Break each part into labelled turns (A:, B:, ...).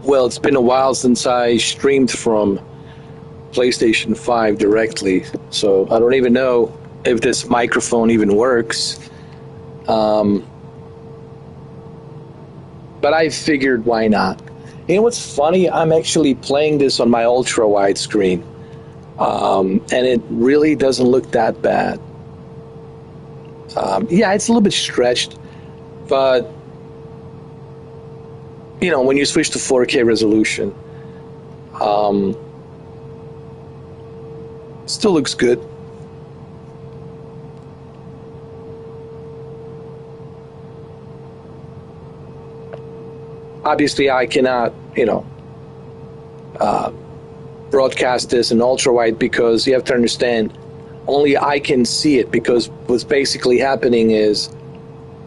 A: Well, it's been a while since I streamed from PlayStation 5 directly, so I don't even know if this microphone even works. But I figured, why not? You know what's funny? I'm actually playing this on my ultra wide screen, and it really doesn't look that bad. Yeah, it's a little bit stretched, but you know, when you switch to 4K resolution, still looks good. Obviously, I cannot, broadcast this in ultra wide because you have to understand, only I can see it, because what's basically happening is,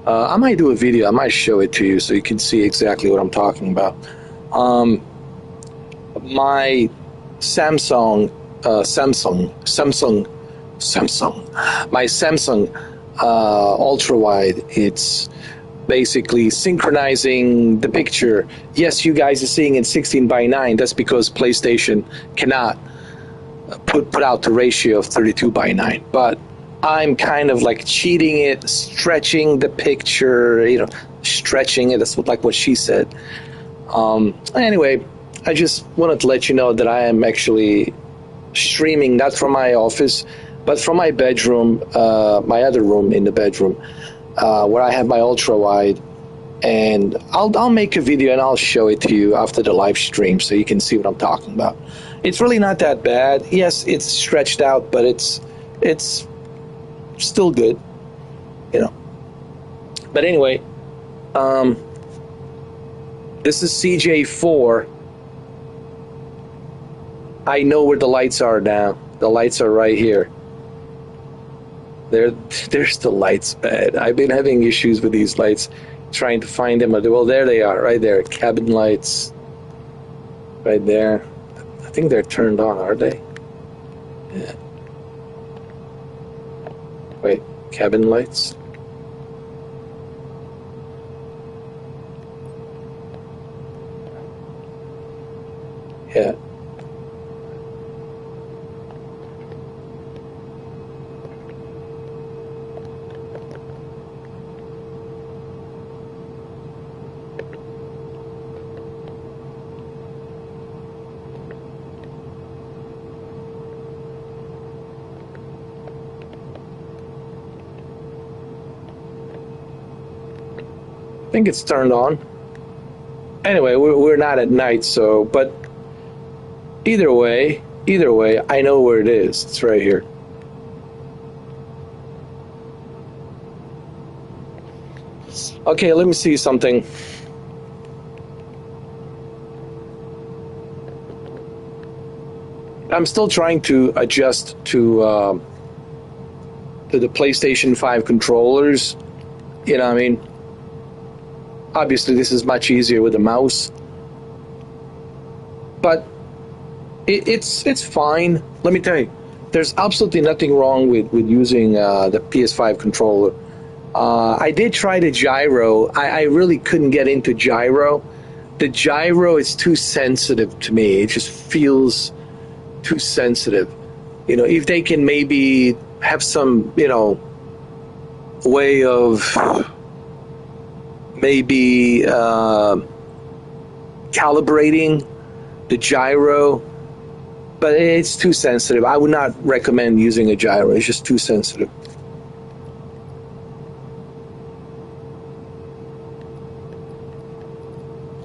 A: I might do a video, I might show it to you so you can see exactly what I'm talking about. My Samsung, my Samsung ultra wide, it's basically synchronizing the picture. Yes, you guys are seeing it 16:9. That's because PlayStation cannot put out the ratio of 32:9. But I'm kind of like cheating it, stretching the picture, stretching it. That's what she said. Anyway, I just wanted to let you know that I am actually streaming not from my office, but from my bedroom, my other room in the bedroom, where I have my ultra wide, and I'll make a video and I'll show it to you after the live stream so you can see what I'm talking about. It's really not that bad. Yes, it's stretched out, but it's still good, But anyway, this is CJ4. I know where the lights are now. The lights are right here. There's the lights, man. I've been having issues with these lights, trying to find them. Well, there they are, right there. Cabin lights, right there. I think they're turned on, are they? Yeah. Wait, cabin lights? Yeah. I think it's turned on. Anyway, we're not at night, so, but either way, I know where it is. It's right here. Okay, let me see something. I'm still trying to adjust to the PlayStation 5 controllers. You know what I mean? Obviously, this is much easier with a mouse, but it's fine. Let me tell you, there's absolutely nothing wrong with using the PS5 controller. I did try the gyro. I really couldn't get into gyro. The gyro is too sensitive to me. It just feels too sensitive. If they can maybe have some, way of maybe calibrating the gyro, but it's too sensitive. I would not recommend using a gyro. It's just too sensitive.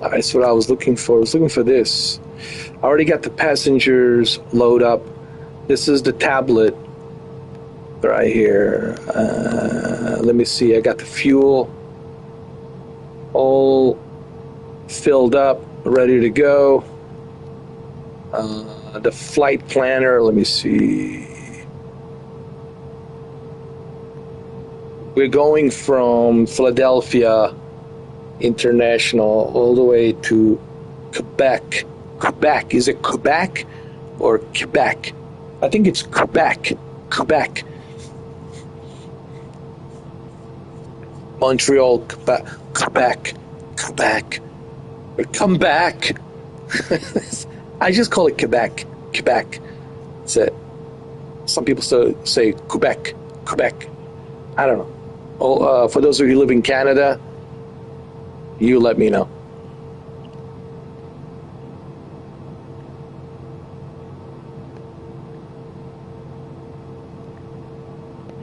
A: That's what I was looking for. I was looking for this. I already got the passengers load up. This is the tablet right here. Let me see. I got the fuel all filled up, ready to go. The flight planner, let me see. We're going from Philadelphia International all the way to Quebec. Quebec, is it Quebec or Quebec? I think it's Quebec. Quebec. Montreal, Quebec, Quebec, Quebec. Come back. I just call it Quebec. Quebec. That's it. Some people still say Quebec. Quebec. I don't know. Oh, for those of you who live in Canada, you let me know.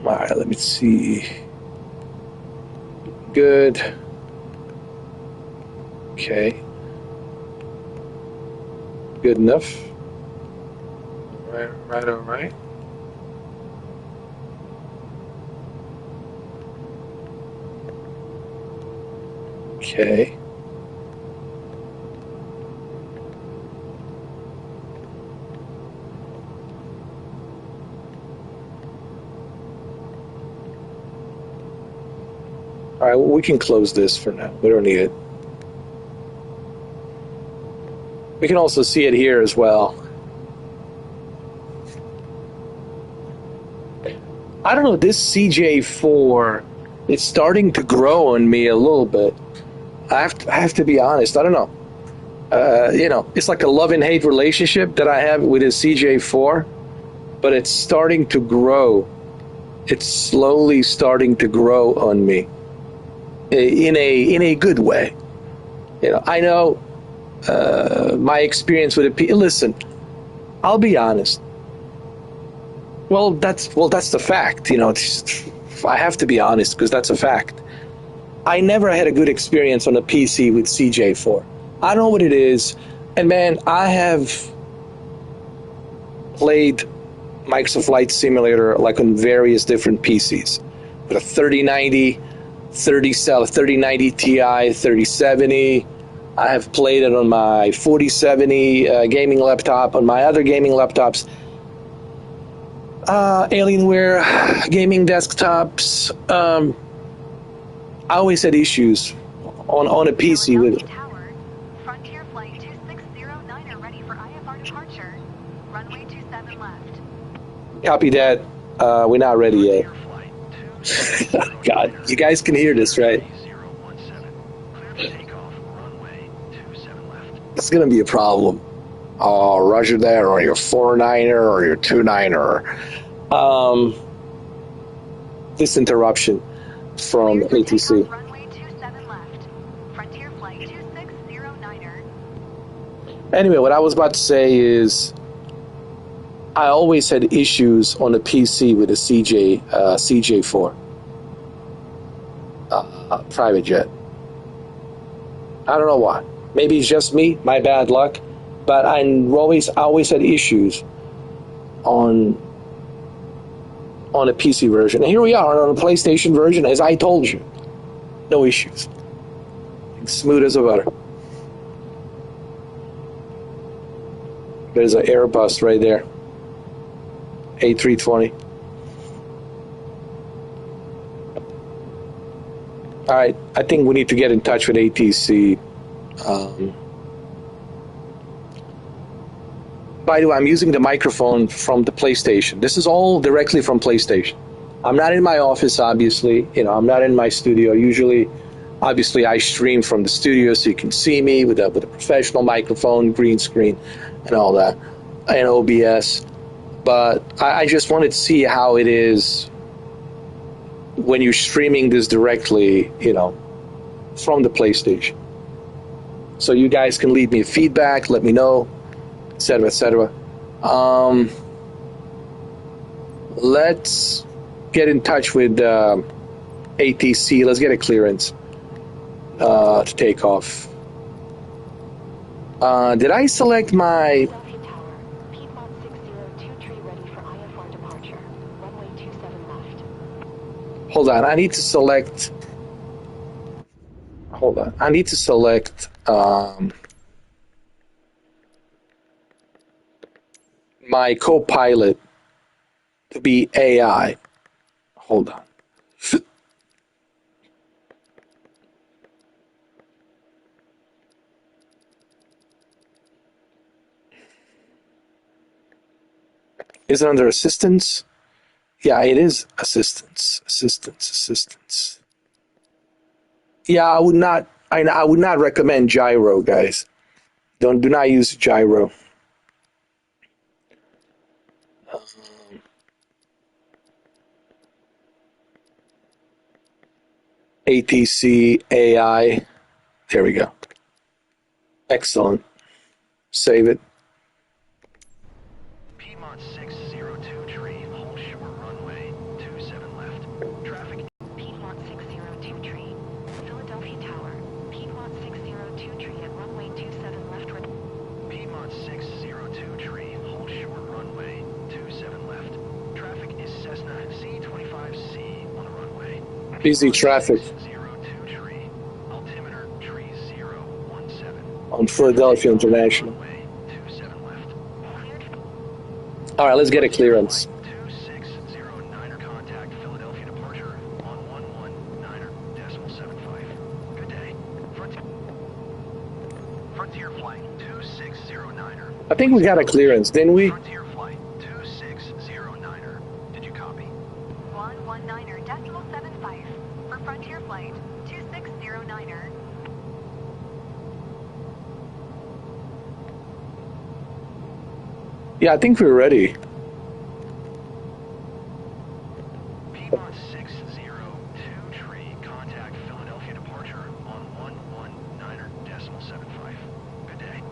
A: All right, let me see. Good. Okay. Good enough. All right. Okay. All right, well, we can close this for now. We don't need it. We can also see it here as well. I don't know, this CJ4, it's starting to grow on me a little bit. I have to be honest. I don't know. It's like a love and hate relationship that I have with this CJ4, but it's starting to grow. It's slowly starting to grow on me in a good way. I know my experience with it. Listen, I'll be honest. That's the fact. I have to be honest because that's a fact. I never had a good experience on a PC with CJ4. I know what it is, and man, I have played Microsoft Flight Simulator like on various different PCs with a 3090, 3090 Ti, 3070. I have played it on my 4070 gaming laptop, on my other gaming laptops. Alienware gaming desktops. I always had issues on a PC with it.
B: Frontier Flight 2609 ready for IFR departure. Runway 27 left.
A: Copy that. We're not ready yet. God, you guys can hear this, right? It's gonna be a problem. Oh, roger that, or your 49er or your 29er. This interruption from ATC.
B: Runway 27 left. Frontier Flight 2609.
A: Anyway, what I was about to say is I always had issues on the PC with a CJ4 private jet. I don't know why. Maybe it's just me, my bad luck, but I always had issues on a PC version. And here we are on a PlayStation version, as I told you. No issues. Smooth as a butter. There's an Airbus right there. A320. All right, I think we need to get in touch with ATC. By the way, I'm using the microphone from the PlayStation. This is all directly from PlayStation. I'm not in my office, obviously. I'm not in my studio. Usually, obviously, I stream from the studio so you can see me with a professional microphone, green screen, and all that, and OBS. But I just wanted to see how it is when you're streaming this directly, from the PlayStation. So you guys can leave me feedback, let me know, etc., etc. Let's get in touch with ATC. Let's get a clearance to take off. Did I select my... Hold on, I need to select... Hold on, I need to select... my co-pilot to be AI. Hold on. Is it under assistance? Yeah, it is assistance. Yeah, I would not recommend gyro, guys. Do not use gyro. ATC AI. There we go. Excellent. Save it.
C: Piedmont 602 tree, hold short runway, 27 left. Traffic.
B: Piedmont 602 tree. Philadelphia Tower. Piedmont 602 tree at runway 27 left.
C: Piedmont 602 tree, hold short runway, 27 left. Traffic is Cessna C25C on the runway.
A: Busy traffic
C: 602 tree, altimeter tree 017.
A: on Philadelphia International.
C: Runway 27 left.
A: All right, let's get a clearance.
C: 2609er contact, Philadelphia departure on 119.75. Good day. Frontier flight 2609er.
A: I think we got a clearance, didn't we?
C: Frontier flight 2609er. Did you copy?
B: 119.75 for Frontier Flight 2609er.
A: Yeah, I think we're ready.
C: Piedmont 602 tree, contact Philadelphia departure on 119.75. Good day.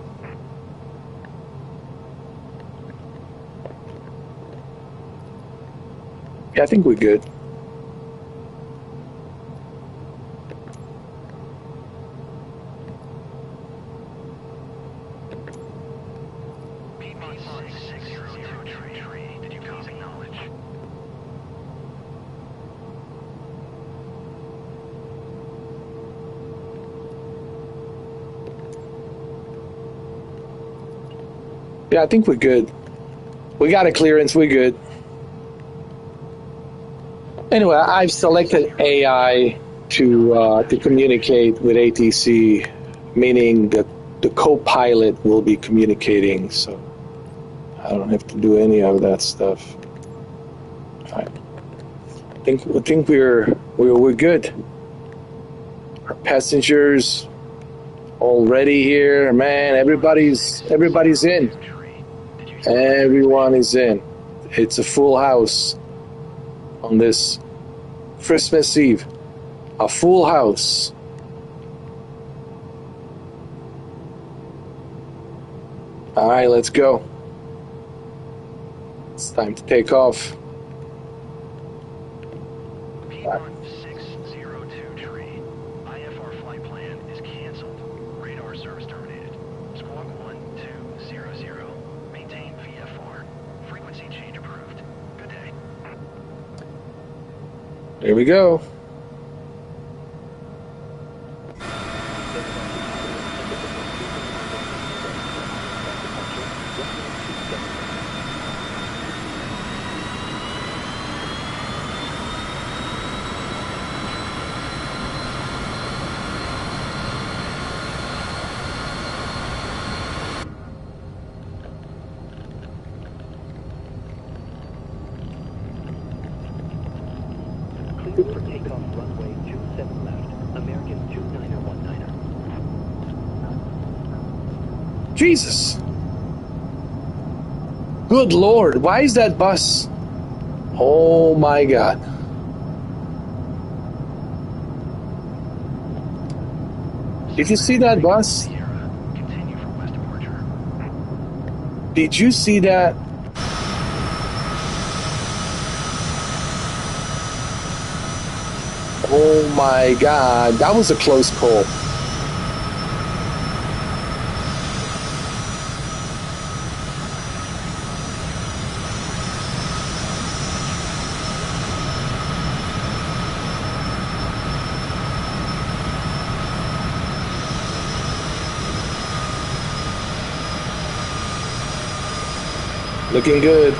A: Yeah, I think we're good.
C: Piedmont 602 tree, did you copy? Acknowledge.
A: Yeah, I think we're good. We got a clearance. We're good. Anyway, I've selected AI to communicate with ATC, meaning that the co-pilot will be communicating. So I don't have to do any of that stuff. I think we're good. Our passengers already here, man. Everybody's in. Everyone is in. It's a full house on this Christmas Eve. A full house. All right, let's go. It's time to take off.
C: Piedmont 602 tree, IFR flight plan is canceled. Radar service terminated. Squawk 1200, maintain VFR. Frequency change approved. Good day.
A: Here we go.
D: Cleared for takeoff runway 27 left, American 29er 19er.
A: Jesus. Good Lord. Why is that bus? Oh my God. Did you see that bus?
C: Sierra, continue for west departure.
A: Did you see that? Oh my God. That was a close call. Looking good.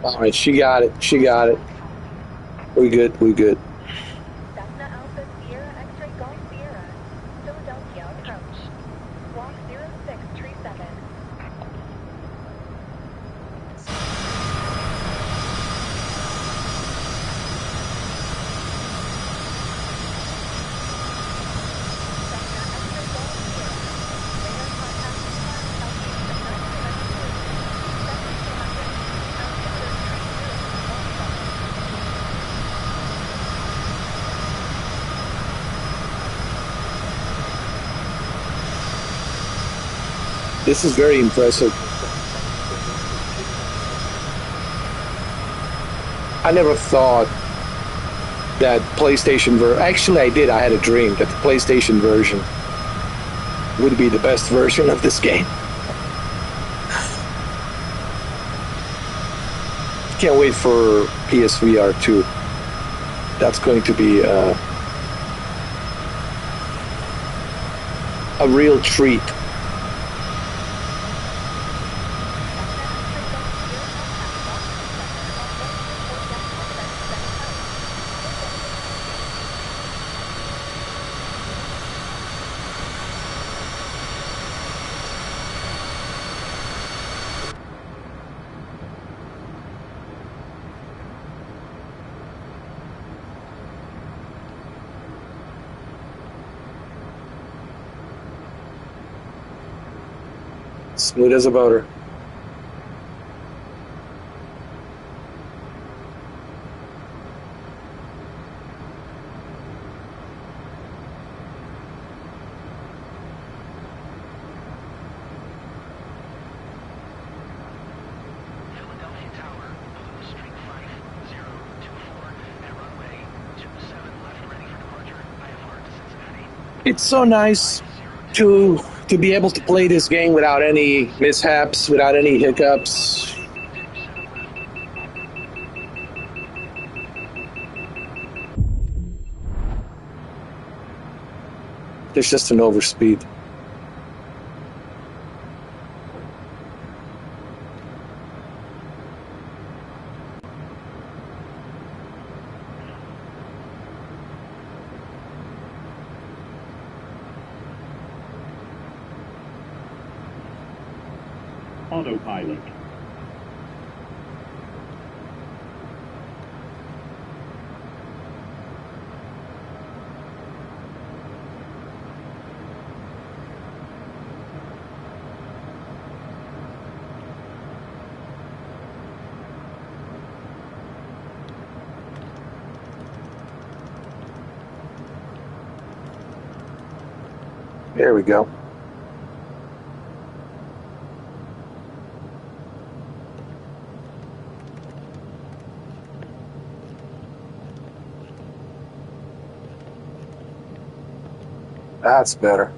A: All right, she got it. She got it. We good. We good.
B: Cessna Alpha Sierra X-ray Golf Sierra. Philadelphia approach. Squawk 0637.
A: This is very impressive. I never thought that PlayStation actually I did. I had a dream that the PlayStation version would be the best version of this game. Can't wait for PSVR 2. That's going to be a real treat. Smooth as a butter.
C: Philadelphia Tower, Blue Street 5024 at runway 27 left, ready for departure. IFR to Cincinnati.
A: It's so nice to be able to play this game without any mishaps, without any hiccups. There's just an overspeed.
E: Autopilot.
A: There we go. That's better.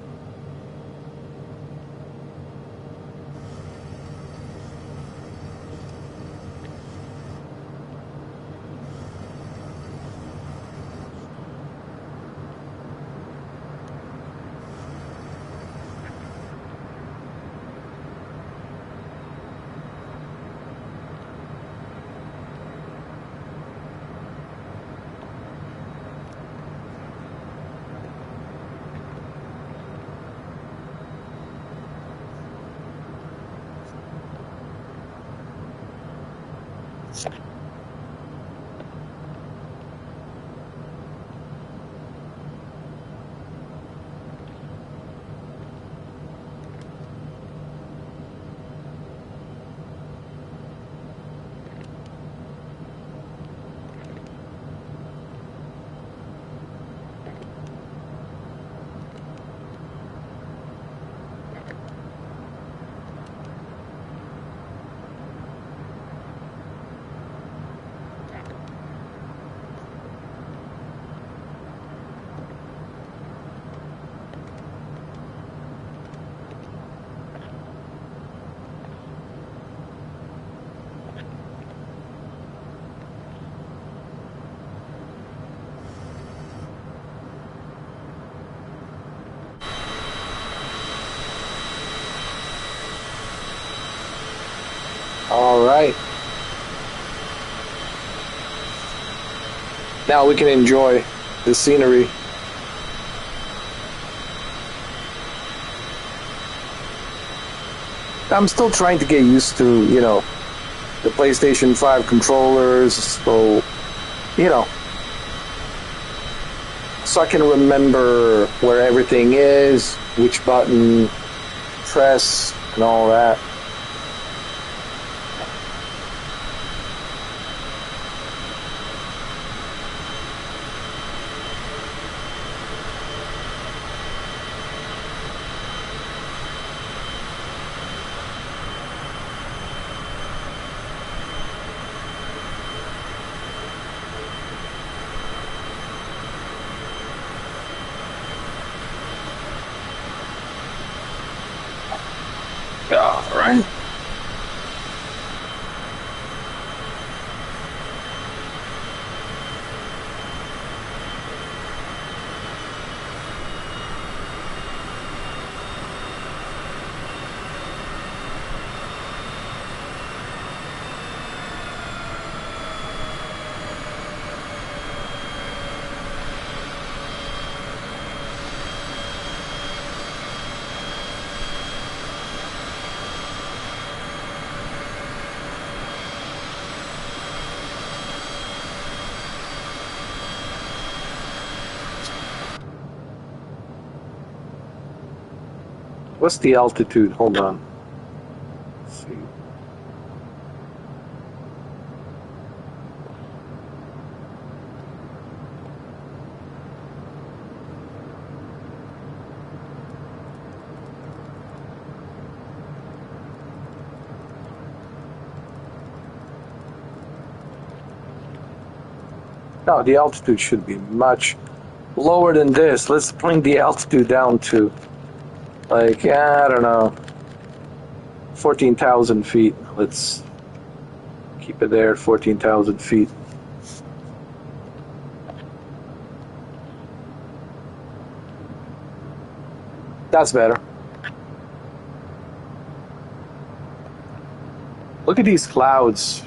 A: All right. Now we can enjoy the scenery. I'm still trying to get used to, the PlayStation 5 controllers, so, so I can remember where everything is, which button press, and all that. All right. What's the altitude? Hold on. Let's see. No, the altitude should be much lower than this. Let's bring the altitude down to, like, I don't know, 14,000 feet. Let's keep it there, 14,000 feet. That's better. Look at these clouds.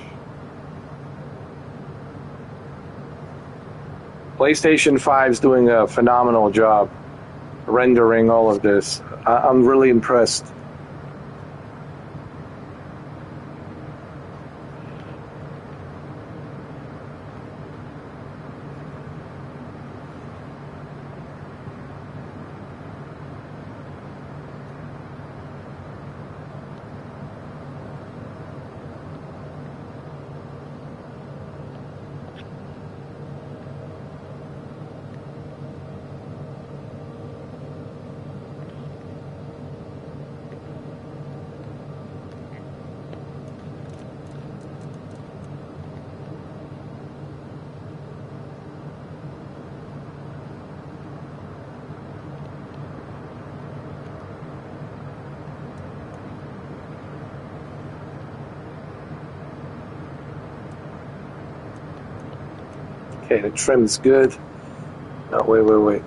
A: PlayStation 5 is doing a phenomenal job rendering all of this. I'm really impressed. Okay, the trim's good. No, wait.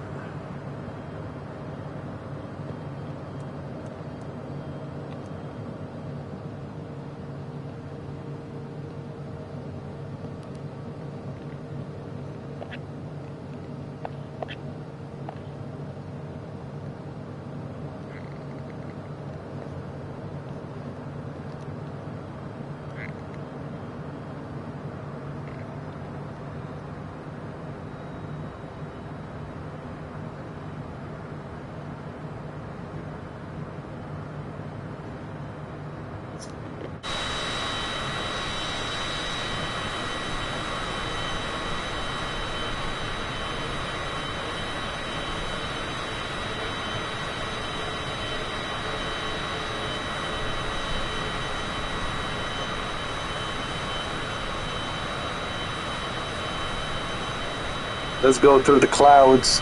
A: Let's go through the clouds.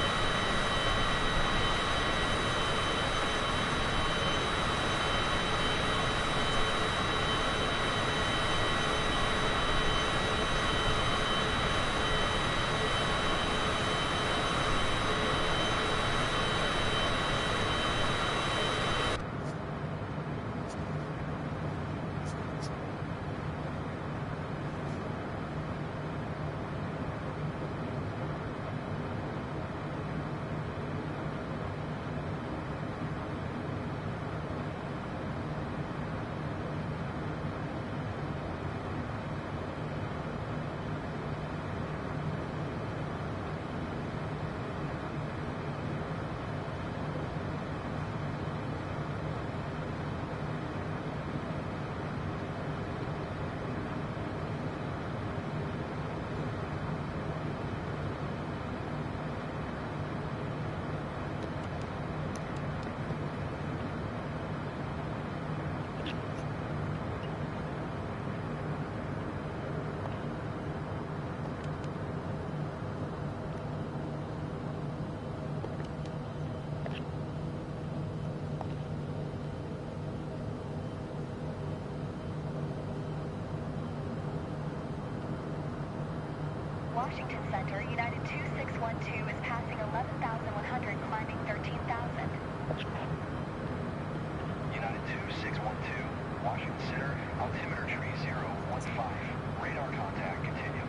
B: Washington Center, United 2612 is passing 11,100, climbing 13,000.
C: United 2612, Washington Center, altimeter tree 015. Radar contact, continue.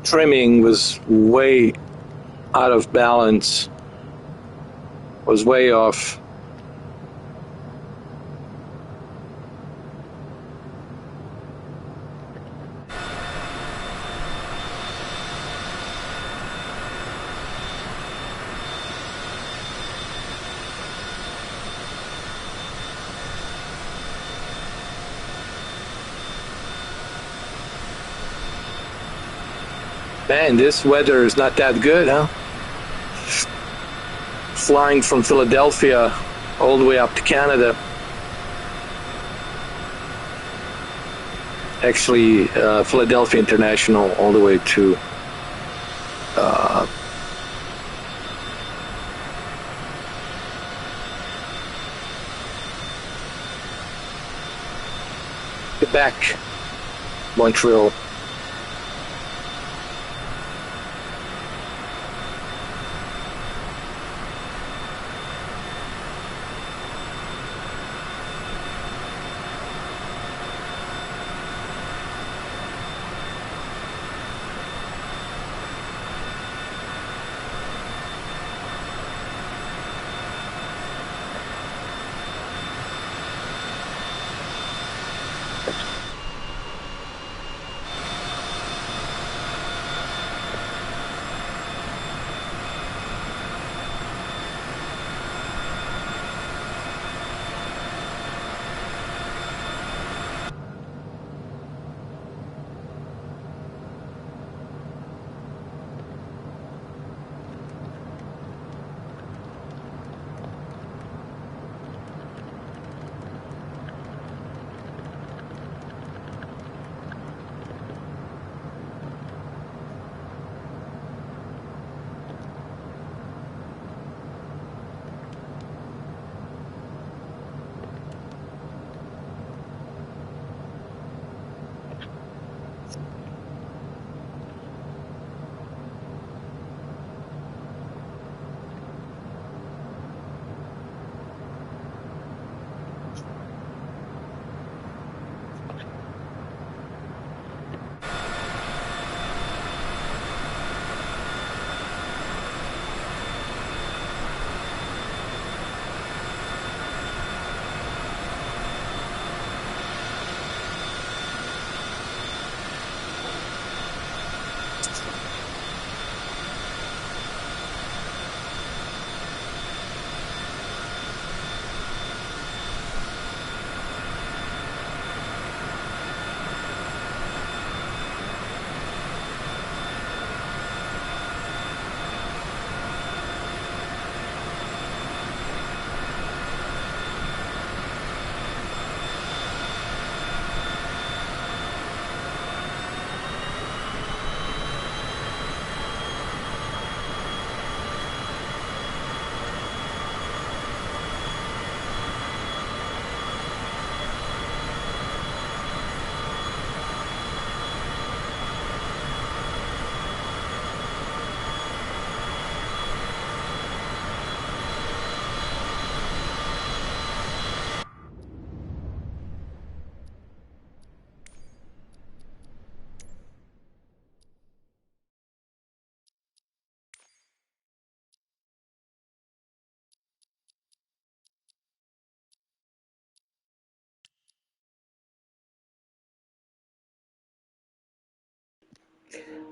A: trimming was way out of balance, was way off. Man, this weather is not that good, huh? Flying from Philadelphia all the way up to Canada. Actually, Philadelphia International all the way to Quebec, Montreal.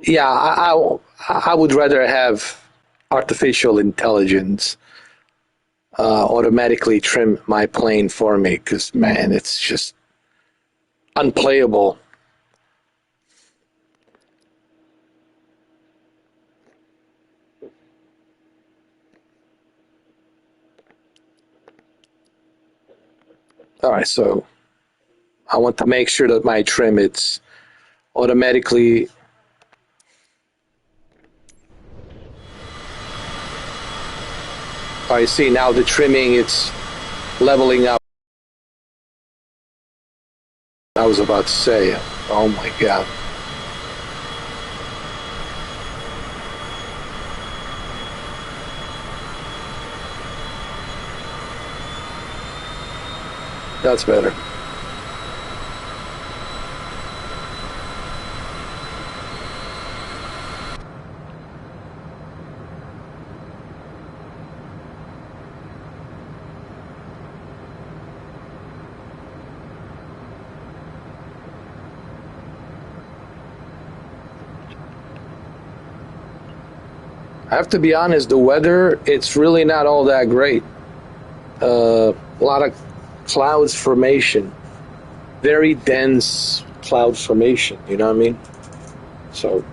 A: Yeah, I would rather have artificial intelligence automatically trim my plane for me because, man, it's just unplayable. All right, so I want to make sure that my trim, it's automatically. All right, see now the trimming, it's leveling up. I was about to say, oh my God. That's better. have to be honest, the weather, it's really not all that great. A lot of clouds formation, very dense cloud formation, you know what I mean? So,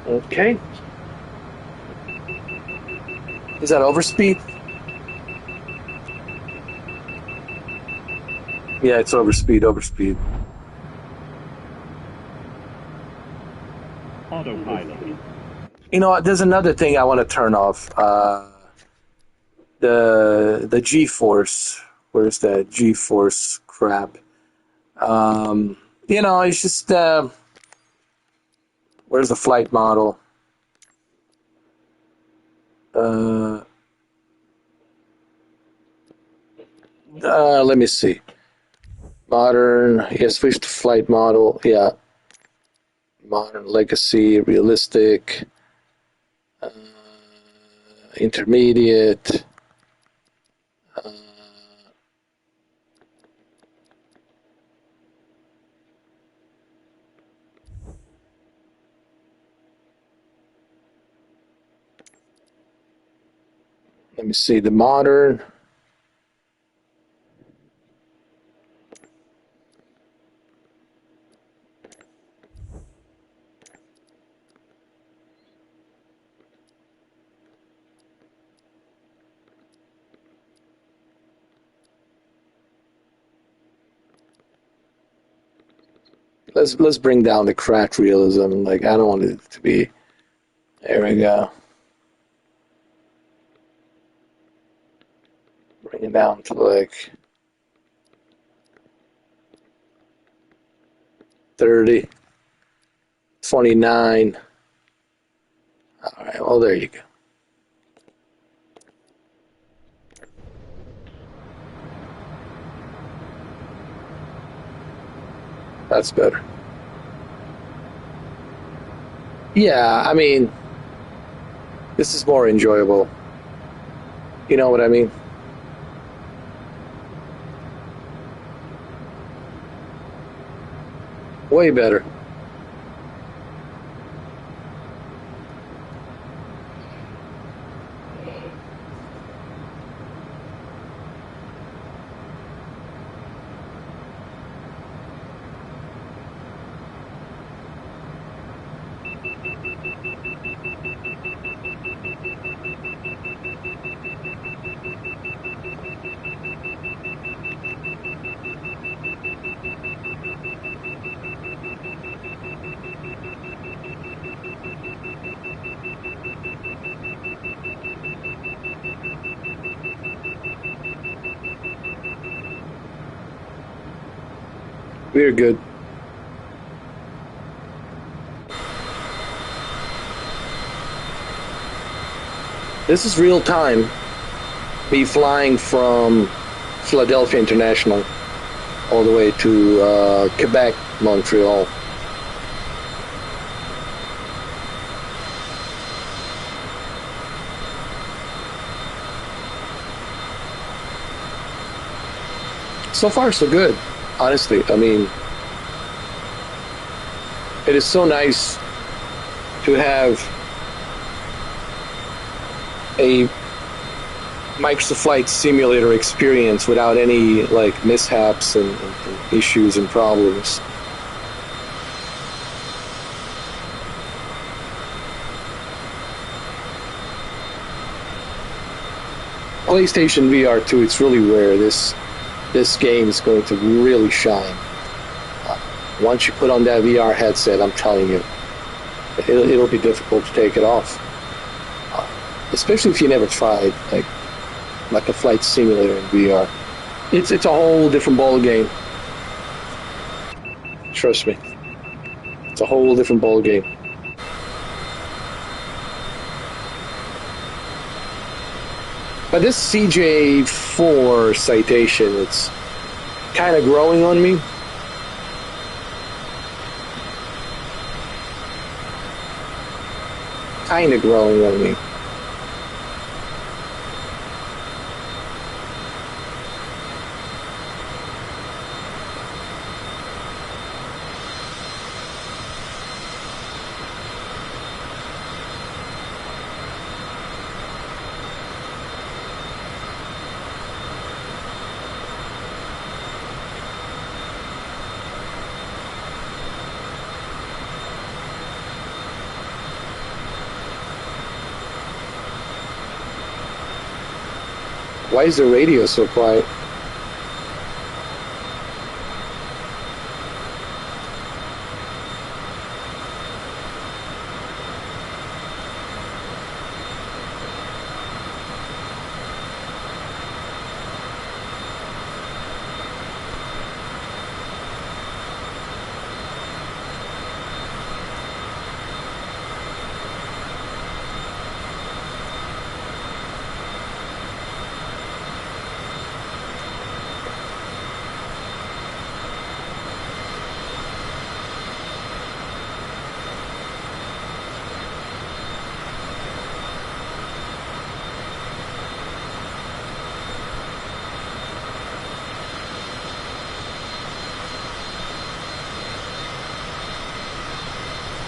A: okay. Is that overspeed? Yeah, it's overspeed.
E: Autopilot.
A: You know what? There's another thing I want to turn off. The G-force. Where's that G-force crap? You know, it's just where's the flight model? Let me see. Modern. Yeah, switch to flight model. Yeah. Modern, legacy, realistic, intermediate. Let me see the modern. Let's bring down the craft realism. Like, I don't want it to be. There we go. Bring it down to like 30, 29. All right. Well, there you go. That's better. Yeah, I mean, this is more enjoyable. You know what I mean? Way better. We're good. This is real time. Me flying from Philadelphia International all the way to Quebec, Montreal. So far, so good. Honestly, I mean, it is so nice to have a Microsoft Flight Simulator experience without any like mishaps and issues and problems. PlayStation VR 2, it's really rare. This game is going to really shine. Once you put on that VR headset, I'm telling you, it'll be difficult to take it off. Especially if you never tried like a flight simulator in VR. It's a whole different ball game. Trust me. It's a whole different ball game. But this CJ4 citation, it's kind of growing on me. Kind of growing on me. Why is the radio so quiet?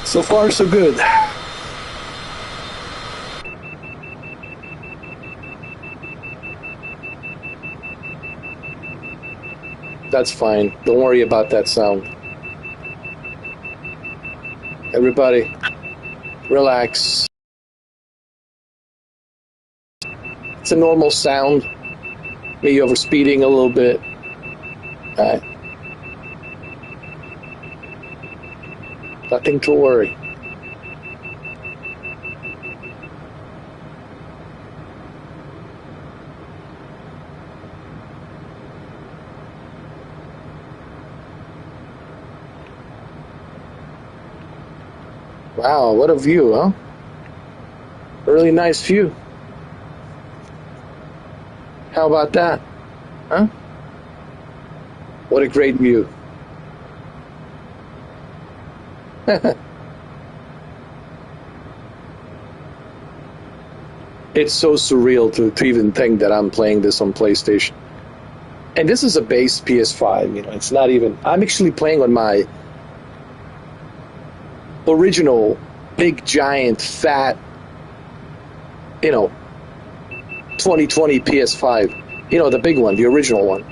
A: So far, so good. That's fine. Don't worry about that sound. Everybody, relax. It's a normal sound. Maybe overspeeding a little bit. Alright. Nothing to worry. Wow, what a view, huh? Really nice view. How about that? Huh? What a great view. It's so surreal to even think that I'm playing this on PlayStation. And this is a base PS5, you know, it's not even... I'm actually playing on my original big, giant, fat, you know, 2020 PS5. You know, the big one, the original one.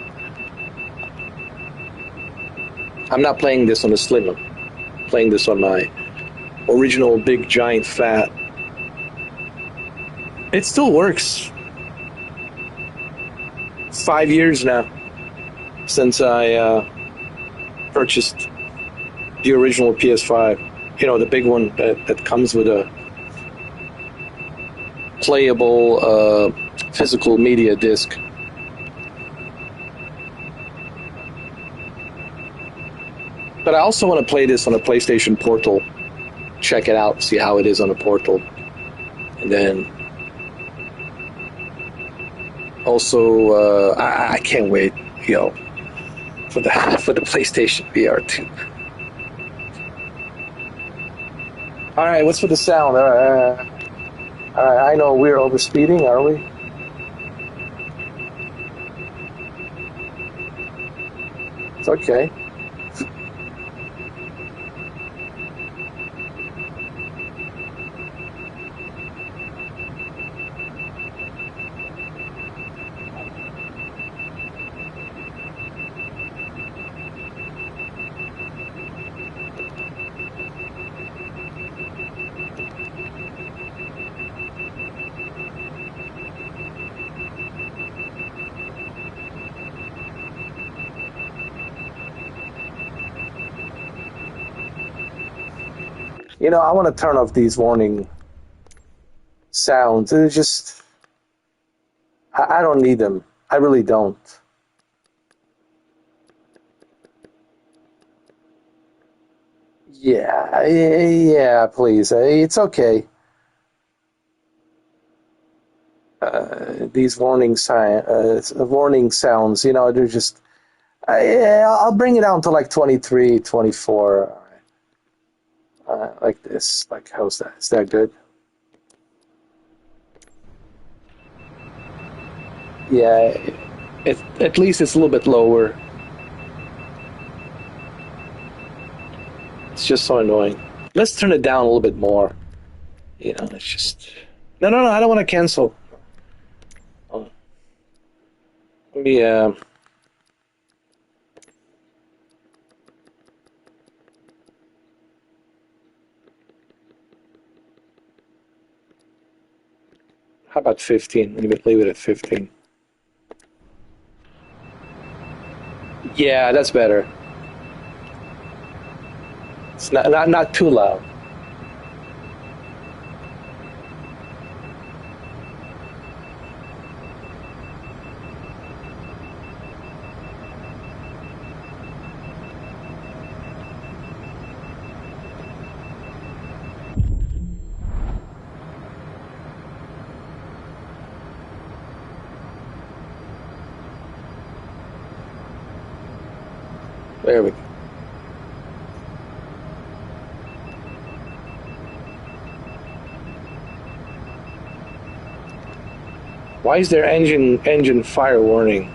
A: I'm not playing this on the slim one. I'm playing this on my original big, giant, fat. It still works. 5 years now since I purchased the original PS5. You know, the big one that comes with a playable physical media disc. But I also want to play this on a PlayStation Portal. Check it out, see how it is on a Portal. And then also, I can't wait, you know, for the PlayStation VR 2. All right, what's for the sound? All right, I know we're overspeeding, are we? It's okay. You know, I want to turn off these warning sounds. It's just, I don't need them. I really don't. Yeah, please. It's okay. these warning sounds. You know, they're just. I'll bring it down to like 23, 24. Like this. Like, how's that? Is that good? Yeah, at least it's a little bit lower. It's just so annoying. Let's turn it down a little bit more. You know, it's just... No, I don't want to cancel. Oh. Let me, how about 15? Leave it at 15. Yeah, that's better. It's not too loud. There we go. Why is there engine fire warning?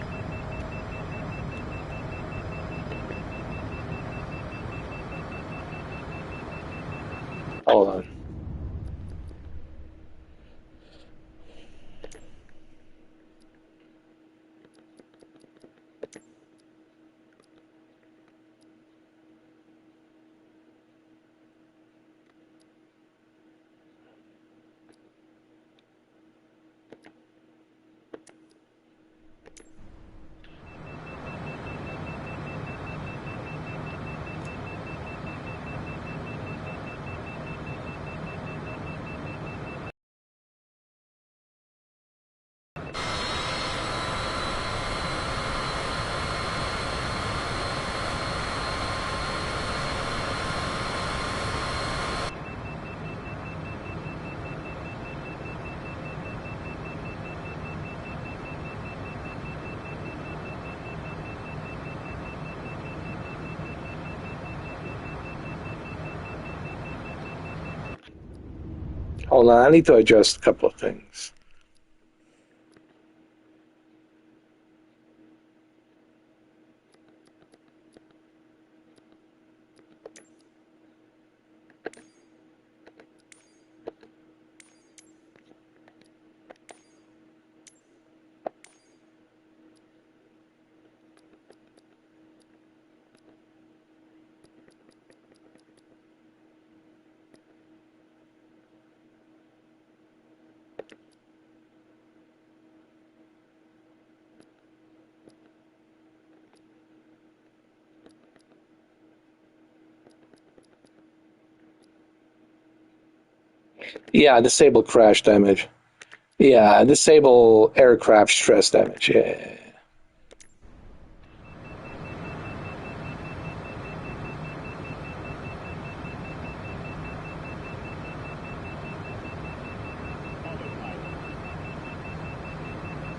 A: Hold on. Hold on, I need to adjust a couple of things. Yeah, disable crash damage. Yeah, disable aircraft stress damage. Yeah.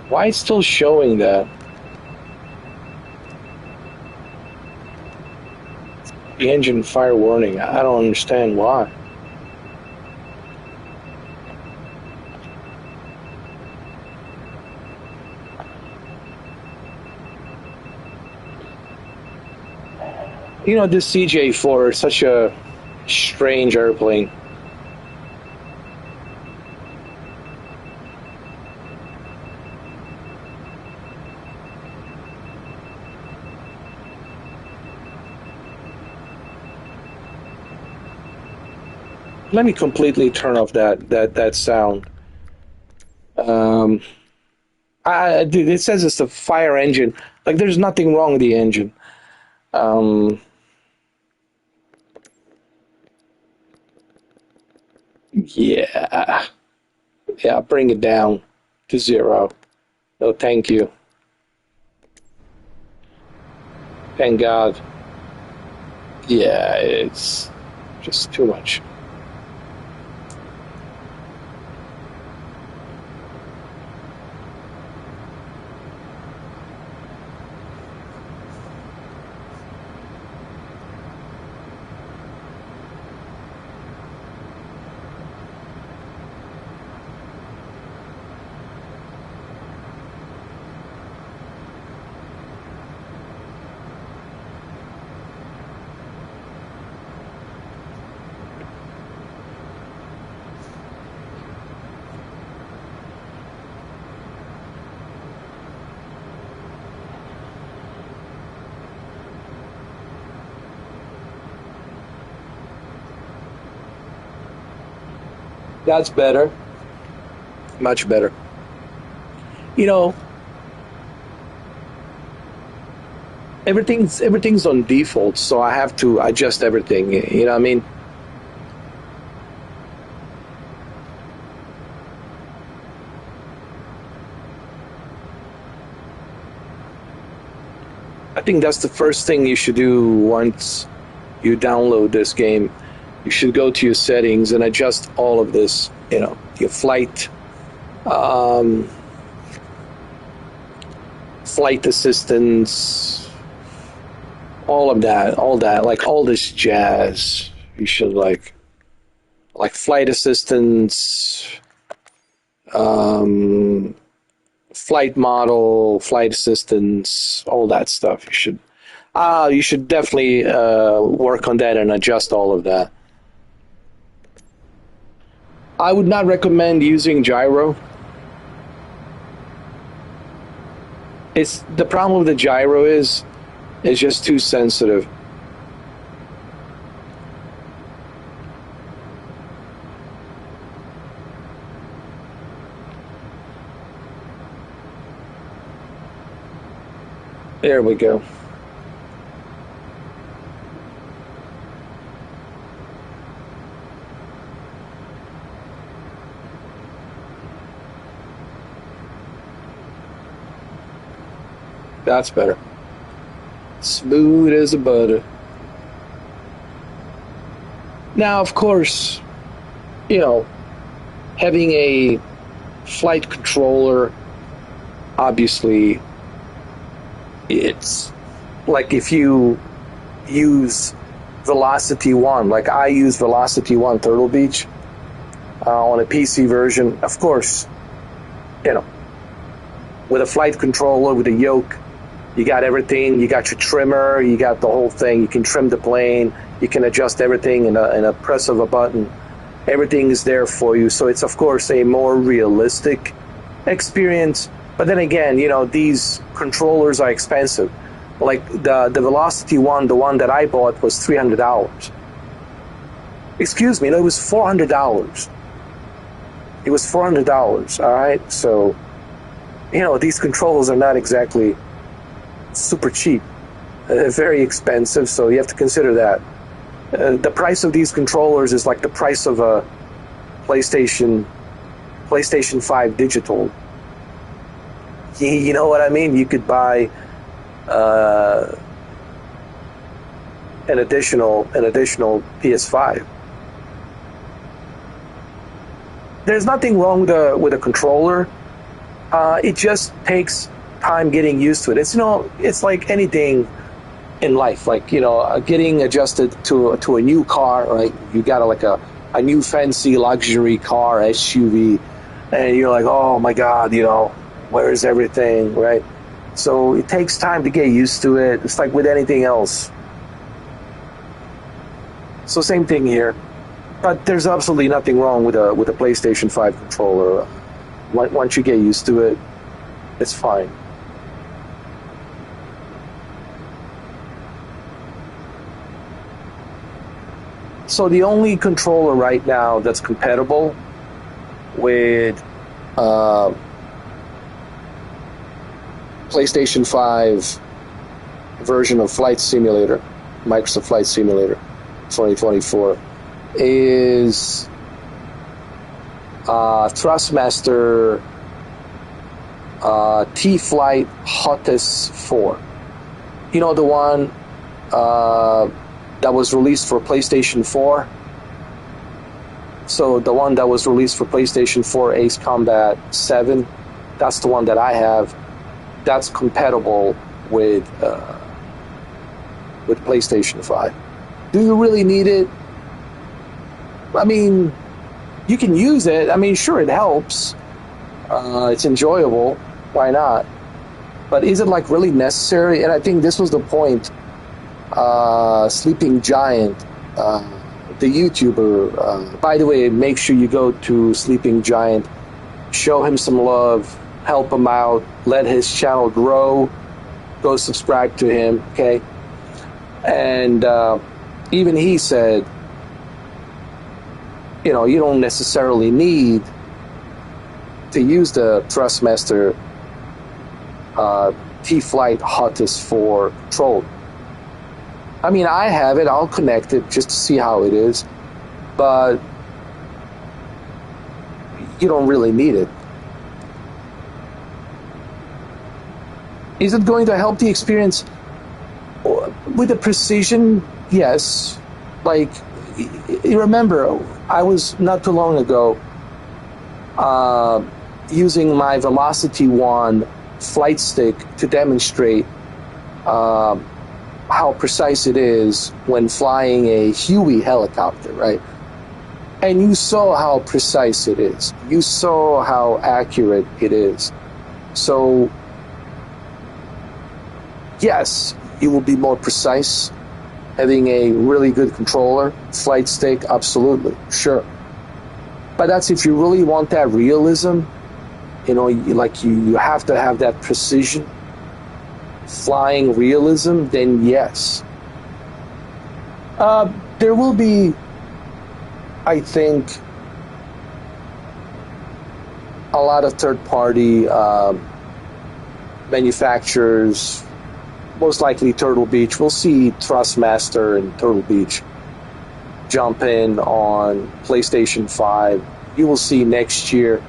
A: Why it's still showing that? The engine fire warning. I don't understand why. You know, this CJ4 is such a strange airplane. Let me completely turn off that sound. Dude, it says it's a fire engine. Like, there's nothing wrong with the engine. Yeah, bring it down to 0. No, thank you. Thank God. Yeah, it's just too much. That's better. Much better. You know, everything's on default, so I have to adjust everything. You know what I mean? I think that's the first thing you should do once you download this game. You should go to your settings and adjust all of this. You know, your flight, um, flight assistance, all that, like all this jazz. You should like flight assistance, um, flight model, flight assistance, all that stuff. You should definitely work on that and adjust all of that. I would not recommend using gyro. It's the problem with the gyro is it's just too sensitive. There we go. That's better. Smooth as a butter. Now, of course, you know, having a flight controller, obviously, it's like if you use Velocity 1, like I use Velocity 1 Turtle Beach on a PC version, of course, you know, with a flight controller, with a yoke, you got everything. You got your trimmer. You got the whole thing. You can trim the plane. You can adjust everything in a press of a button. Everything is there for you. So it's, of course, a more realistic experience. But then again, you know, these controllers are expensive. Like the Velocity one, the one that I bought was $300. Excuse me, no, it was $400. It was $400, all right? So, you know, these controllers are not exactly super cheap. They're very expensive, so you have to consider that. The price of these controllers is like the price of a PlayStation 5 digital. You know what I mean? You could buy an additional PS5. There's nothing wrong with a controller. It just takes time getting used to it. It's, you know, it's like anything in life, like, you know, getting adjusted to a new car, right? You got a new fancy luxury car, SUV, and you're like, oh my God, you know, where is everything, right? So it takes time to get used to it. It's like with anything else. So same thing here. But there's absolutely nothing wrong with a PlayStation 5 controller. Once you get used to it, it's fine. So the only controller right now that's compatible with PlayStation 5 version of Flight Simulator, Microsoft Flight Simulator 2024, is Thrustmaster T-Flight Hottest 4. You know, the one that was released for PlayStation 4. So the one that was released for PlayStation 4, Ace Combat 7, that's the one that I have. That's compatible with PlayStation 5. Do you really need it? I mean, you can use it. I mean, sure, it helps. It's enjoyable. Why not? But is it like really necessary? And I think this was the point. Sleeping Giant, the YouTuber. By the way, make sure you go to Sleeping Giant, show him some love, help him out, let his channel grow. Go subscribe to him, okay? And even he said you don't necessarily need to use the Thrustmaster T-Flight Hottest 4 control. I mean, I have it. I'll connect it just to see how it is, but you don't really need it. Is it going to help the experience? With the precision, yes. Like, you remember, I was not too long ago using my Velocity 1 flight stick to demonstrate how precise it is when flying a Huey helicopter, right? And you saw how precise it is. You saw how accurate it is. So, yes, it will be more precise. Having a really good controller, flight stick, absolutely, sure. But that's if you really want that realism, you have to have that precision, flying realism, then yes. There will be, I think, a lot of third-party manufacturers, most likely Turtle Beach. We'll see Thrustmaster and Turtle Beach jump in on PlayStation 5. You will see next year,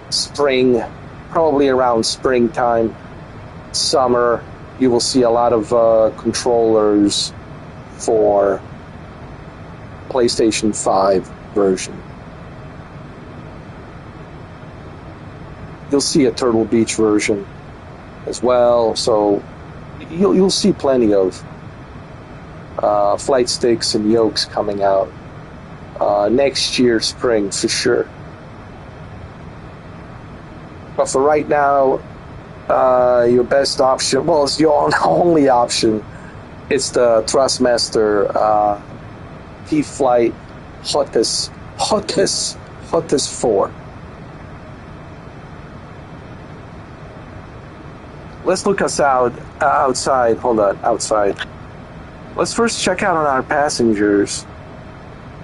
A: spring, probably around springtime, summer, you will see a lot of controllers for PlayStation 5 version. You'll see a Turtle Beach version as well, so you'll see plenty of flight sticks and yokes coming out next year, spring, for sure. But for right now, your best option, well, it's your only option, it's the Thrustmaster T-Flight Hottest 4. Let's look us outside. Hold on, outside. Let's first check out on our passengers.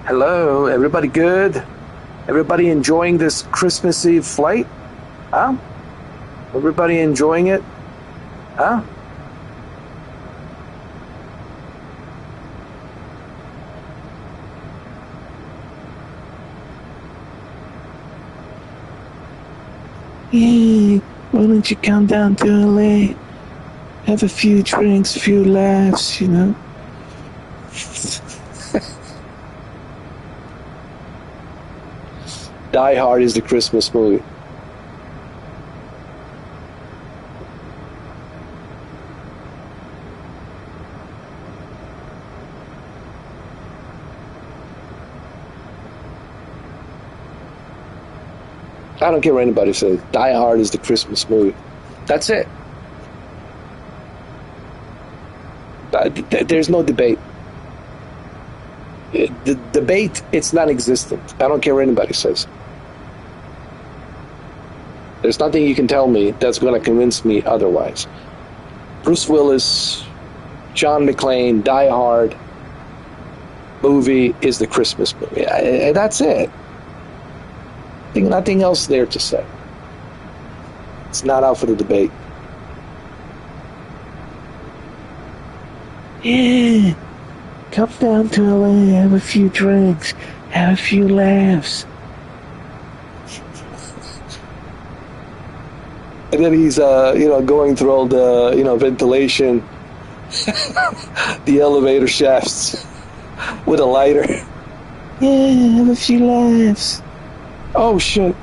A: Hello, everybody good? Everybody enjoying this Christmas Eve flight? Huh? Everybody enjoying it? Huh?
E: Hey, why don't you come down to LA? Have a few drinks, a few laughs,
A: Die Hard is the Christmas movie. I don't care what anybody says. Die Hard is the Christmas movie. That's it. There's no debate. The debate, it's non-existent. I don't care what anybody says. There's nothing you can tell me that's going to convince me otherwise. Bruce Willis, John McClane, Die Hard movie is the Christmas movie. That's it. Nothing else there to say. It's not out for the debate.
E: Yeah, come down to LA, have a few drinks, have a few laughs.
A: And then he's, going through all the, ventilation, the elevator shafts with a lighter.
E: Yeah, have a few laughs.
A: Oh, shit.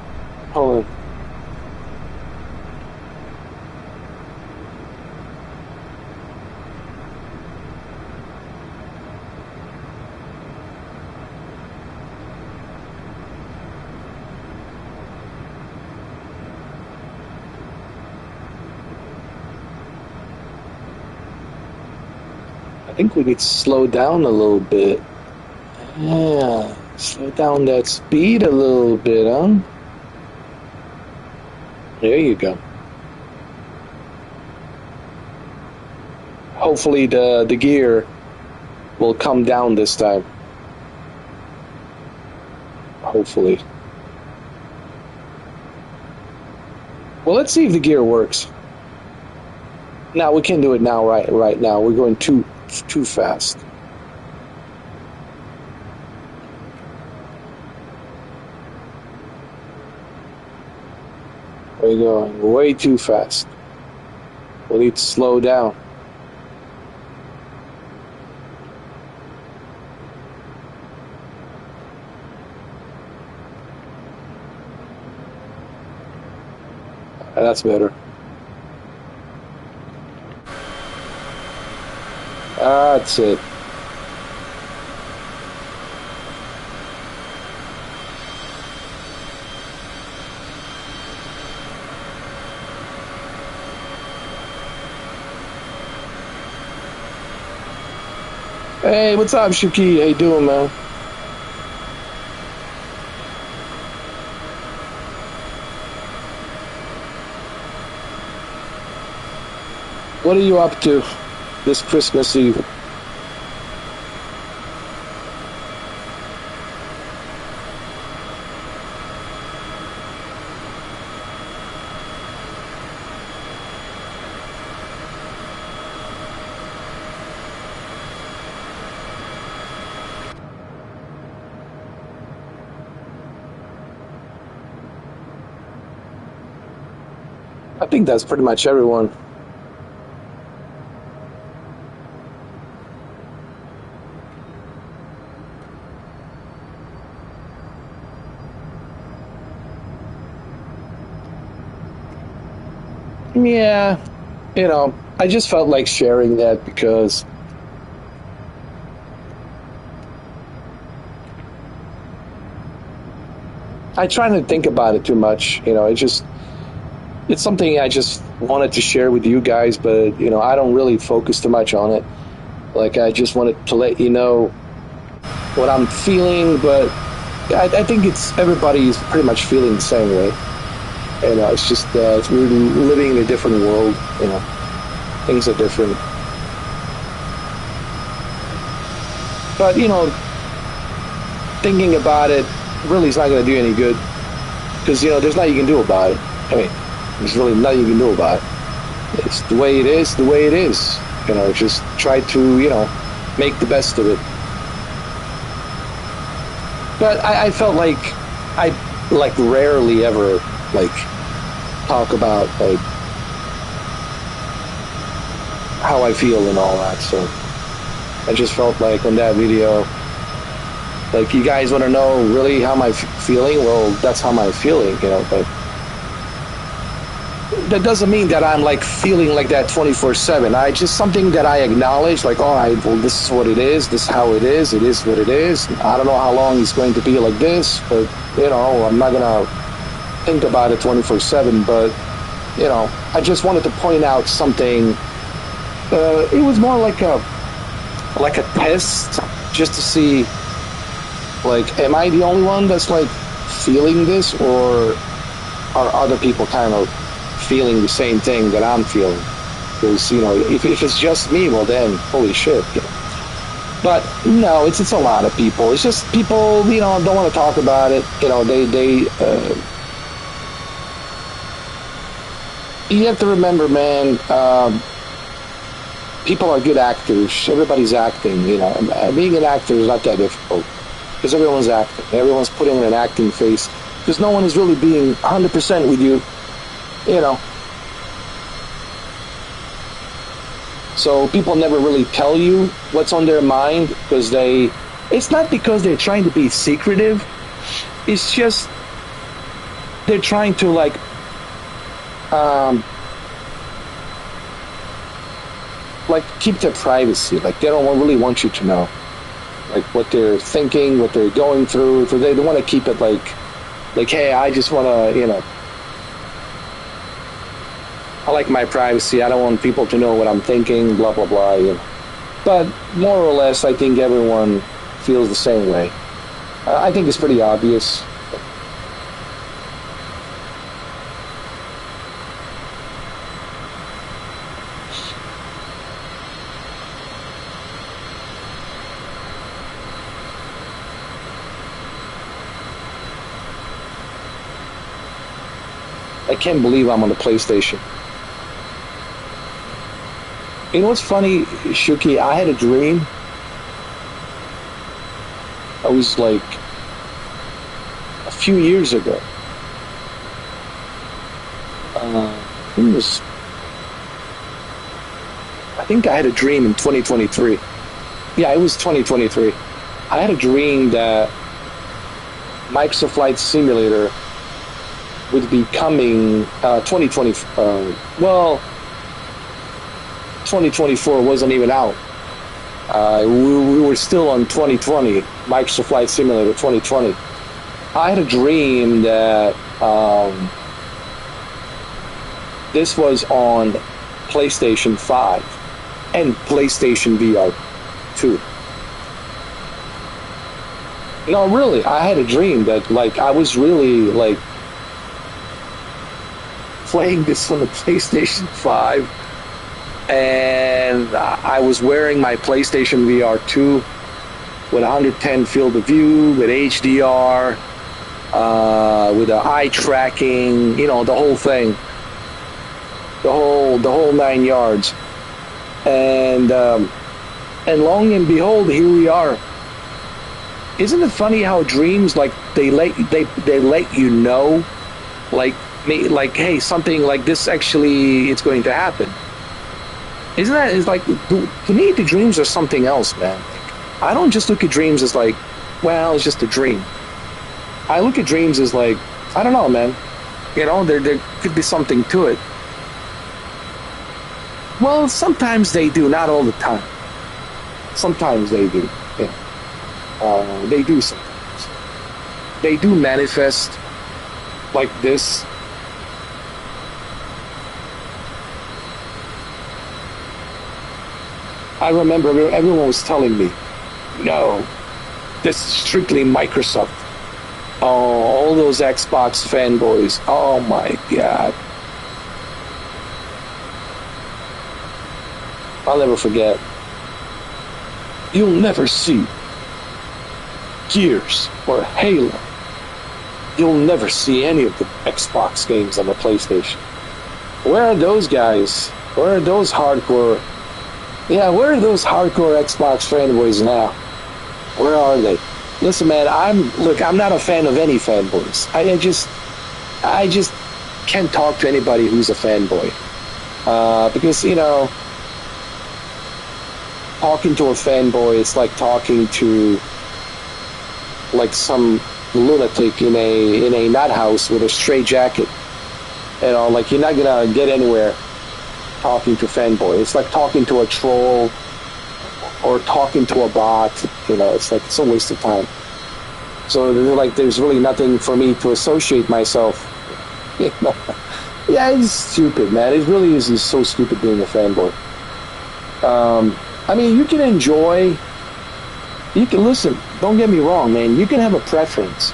A: Hold on. I think we need to slow down a little bit. Yeah, slow down that speed a little bit, huh? There you go. Hopefully the gear will come down this time. hopefully. Well, let's see if the gear works. Now we can't do it now. Right now, we're going too fast. We're going way too fast. We need to slow down. That's better. That's it. Hey, what's up, Shuki? How you doing, man? What are you up to this Christmas Eve? I think that's pretty much everyone. Yeah, I just felt like sharing that because I try not to think about it too much. It's something I just wanted to share with you guys, but I don't really focus too much on it. Like, I just wanted to let you know what I'm feeling, but I think everybody's pretty much feeling the same way. It's just we're living in a different world. Things are different. But thinking about it really is not going to do any good because there's nothing you can do about it. I mean, there's really nothing you can do about it. It's the way it is. The way it is. Just try to make the best of it. But I felt like I rarely ever talk about how I feel and all that. So I just felt like on that video, you guys want to know really how I'm feeling? Well, that's how I'm feeling, but that doesn't mean that I'm feeling like that 24/7. I just something that I acknowledge, all right, well, this is what it is. This is how it is. It is what it is. I don't know how long it's going to be like this, but I'm not gonna think about it 24/7. But I just wanted to point out something. It was more like a test, just to see, am I the only one that's feeling this, or are other people kind of feeling the same thing that I'm feeling? Because if it's just me, well then, holy shit. But no, it's a lot of people. It's just people don't want to talk about it. You have to remember, man. People are good actors. Everybody's acting. Being an actor is not that difficult because everyone's acting. Everyone's putting on an acting face because no one is really being 100% with you. So people never really tell you what's on their mind because it's not because they're trying to be secretive. It's just they're trying to keep their privacy. They don't really want you to know what they're thinking, what they're going through. So they want to keep it hey, I just want to, I like my privacy. I don't want people to know what I'm thinking, blah, blah, blah. But more or less, I think everyone feels the same way. I think it's pretty obvious. I can't believe I'm on the PlayStation. You know what's funny, Shuki? I had a dream. I was like a few years ago. I think I had a dream in 2023. Yeah, it was 2023. I had a dream that Microsoft Flight Simulator would be coming 2020. Well, 2024 wasn't even out. We were still on 2020, Microsoft Flight Simulator 2020. I had a dream that this was on PlayStation 5 and PlayStation VR 2. No, really, I had a dream that like I was really like playing this on the PlayStation 5, and I was wearing my PlayStation VR 2 with 110 field of view, with HDR, with the eye tracking, you know, the whole thing, the whole 9 yards, and long and behold, here we are. Isn't it funny how dreams, like they let you know, like hey, something like this actually it's going to happen. Isn't that, it's like, to me the dreams are something else, man. Like, I don't just look at dreams as like, well, it's just a dream. I look at dreams as like, I don't know, man. You know, there could be something to it. Well, sometimes they do, not all the time. Sometimes they do. Yeah. They do sometimes. They do manifest like this. I remember everyone was telling me, no, this is strictly Microsoft. Oh, all those Xbox fanboys. Oh my God. I'll never forget. You'll never see Gears or Halo. You'll never see any of the Xbox games on the PlayStation. Where are those guys? Where are those hardcore? Yeah, where are those hardcore Xbox fanboys now? Where are they? Listen, man, I'm not a fan of any fanboys. I just can't talk to anybody who's a fanboy. Because, you know, talking to a fanboy, it's like talking to like some lunatic in a nut house with a straight jacket. You know, like you're not gonna get anywhere talking to a fanboy. It's like talking to a troll or talking to a bot. You know, it's like it's a waste of time. So like there's really nothing for me to associate myself. You know? Yeah, it's stupid, man. It really is just so stupid being a fanboy. I mean, you can enjoy. You can listen. Don't get me wrong, man. You can have a preference.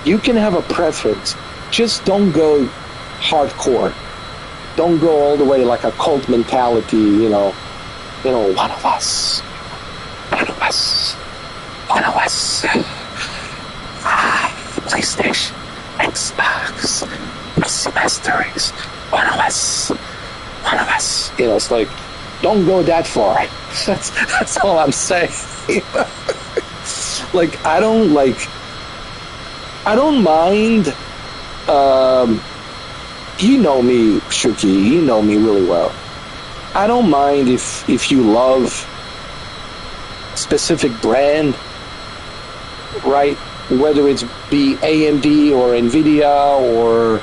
A: You can have a preference. Just don't go hardcore. Don't go all the way like a cult mentality. You know, one of us. PlayStation, Xbox, PC Master Race. One of us. You know, it's like, don't go that far. That's all I'm saying. Like, I don't mind. You know me, Shuki. You know me really well. I don't mind if you love specific brand, right? Whether it's be AMD or Nvidia or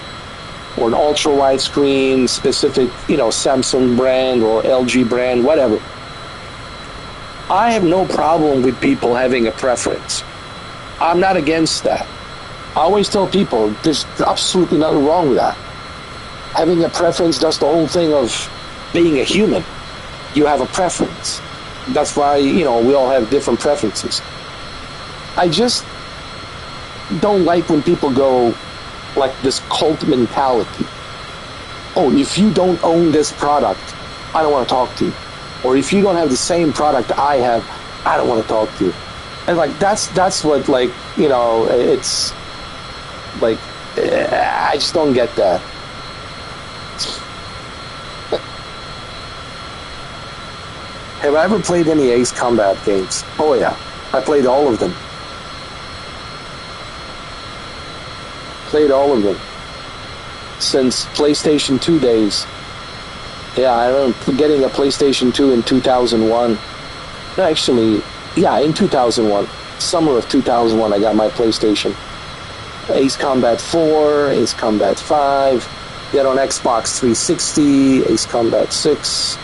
A: an ultra wide screen, specific, you know, Samsung brand or LG brand, whatever. I have no problem with people having a preference. I'm not against that. I always tell people there's absolutely nothing wrong with that. Having a preference, that's the whole thing of being a human. You have a preference. That's why, you know, we all have different preferences. I just don't like when people go like this cult mentality. Oh, if you don't own this product, I don't want to talk to you. Or if you don't have the same product I have, I don't want to talk to you. And like that's what, like, you know, it's like I just don't get that. Have I ever played any Ace Combat games? Oh yeah, I played all of them. Played all of them. Since PlayStation 2 days. Yeah, I remember getting a PlayStation 2 in 2001. No, actually, yeah, in 2001. Summer of 2001, I got my PlayStation. Ace Combat 4, Ace Combat 5, then on Xbox 360, Ace Combat 6,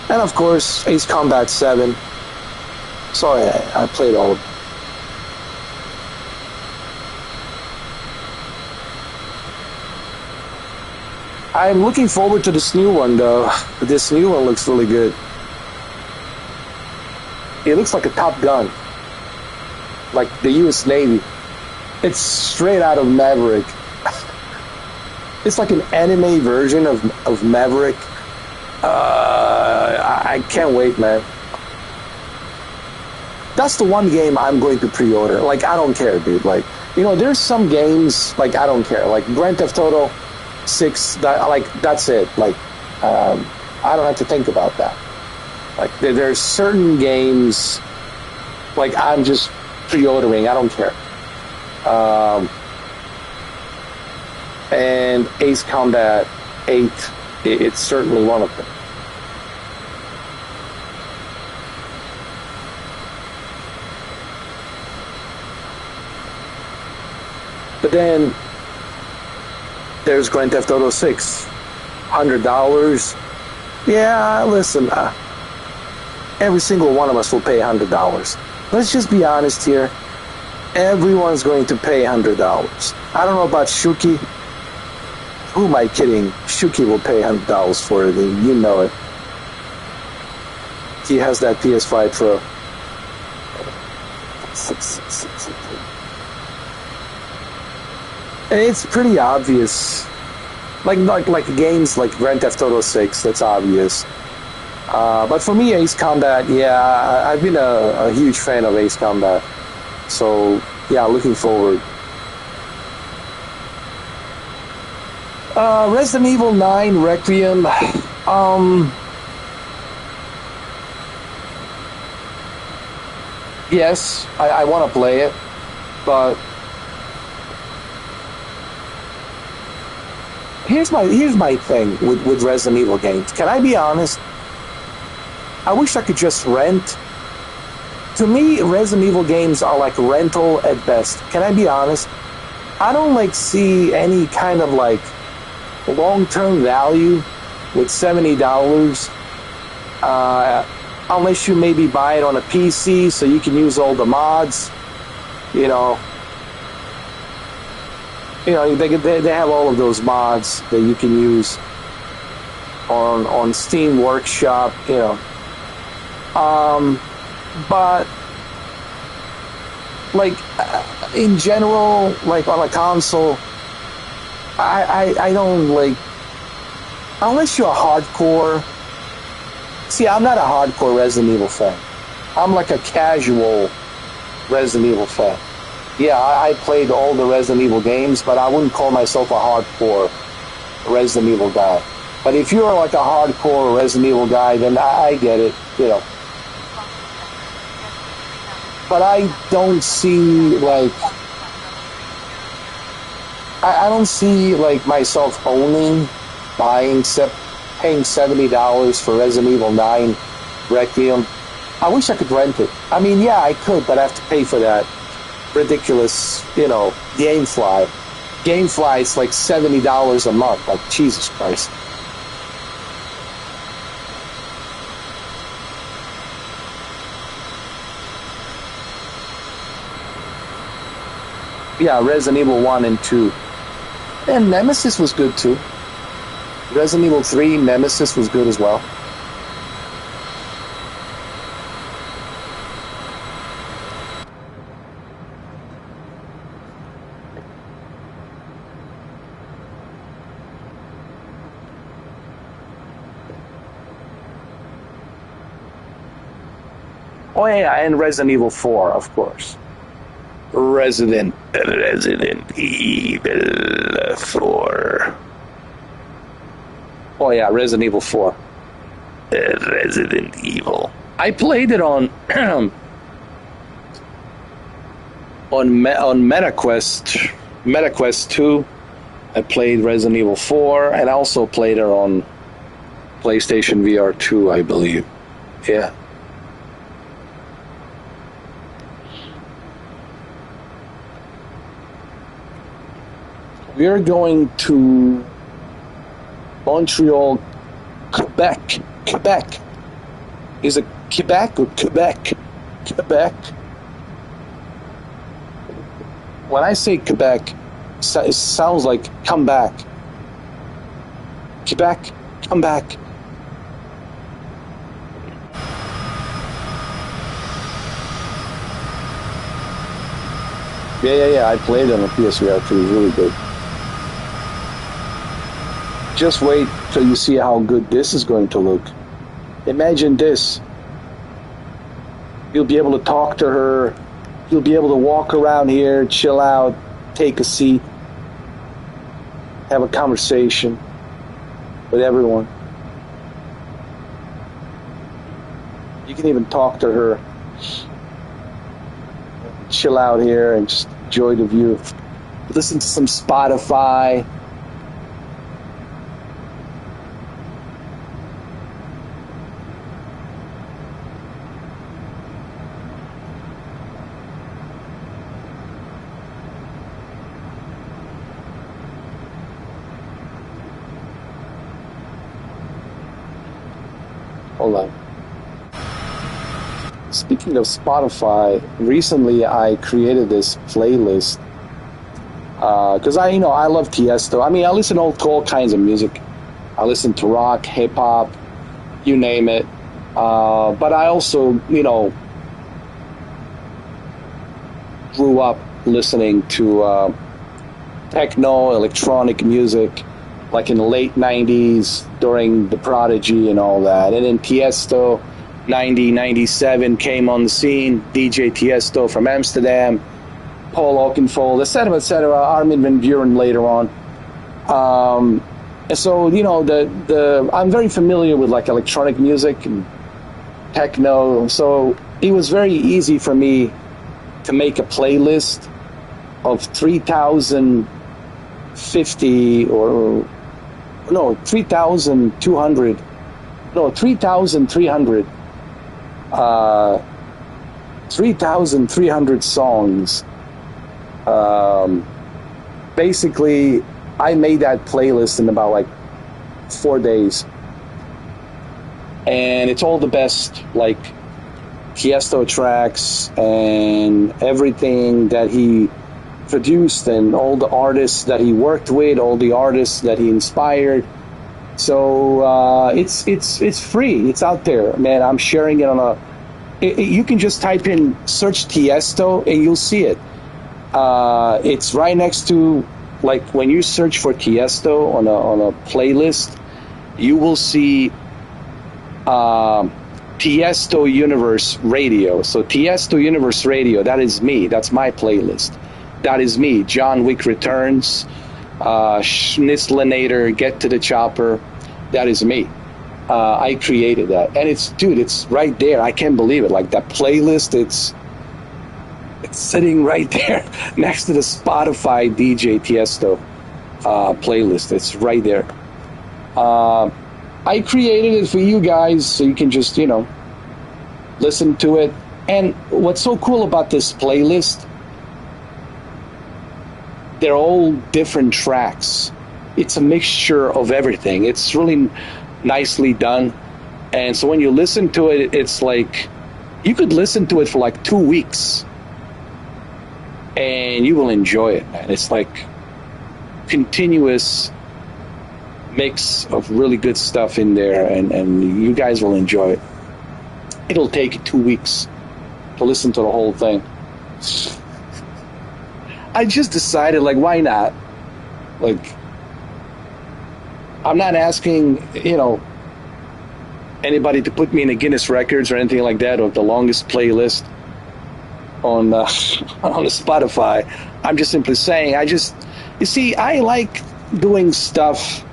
A: and of course, Ace Combat 7. So I played all of them. I'm looking forward to this new one, though. This new one looks really good. It looks like a Top Gun. Like the US Navy. It's straight out of Maverick. It's like an anime version of Maverick. I can't wait, man. That's the one game I'm going to pre-order. Like, I don't care, dude. Like, you know, there's some games, like, I don't care. Like, Grand Theft Auto 6, that's it. Like, I don't have to think about that. Like, there's certain games, like, I'm just pre-ordering. I don't care. And Ace Combat 8, it's certainly one of them. But then there's Grand Theft Auto 6, $100. Yeah, listen, every single one of us will pay $100. Let's just be honest here. Everyone's going to pay $100. I don't know about Shuki. Who am I kidding? Shuki will pay $100 for it. You know it. He has that PS5 Pro. It's pretty obvious. Like games like Grand Theft Auto 6, that's obvious. But for me, Ace Combat, yeah, I've been a huge fan of Ace Combat. So, yeah, looking forward. Resident Evil 9 Requiem. Yes, I want to play it, but here's my thing with Resident Evil games. Can I be honest? I wish I could just rent. To me, Resident Evil games are like rental at best. Can I be honest? I don't like see any kind of like long-term value with $70. Unless you maybe buy it on a PC so you can use all the mods. You know, they have all of those mods that you can use on Steam Workshop. You know. But like in general, like on a console, I don't like, unless you're a hardcore. See, I'm not a hardcore Resident Evil fan. I'm like a casual Resident Evil fan. Yeah, I played all the Resident Evil games, but I wouldn't call myself a hardcore Resident Evil guy. But if you're like a hardcore Resident Evil guy, then I get it, you know. But I don't see like I don't see like myself owning, buying, paying $70 for Resident Evil 9 Requiem. I wish I could rent it. I mean, yeah, I could, but I have to pay for that ridiculous, you know, GameFly. GameFly is like $70 a month. Like, Jesus Christ. Yeah, Resident Evil 1 and 2. And Nemesis was good too. Resident Evil 3, Nemesis was good as well. Oh yeah, and Resident Evil 4, of course. Resident Evil 4. Oh yeah, Resident Evil 4. Resident Evil. I played it on on MetaQuest 2. I played Resident Evil 4, and I also played it on PlayStation VR 2, I believe. Yeah. We're going to Montreal, Quebec. Quebec. Is it Quebec or Quebec? Quebec. When I say Quebec, it sounds like come back. Quebec, come back. Yeah. I played it on the PSVR 2. It was really good. Just wait till you see how good this is going to look. Imagine this. You'll be able to talk to her. You'll be able to walk around here, chill out, take a seat, have a conversation with everyone. You can even talk to her, chill out here and just enjoy the view. Listen to some Spotify. Hold on. Speaking of Spotify, recently I created this playlist because I love Tiesto. I mean, I listen to all kinds of music. I listen to rock, hip hop, you name it. But I also, grew up listening to techno, electronic music, like in the late 90s during the Prodigy and all that. And then Tiesto, 97 came on the scene, DJ Tiesto from Amsterdam, Paul Oakenfold, etc., Armin van Buuren later on. And so, I'm very familiar with like electronic music and techno, so it was very easy for me to make a playlist of 3,300 songs. Basically, I made that playlist in about like 4 days. And it's all the best, like, Tiesto tracks and everything that he produced and all the artists that he worked with, all the artists that he inspired. So it's free. It's out there, man. I'm sharing it on you can just type in, search Tiesto, and you'll see it. It's right next to, like, when you search for Tiesto on a playlist, you will see Tiesto Universe Radio. So Tiesto Universe Radio, that is me. That's my playlist. That is me. John Wick Returns, Schnitzlinator, Get to the Chopper. That is me. I created that, and it's right there. I can't believe it. Like, that playlist, it's sitting right there next to the Spotify DJ Tiesto playlist. It's right there. I created it for you guys so you can just, listen to it. And what's so cool about this playlist, they're all different tracks. It's a mixture of everything. It's really nicely done. And so when you listen to it, it's like you could listen to it for like 2 weeks and you will enjoy it, man. It's like continuous mix of really good stuff in there, and you guys will enjoy it. It'll take 2 weeks to listen to the whole thing. I just decided, like, why not? Like, I'm not asking, anybody to put me in a Guinness Records or anything like that, of the longest playlist. on on Spotify. I'm just simply saying, you see, I like doing stuff.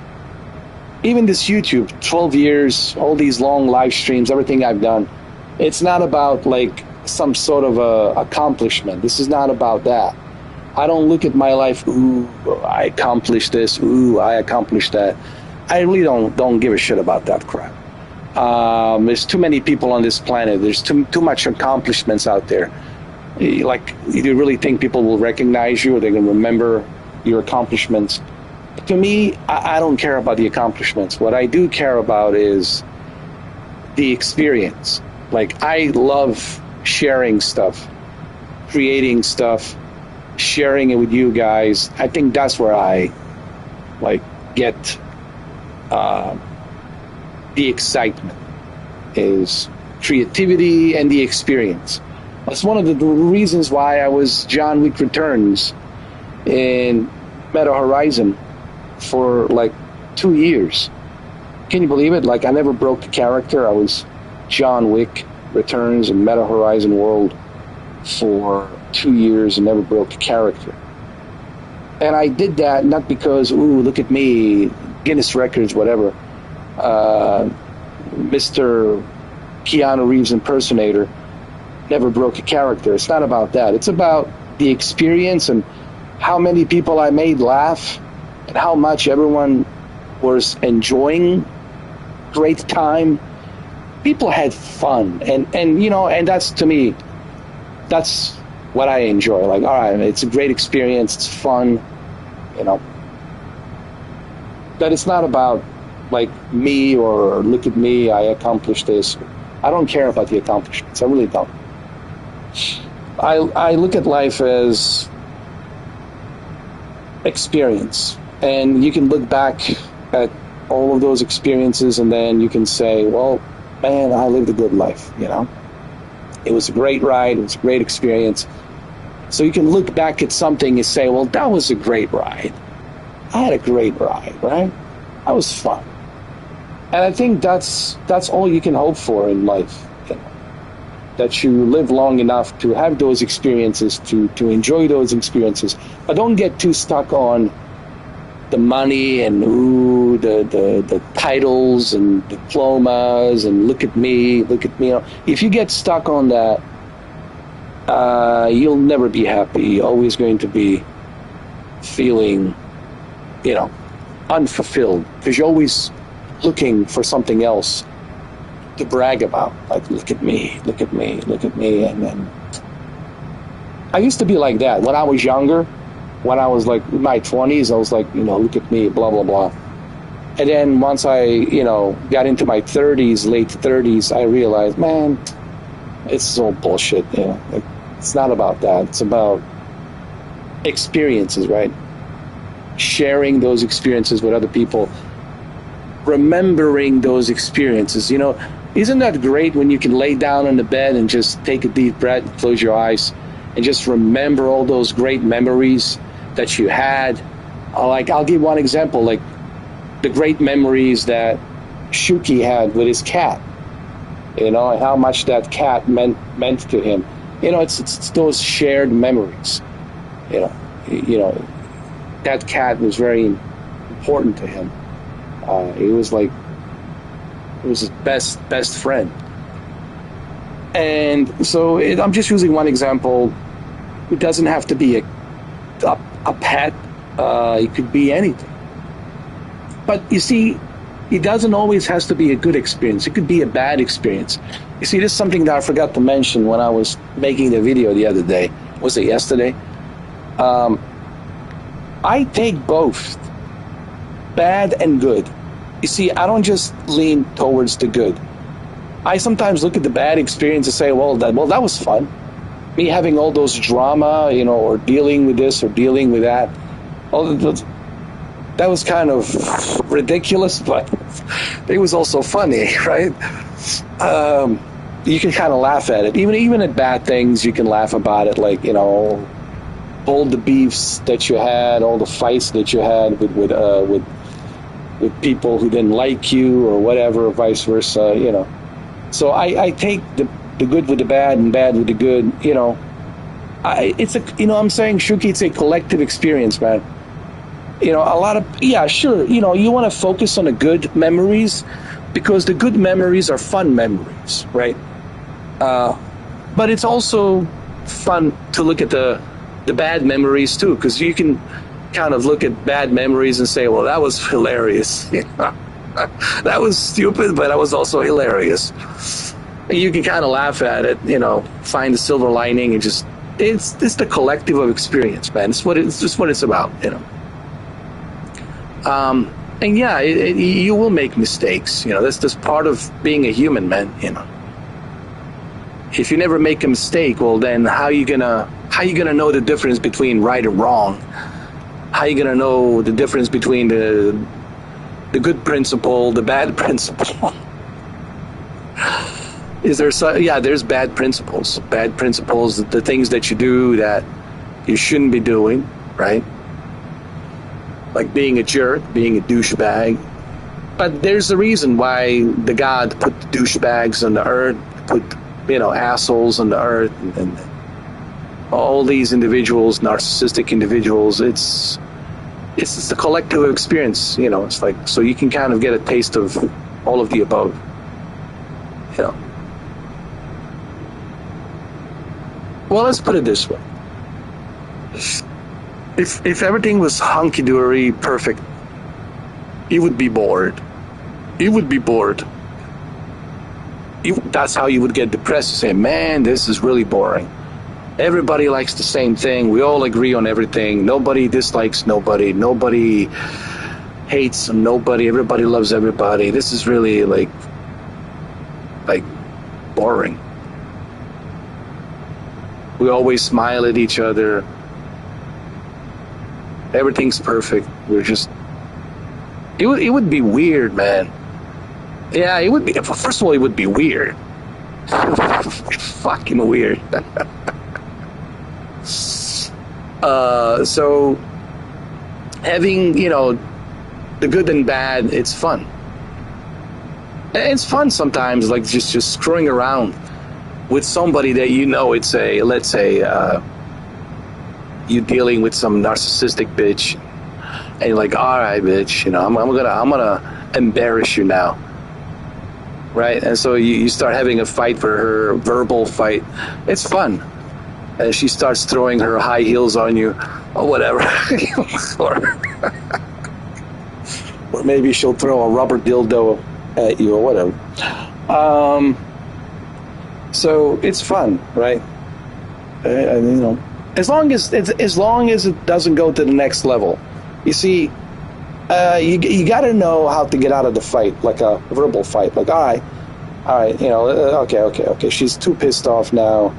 A: Even this YouTube, 12 years, all these long live streams, everything I've done. It's not about like some sort of a accomplishment. This is not about that. I don't look at my life, ooh, I accomplished this, ooh, I accomplished that. I really don't give a shit about that crap. There's too many people on this planet. There's too much accomplishments out there. Like, you really think people will recognize you or they're going to remember your accomplishments? To me, I don't care about the accomplishments. What I do care about is the experience. Like, I love sharing stuff, creating stuff, sharing it with you guys. I think that's where I like get the excitement, is creativity and the experience. That's one of the reasons why I was John Wick Returns in Meta Horizon for like 2 years. Can you believe it? Like, I never broke the character. I was John Wick Returns in Meta Horizon World for 2 years and never broke the character. And I did that not because, ooh, look at me, Guinness Records, whatever, Mr. Keanu Reeves impersonator, never broke a character. It's not about that. It's about the experience and how many people I made laugh and how much everyone was enjoying great time. People had fun, and you know, and that's, to me, that's what I enjoy. Like, all right, it's a great experience, it's fun, you know. That it's not about like me or look at me, I accomplished this. I don't care about the accomplishments. I really don't. I look at life as experience, and you can look back at all of those experiences and then you can say, well, man, I lived a good life, you know. It was a great ride, it was a great experience. So you can look back at something and say, well, that was a great ride. I had a great ride, right? That was fun. And I think that's all you can hope for in life, you know? That you live long enough to have those experiences, to enjoy those experiences. But don't get too stuck on the money and ooh, the titles and diplomas and look at me. You know, if you get stuck on that, you'll never be happy. You're always going to be feeling, you know, unfulfilled, because you're always looking for something else to brag about. Like, look at me, look at me, look at me. And then I used to be like that when I was younger. When I was like in my 20s, I was like, you know, look at me, blah, blah, blah. And then once I, you know, got into my 30s, late 30s, I realized, man, it's all bullshit. You know, like, it's not about that. It's about experiences, right? Sharing those experiences with other people, remembering those experiences. You know, isn't that great when you can lay down on the bed and just take a deep breath, close your eyes, and just remember all those great memories that you had? Like, I'll give one example, like the great memories that Shuki had with his cat. You know, how much that cat meant to him. You know, it's those shared memories. You know, that cat was very important to him. He was his best friend. And so I'm just using one example. It doesn't have to be a pet. It could be anything. But you see, it doesn't always has to be a good experience. It could be a bad experience. You see, this is something that I forgot to mention when I was making the video the other day. Was it yesterday? I take both, bad and good. You see, I don't just lean towards the good. I sometimes look at the bad experience and say, well, that was fun. Me having all those drama, you know, or dealing with this or dealing with that. That was kind of ridiculous, but it was also funny, right? You can kind of laugh at it. Even at bad things, you can laugh about it. Like, you know, all the beefs that you had, all the fights that you had with people who didn't like you or whatever, or vice versa, you know. So I take the good with the bad and bad with the good, you know. it's a, I'm saying, Shuki, it's a collective experience, man. A lot of, yeah, sure, you want to focus on the good memories because the good memories are fun memories, right? But it's also fun to look at the bad memories too, because you can kind of look at bad memories and say, well, that was hilarious. That was stupid, but that was also hilarious. You can kind of laugh at it, find the silver lining, and just it's the collective of experience, man. It's just what it's about, And yeah, you will make mistakes. That's just part of being a human, man. If you never make a mistake, well, then how you gonna know the difference between right and wrong? How you gonna know the difference between the good principle, the bad principle? There's bad principles. Bad principles, the things that you do that you shouldn't be doing, right? Like being a jerk, being a douchebag. But there's a reason why the God put the douchebags on the earth, put, assholes on the earth, and all these individuals, narcissistic individuals. It's a collective experience, It's like, so you can kind of get a taste of all of the above, Well, let's put it this way. If everything was hunky-dory, perfect, you would be bored. You would be bored. That's how you would get depressed. You say, man, this is really boring. Everybody likes the same thing. We all agree on everything. Nobody dislikes nobody. Nobody hates nobody. Everybody loves everybody. This is really like boring. We always smile at each other. Everything's perfect. We're just... It would be weird, man. Yeah, it would be... First of all, it would be weird. Fucking weird. So having, the good and bad, it's fun. It's fun sometimes, like just screwing around with somebody that it's let's say you're dealing with some narcissistic bitch, and you're like, all right, bitch, I'm gonna embarrass you now, right? And so you start having a fight for her, verbal fight. It's fun. And she starts throwing her high heels on you, or whatever. Or maybe she'll throw a rubber dildo at you, or whatever. So it's fun, right? As long as it doesn't go to the next level. You see, you got to know how to get out of the fight, like a verbal fight. Like, all right, okay. She's too pissed off now.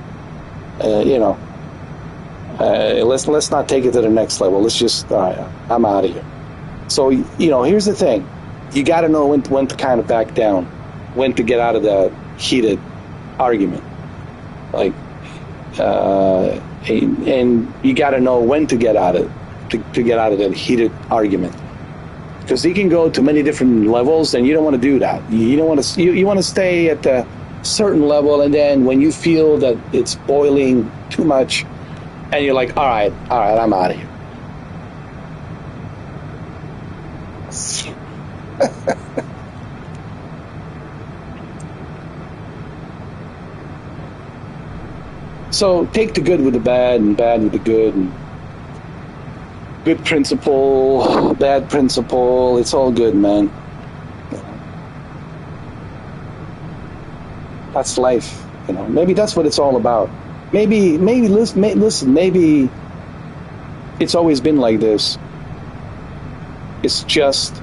A: Let's not take it to the next level. Let's just, all right, I'm out of here. So, here's the thing. You got to know when to kind of back down, when to get out of that heated argument. Like, and you got to know when to get out of to get out of that heated argument. Because he can go to many different levels, and you don't want to do that. You don't want to. You want to stay at a certain level, and then when you feel that it's boiling too much, and you're like, all right, I'm out of here. So take the good with the bad, and bad with the good, and good principle, bad principle. It's all good, man. That's life, Maybe that's what it's all about. Maybe listen. Maybe it's always been like this. It's just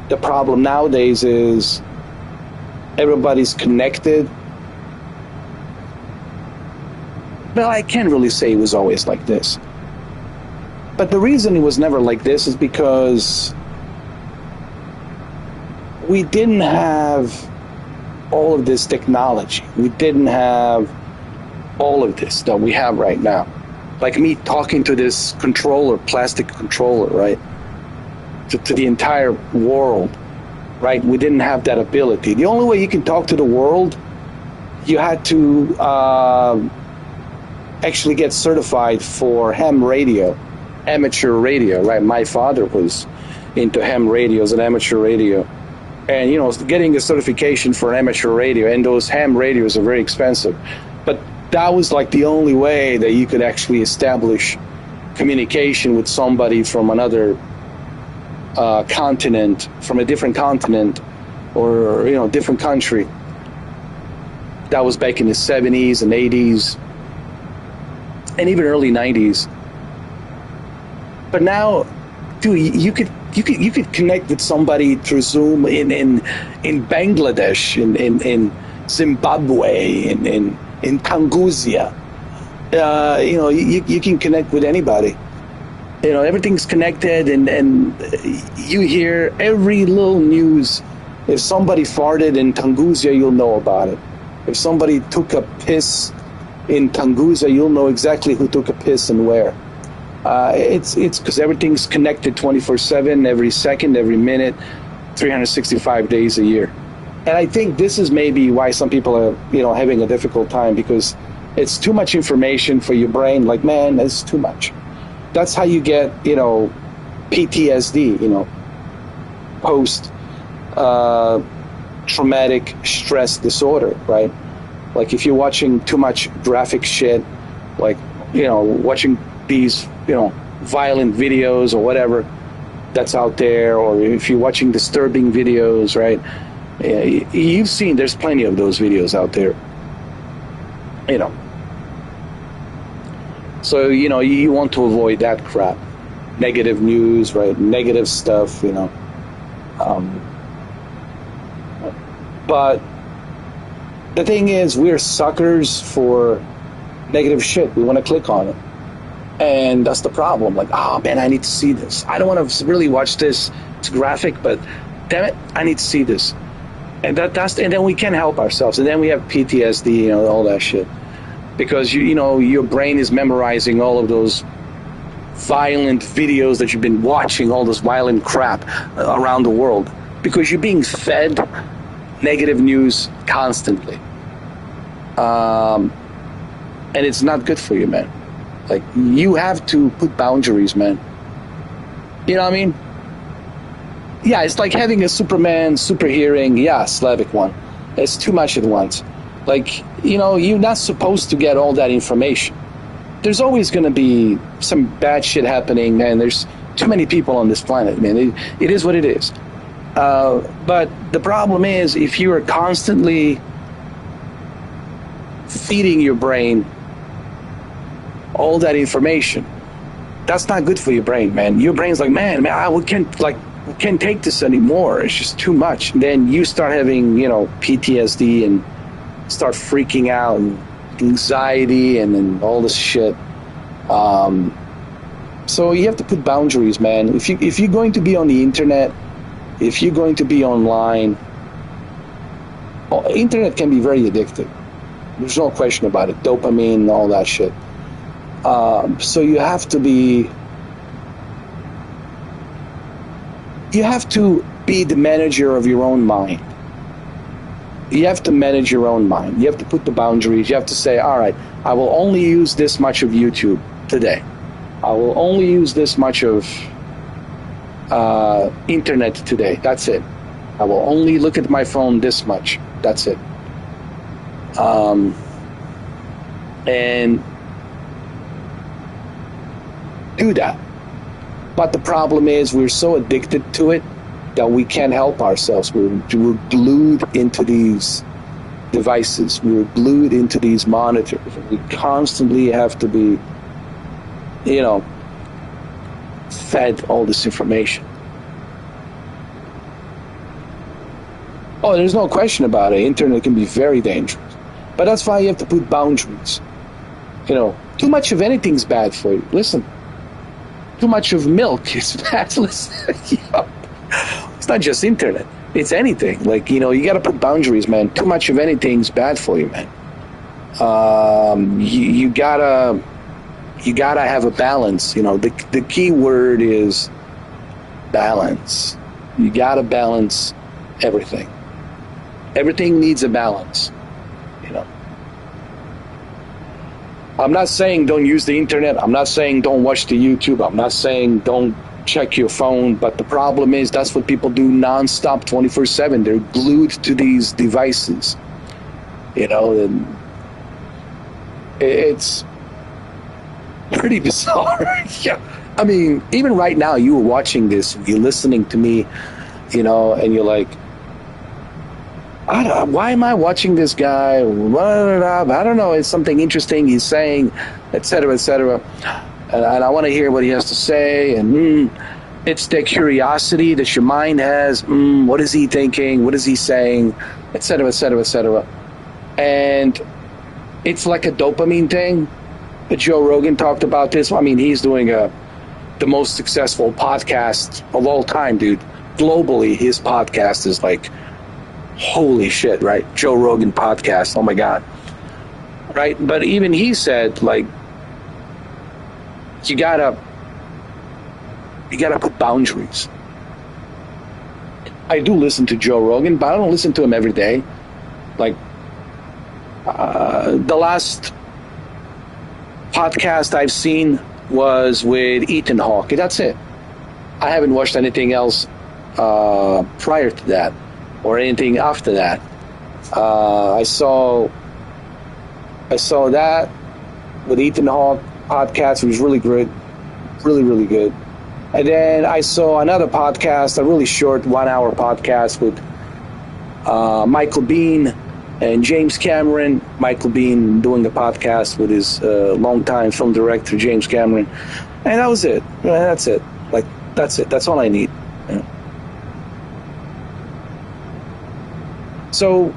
A: the problem nowadays is everybody's connected. Well, I can't really say it was always like this. But the reason it was never like this is because we didn't have all of this technology. We didn't have all of this that we have right now. Like me talking to this controller, plastic controller, right? To the entire world, right? We didn't have that ability. The only way you can talk to the world, you had to actually get certified for ham radio, amateur radio, right? My father was into ham radios and amateur radio. And, getting a certification for an amateur radio, and those ham radios are very expensive. But that was like the only way that you could actually establish communication with somebody from another continent, from a different continent, or, different country. That was back in the 70s and 80s, and even early 90s. But now, dude, you could connect with somebody through Zoom in Bangladesh, in Zimbabwe, in Tungusia. You can connect with anybody. Everything's connected, and you hear every little news. If somebody farted in Tungusia, you'll know about it. If somebody took a piss in Tungusia, you'll know exactly who took a piss and where. It's because everything's connected 24/7, every second, every minute, 365 days a year. And I think this is maybe why some people are, having a difficult time, because it's too much information for your brain. Like, man, that's too much. That's how you get, PTSD, post traumatic stress disorder, right? Like if you're watching too much graphic shit, like, watching these, violent videos or whatever that's out there, or if you're watching disturbing videos, right? You've seen, there's plenty of those videos out there, So, you want to avoid that crap. Negative news, right? Negative stuff, But the thing is, we're suckers for negative shit. We want to click on it. And that's the problem. Like, oh man, I need to see this. I don't want to really watch this. It's graphic, but damn it, I need to see this. And and then we can't help ourselves. And then we have PTSD, all that shit. Because your brain is memorizing all of those violent videos that you've been watching, all this violent crap around the world. Because you're being fed negative news constantly. And it's not good for you, man. Like, you have to put boundaries, man. You know what I mean? Yeah, it's like having a Superman super hearing, Slavic one. It's too much at once. Like, you're not supposed to get all that information. There's always going to be some bad shit happening, man. There's too many people on this planet, man. It is what it is. But the problem is, if you are constantly feeding your brain all that information, that's not good for your brain, man. Your brain's like, man, we can't take this anymore. It's just too much. And then you start having, PTSD and start freaking out and anxiety and all this shit. So you have to put boundaries, man. If you're going to be on the internet, if you're going to be online, internet can be very addictive. There's no question about it. Dopamine, all that shit. So you have to be the manager of your own mind. You have to manage your own mind. You have to put the boundaries. You have to say, all right, I will only use this much of YouTube today. I will only use this much of internet today. That's it. I will only look at my phone this much. That's it. And do that. But the problem is, we're so addicted to it that we can't help ourselves. We're glued into these devices. We're glued into these monitors. We constantly have to be, fed all this information. Oh, there's no question about it. Internet can be very dangerous. But that's why you have to put boundaries. Too much of anything's bad for you. Listen, too much of milk is bad. Listen, it's not just internet. It's anything. Like, you got to put boundaries, man. Too much of anything's bad for you, man. You gotta have a balance. The key word is balance. You gotta balance everything. Everything needs a balance. I'm not saying don't use the internet. I'm not saying don't watch the YouTube. I'm not saying don't check your phone. But the problem is that's what people do nonstop, 24/7. They're glued to these devices. And it's pretty bizarre. Yeah. I mean, even right now, you were watching this, you're listening to me, and you're like, why am I watching this guy? I don't know. It's something interesting he's saying, etc., etc. And I want to hear what he has to say. And it's the curiosity that your mind has. What is he thinking? What is he saying? Etc., etc., etc. And it's like a dopamine thing. Joe Rogan talked about this. I mean, he's doing the most successful podcast of all time, dude. Globally, his podcast is like, holy shit, right? Joe Rogan podcast. Oh my God. Right? But even he said, like, you gotta put boundaries. I do listen to Joe Rogan, but I don't listen to him every day. Like, the last podcast I've seen was with Ethan Hawke. That's it. I haven't watched anything else prior to that or anything after that. I saw that with Ethan Hawke podcast. It was really good, really, really good. And then I saw another podcast, a really short 1 hour podcast with Michael Bean and James Cameron. Michael Bean doing a podcast with his longtime film director, James Cameron. And that was it. That's it. Like, that's it. That's all I need. Yeah. So,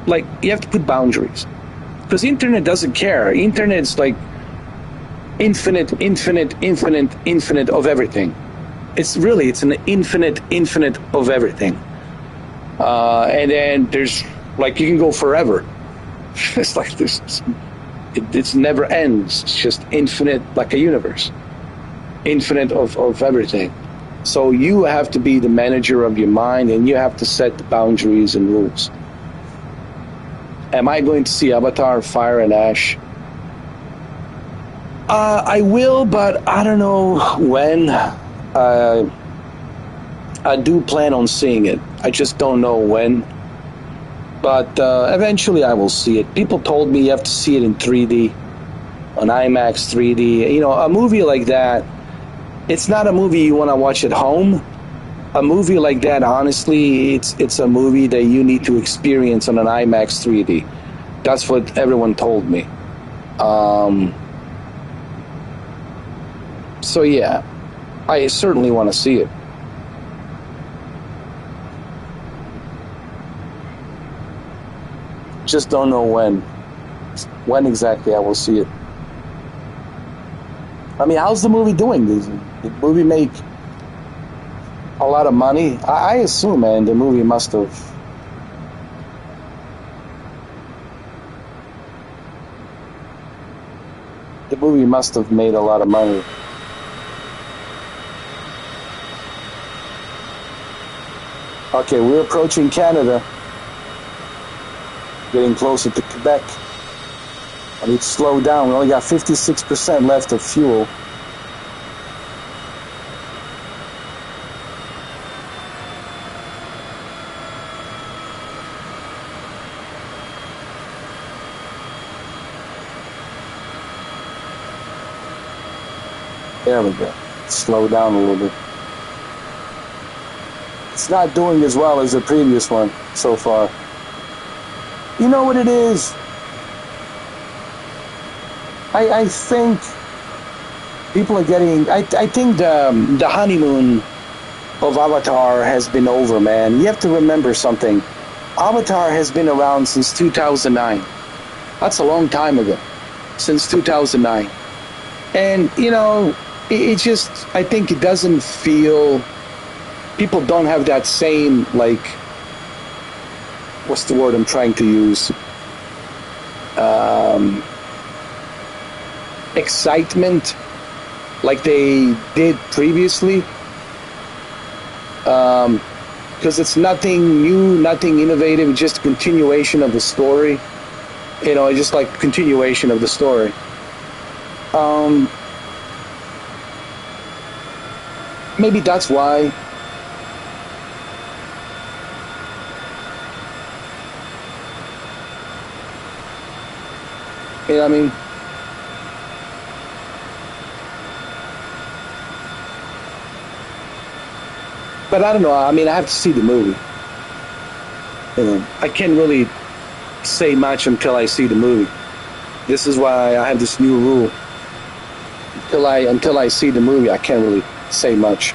A: like, you have to put boundaries. Because the internet doesn't care. Internet's like infinite of everything. It's an infinite of everything. And then there's, like, you can go forever. It's like this. It never ends. It's just infinite, like a universe. Infinite of everything. So you have to be the manager of your mind, and you have to set the boundaries and rules. Am I going to see Avatar: Fire and Ash? I will, but I don't know when. I do plan on seeing it. I just don't know when. But eventually I will see it. People told me you have to see it in 3D, on IMAX 3D. A movie like that, it's not a movie you want to watch at home. A movie like that, honestly, it's a movie that you need to experience on an IMAX 3D. That's what everyone told me. So yeah, I certainly want to see it. Just don't know when. When exactly I will see it. I mean, how's the movie doing? Did the movie make a lot of money? I assume, man, the movie must have. The movie must have made a lot of money. Okay, we're approaching Canada. Getting closer to Quebec. I need to slow down. We only got 56% left of fuel. There we go. Slow down a little bit. It's not doing as well as the previous one so far. You know what it is? I think people are getting... I think the honeymoon of Avatar has been over, man. You have to remember something. Avatar has been around since 2009. That's a long time ago. Since 2009. And, it just... I think it doesn't feel... People don't have that same, like... What's the word I'm trying to use? Excitement like they did previously. Because it's nothing new, nothing innovative, just a continuation of the story. Just like continuation of the story. Maybe that's why. You know what I mean? But I don't know. I mean, I have to see the movie. You know, I can't really say much until I see the movie. This is why I have this new rule. Until I see the movie, I can't really say much.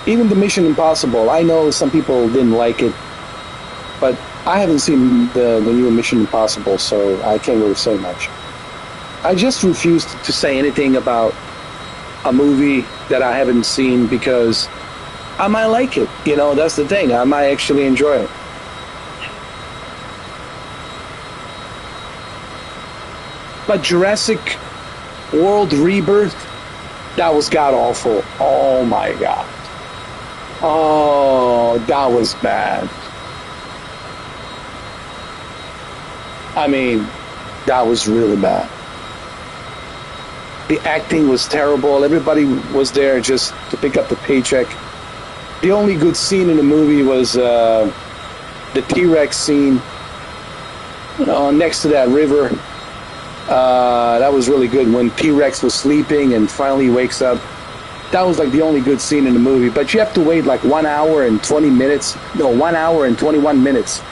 A: Even the Mission Impossible, I know some people didn't like it, but I haven't seen the new Mission Impossible, so I can't really say much. I just refuse to say anything about a movie that I haven't seen because I might like it. You know, that's the thing. I might actually enjoy it. But Jurassic World Rebirth, that was god awful. Oh my god. Oh, that was bad. I mean, that was really bad. The acting was terrible. Everybody was there just to pick up the paycheck. The only good scene in the movie was the T-Rex scene next to that river. That was really good when T-Rex was sleeping and finally wakes up. That was like the only good scene in the movie. But you have to wait like 1 hour and 20 minutes. No, 1 hour and 21 minutes.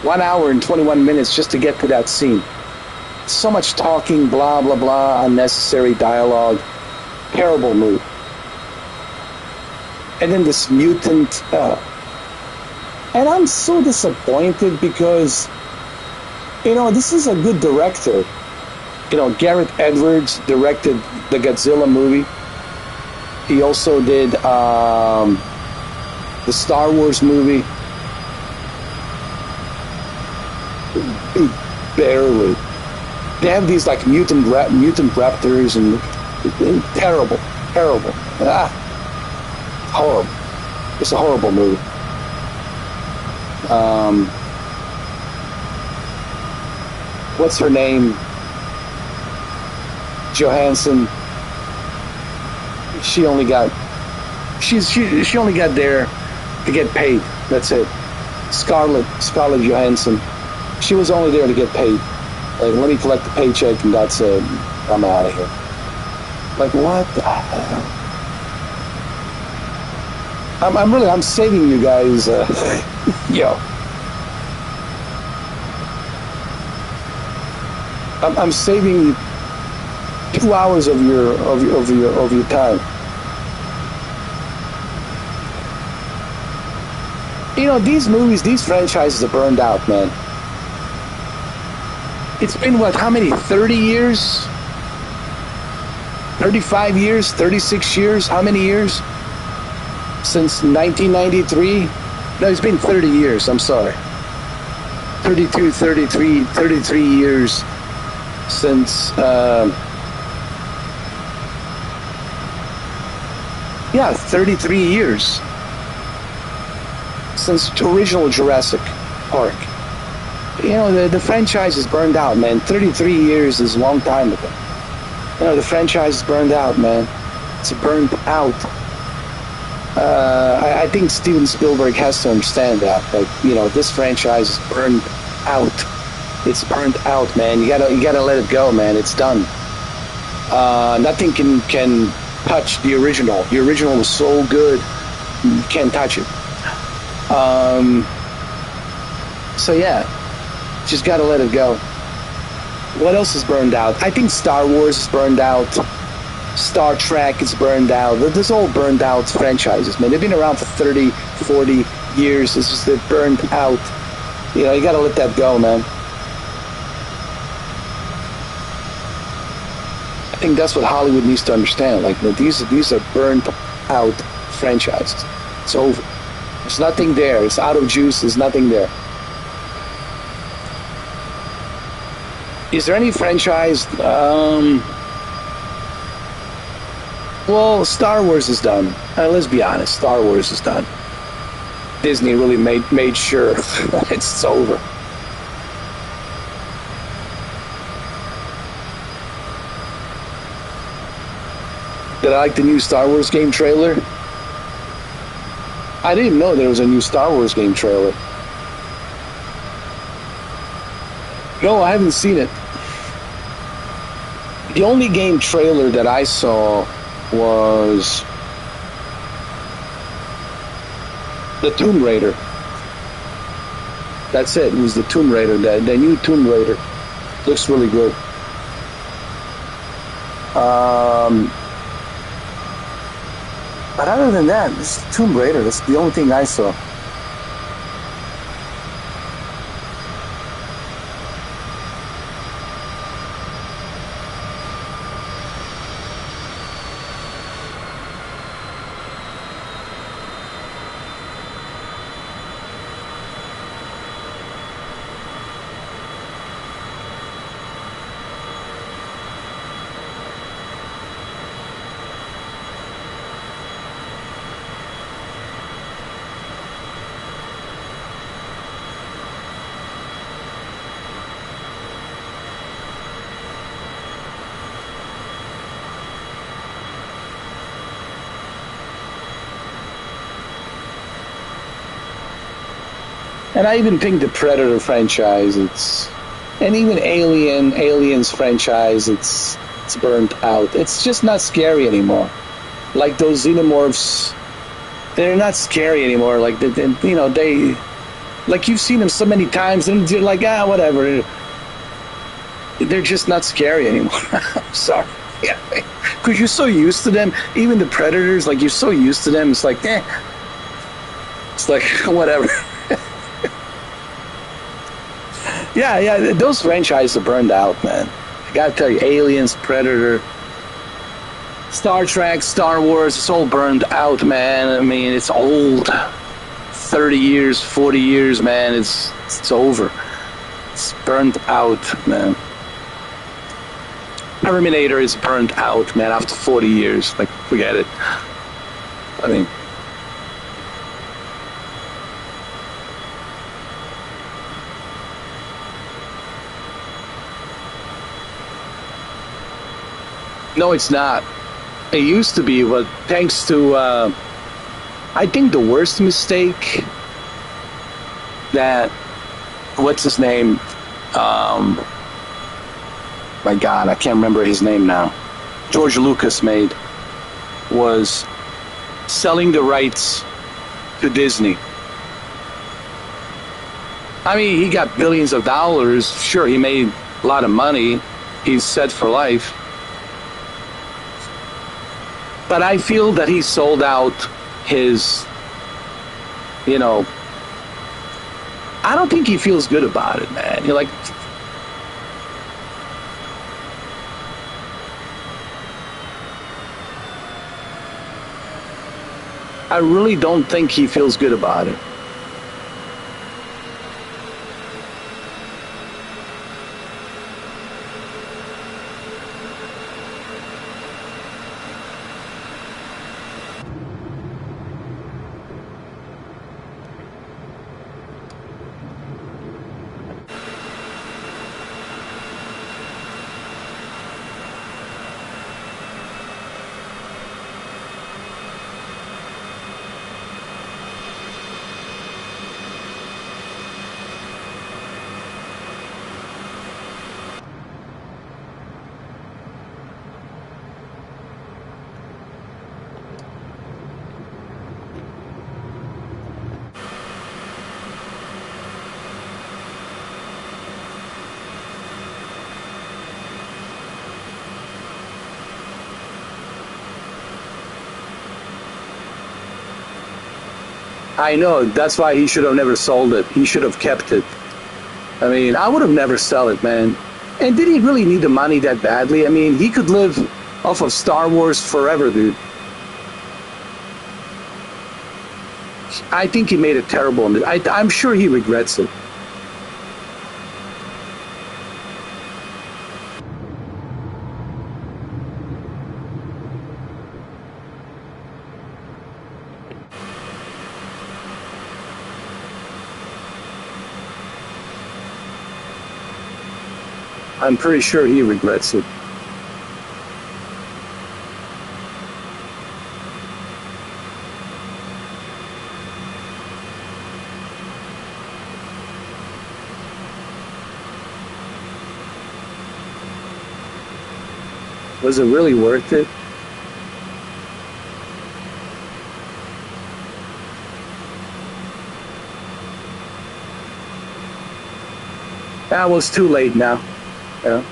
A: 1 hour and 21 minutes just to get to that scene. So much talking, blah, blah, blah, unnecessary dialogue. Terrible movie. And then this mutant. And I'm so disappointed because, this is a good director. Gareth Edwards directed the Godzilla movie. He also did the Star Wars movie. Barely. They have these like mutant raptors and terrible. Horrible. It's a horrible movie. What's her name? Johansson. She only got there to get paid. That's it. Scarlett Johansson. She was only there to get paid. Like, let me collect the paycheck and that's it. I'm out of here. Like, what the hell? I'm saving you guys. Yo. I'm saving you 2 hours of your time. These movies, these franchises are burned out, man. It's been what? How many? 30 years? 35 years? 36 years? How many years? Since 1993? No, it's been 30 years. I'm sorry. 32, 33 years since. Yeah, 33 years since the original Jurassic Park. The franchise is burned out, man. 33 years is a long time ago. The franchise is burned out, man. It's burned out. I think Steven Spielberg has to understand that. Like, this franchise is burned out. It's burned out, man. You gotta let it go, man. It's done. Nothing can touch the original. The original was so good, you can't touch it. So yeah, just gotta let it go. What else is burned out? I think Star Wars is burned out. Star Trek is burned out. There's all burned out franchises, man. They've been around for 30, 40 years. It's just they're burned out. You gotta let that go, man. I think that's what Hollywood needs to understand. Like, these are burned out franchises. It's over. There's nothing there. It's out of juice. There's nothing there. Is there any franchise? Well, Star Wars is done. Let's be honest. Star Wars is done. Disney really made sure it's over. Did I like the new Star Wars game trailer? I didn't know there was a new Star Wars game trailer. No, I haven't seen it. The only game trailer that I saw was the Tomb Raider. That's it. It was the Tomb Raider. The new Tomb Raider. Looks really good. But other than that, this Tomb Raider, that's the only thing I saw. And I even think the Predator franchise, and even Aliens franchise, it's burnt out. It's just not scary anymore. Like those xenomorphs, they're not scary anymore. Like they, like you've seen them so many times, and you're like, whatever. They're just not scary anymore. I'm sorry. Yeah, because you're so used to them. Even the Predators, like you're so used to them. It's like, it's like whatever. Yeah, those franchises are burned out, man. I gotta tell you, Aliens, Predator, Star Trek, Star Wars, it's all burned out, man. I mean, it's old. 30 years, 40 years, man, it's over. It's burned out, man. Terminator is burned out, man, after 40 years. Like, forget it. I mean... No, it's not. It used to be, but thanks to, I think the worst mistake that, what's his name? My God, I can't remember his name now. George Lucas made was selling the rights to Disney. I mean, he got billions of dollars. Sure, he made a lot of money. He's set for life. But I feel that he sold out his, I don't think he feels good about it, man. You're like, I really don't think he feels good about it. I know, that's why he should have never sold it. He should have kept it. I mean, I would have never sell it, man. And did he really need the money that badly? I mean, he could live off of Star Wars forever, dude. I think he made a terrible... I'm sure he regrets it. I'm pretty sure he regrets it. Was it really worth it? That was too late now. Yeah.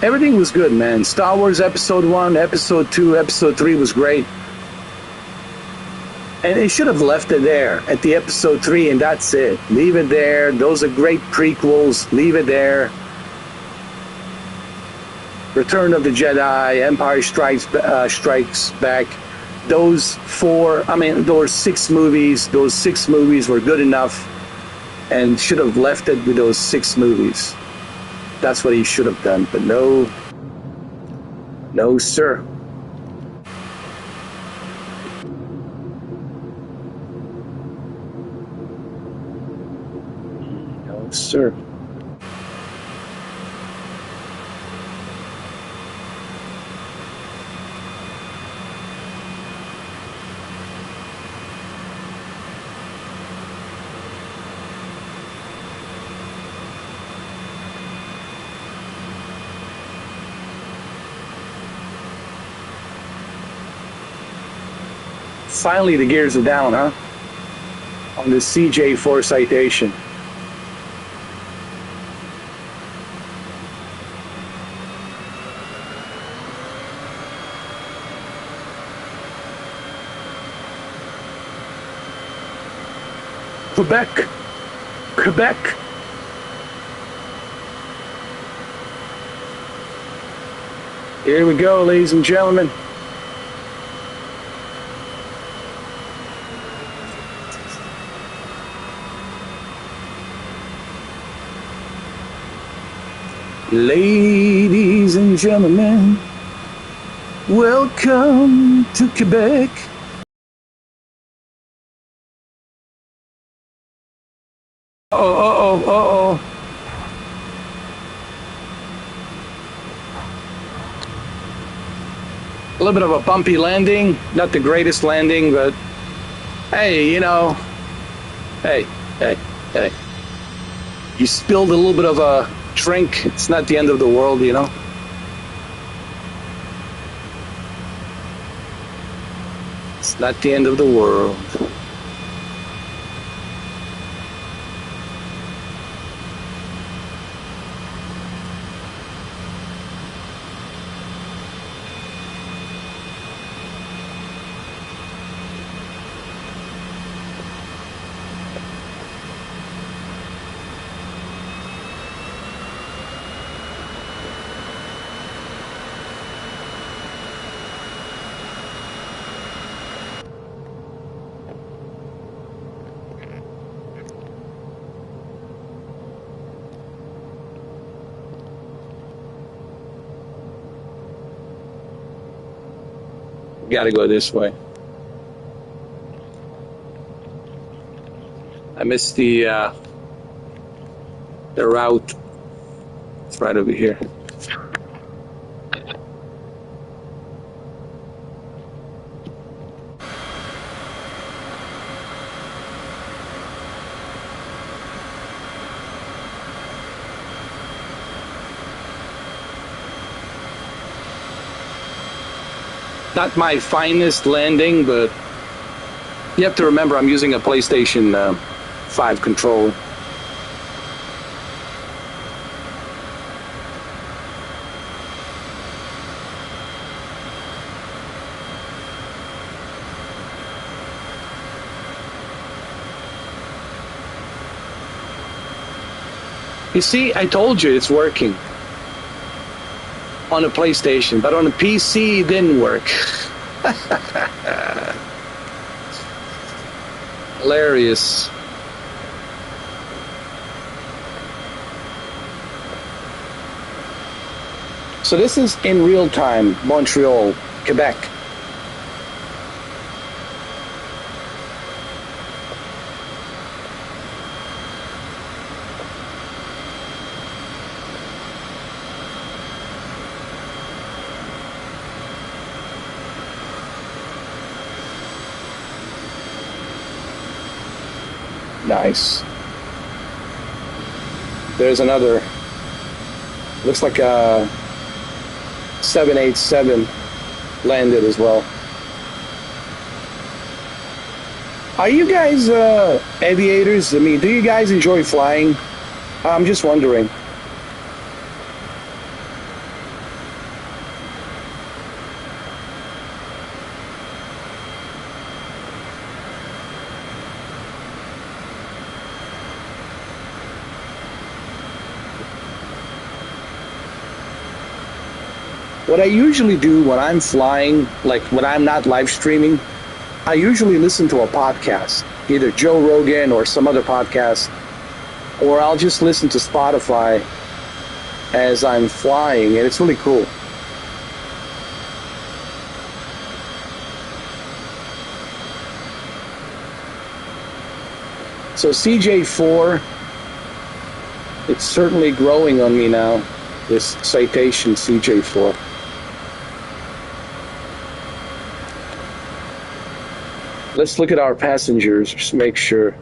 A: Everything was good, man. Star Wars Episode 1, Episode 2, Episode 3 was great. And they should have left it there at the Episode 3, and that's it. Leave it there. Those are great prequels. Leave it there. Return of the Jedi, Empire Strikes Back. Those 6 movies, those 6 movies were good enough and should have left it with those 6 movies. That's what he should have done, but no, sir. No, sir. Finally, the gears are down, huh? On the CJ4 citation. Quebec! Here we go, ladies and gentlemen. Ladies and gentlemen, welcome to Quebec. Uh-oh. A little bit of a bumpy landing. Not the greatest landing, but hey, you know, hey. You spilled a little bit of a drink. It's not the end of the world, you know. It's not the end of the world. Gotta go this way. I missed the route. It's right over here. Not my finest landing, but you have to remember I'm using a PlayStation 5 controller. You see, I told you it's working on a PlayStation, but on a PC it didn't work. Hilarious. So this is in real time, Montreal, Quebec. Nice. There's another. Looks like a 787 landed as well. Are you guys aviators? I mean, do you guys enjoy flying? I'm just wondering. What I usually do when I'm flying, like when I'm not live streaming, I usually listen to a podcast, either Joe Rogan or some other podcast, or I'll just listen to Spotify as I'm flying, and it's really cool. So CJ4, it's certainly growing on me now, this citation CJ4. Let's look at our passengers, just make sure.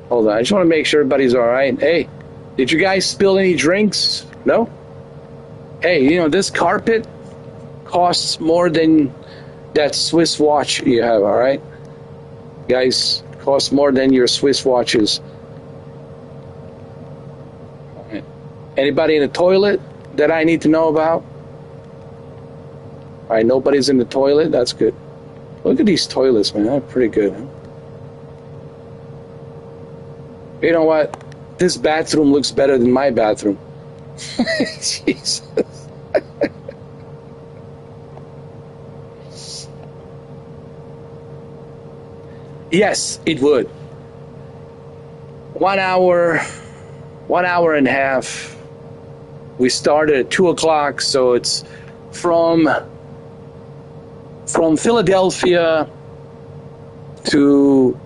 A: Hold on, I just want to make sure everybody's all right. Hey, did you guys spill any drinks? No? Hey, you know, this carpet costs more than that Swiss watch you have, all right? Guys, costs more than your Swiss watches. All right. Anybody in the toilet that I need to know about? All right, nobody's in the toilet. That's good. Look at these toilets, man. They're pretty good. Huh? You know what? This bathroom looks better than my bathroom. Jesus. Yes, it would. 1 hour, 1 hour and a half. We started at 2 o'clock, so it's from Philadelphia to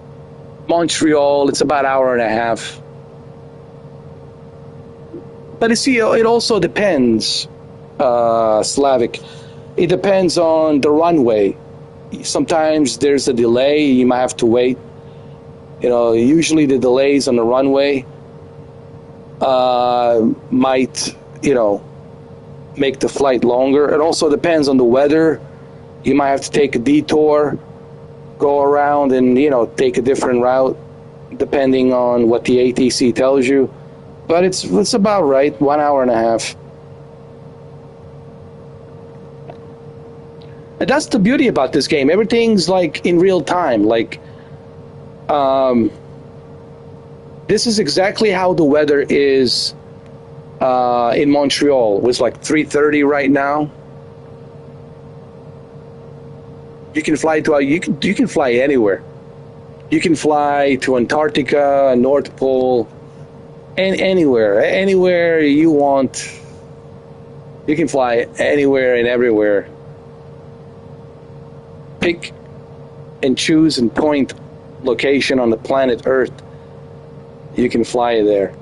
A: Montreal. It's about an hour and a half. But you see, it also depends, Slavic. It depends on the runway. Sometimes there's a delay. You might have to wait. You know, usually the delays on the runway might, you know, make the flight longer. It also depends on the weather. You might have to take a detour, go around and, you know, take a different route depending on what the ATC tells you. But it's about right, 1 hour and a half. And that's the beauty about this game. Everything's like in real time. Like, this is exactly how the weather is in Montreal. It was like 3:30 right now. You can fly to you can fly anywhere. You can fly to Antarctica, North Pole, and anywhere you want. You can fly anywhere and everywhere. Pick and choose and point location on the planet Earth. You can fly there.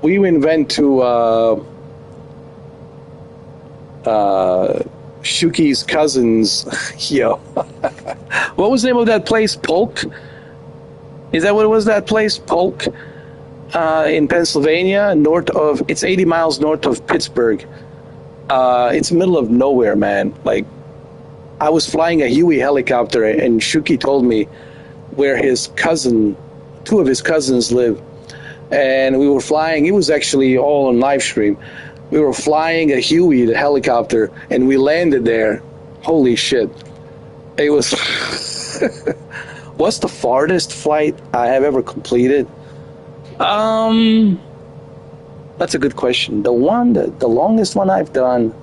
A: We went to Shuki's cousins. Yo. What was the name of that place? Polk? Is that what it was, that place? Polk? In Pennsylvania, it's 80 miles north of Pittsburgh. It's middle of nowhere, man. Like, I was flying a Huey helicopter, and Shuki told me where two of his cousins live. And we were flying. It was actually all on live stream. We were flying a Huey, the helicopter, and we landed there. Holy shit. It was... What's the farthest flight I have ever completed? That's a good question. The longest one I've done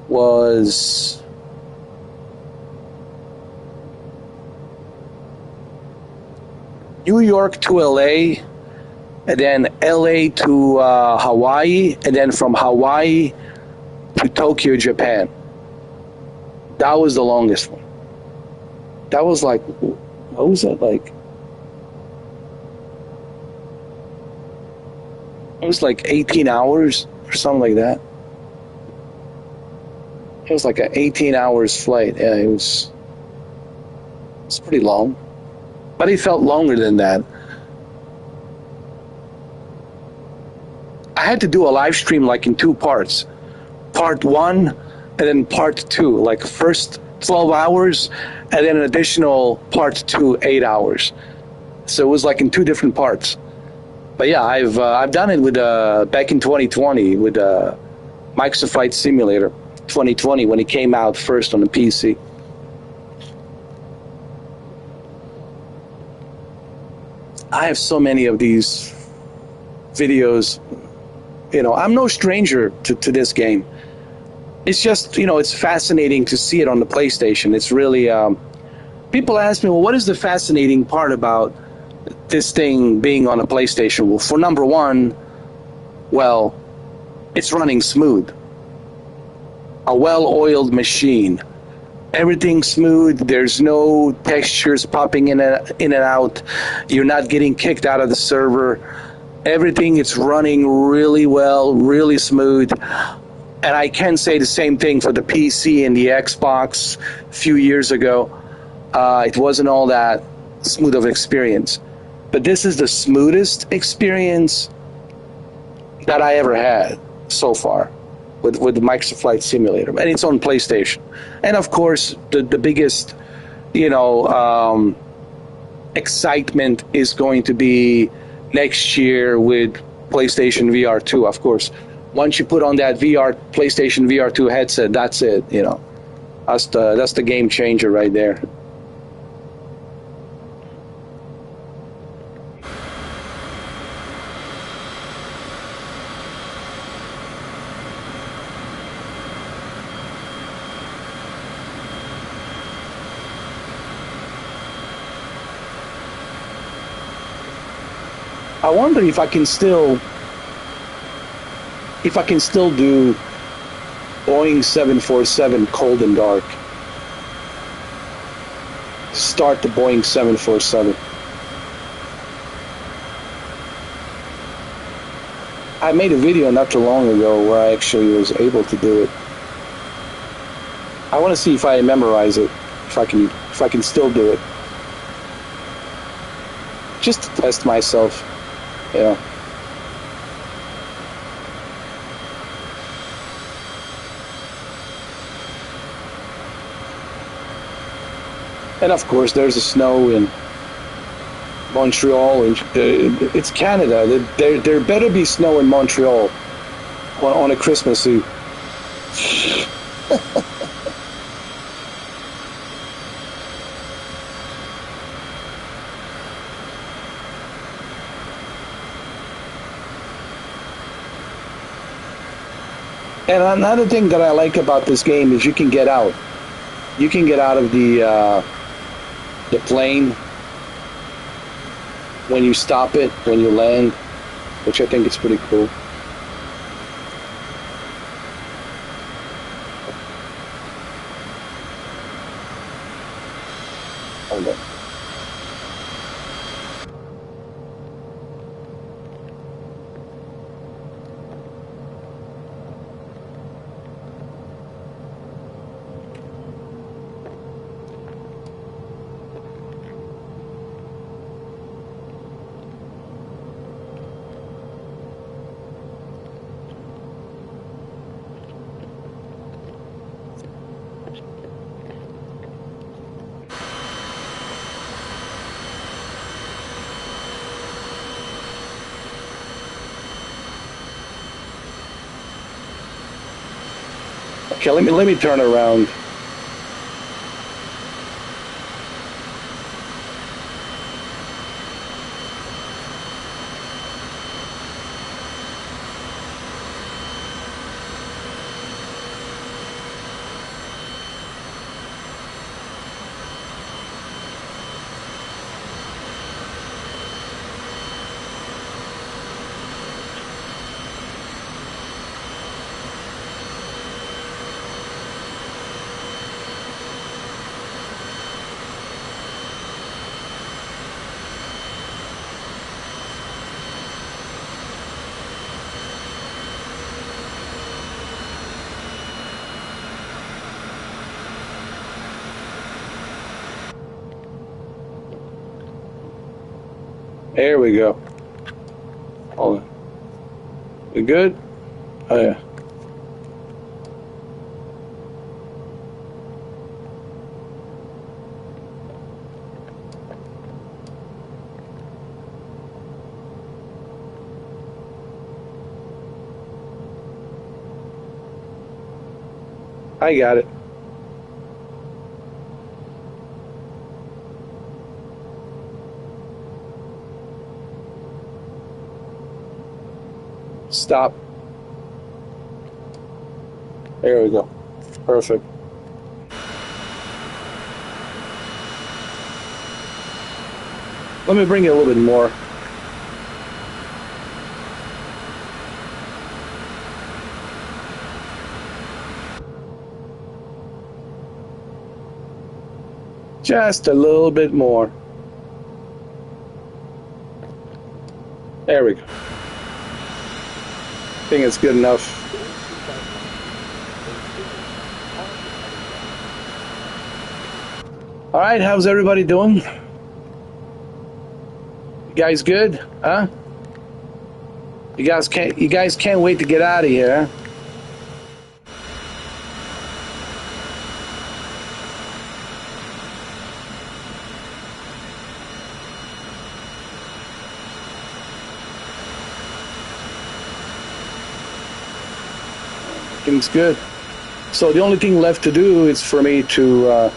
A: was... New York to LA, and then LA to Hawaii, and then from Hawaii to Tokyo, Japan. That was the longest one. That was like, what was that like? It was like 18 hours or something like that. It was like an 18 hours flight. Yeah, it was It's pretty long, but it felt longer than that. I had to do a live stream like in two parts. Part one and then part two, like first 12 hours and then an additional part two, 8 hours. So it was like in two different parts. But yeah, I've done it with back in 2020 with Microsoft Flight Simulator 2020 when it came out first on the PC. I have so many of these videos. You know, I'm no stranger to this game. It's just, you know, it's fascinating to see it on the PlayStation. It's really, people ask me, well, what is the fascinating part about this thing being on a PlayStation? Well, for number one, well, it's running smooth. A well-oiled machine. Everything's smooth. There's no textures popping in and out. You're not getting kicked out of the server. Everything is running really well, really smooth. And I can say the same thing for the PC and the Xbox a few years ago. It wasn't all that smooth of an experience. But this is the smoothest experience that I ever had so far with the Microsoft Flight Simulator. And it's on PlayStation. And of course, the biggest, you know, excitement is going to be next year with PlayStation VR 2, of course. Once you put on that PlayStation VR 2 headset, that's it, you know. That's the game changer right there. I wonder if I can still do Boeing 747 cold and dark. Start the Boeing 747. I made a video not too long ago where I actually was able to do it. I want to see if I memorize it, if I can still do it. Just to test myself, you know. And of course, there's the snow in Montreal. It's Canada. There better be snow in Montreal on a Christmas Eve. And another thing that I like about this game is you can get out. You can get out of the plane when you stop it, when you land, which I think is pretty cool. Hold on. Okay, let me turn around. There we go. Hold on. We good? Oh yeah. I got it. Stop. There we go. Perfect. Let me bring it a little bit more. Just a little bit more. There we go. I think it's good enough. All right, how's everybody doing? You guys good? Huh? You guys can't wait to get out of here, huh? Everything's good. So the only thing left to do is for me to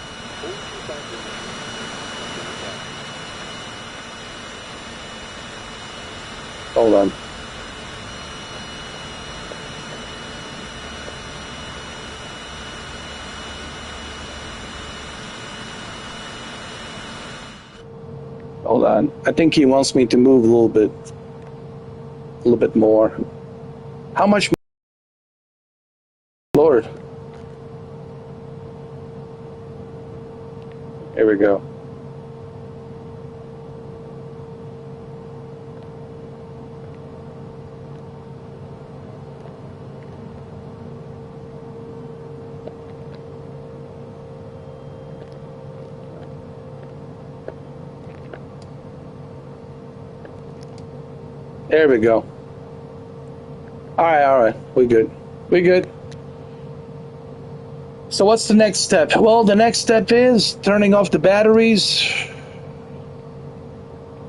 A: hold on. Hold on. I think he wants me to move a little bit more. How much more? Lord. Here we go. There we go. All right. We good. We good. So what's the next step? Well, the next step is turning off the batteries.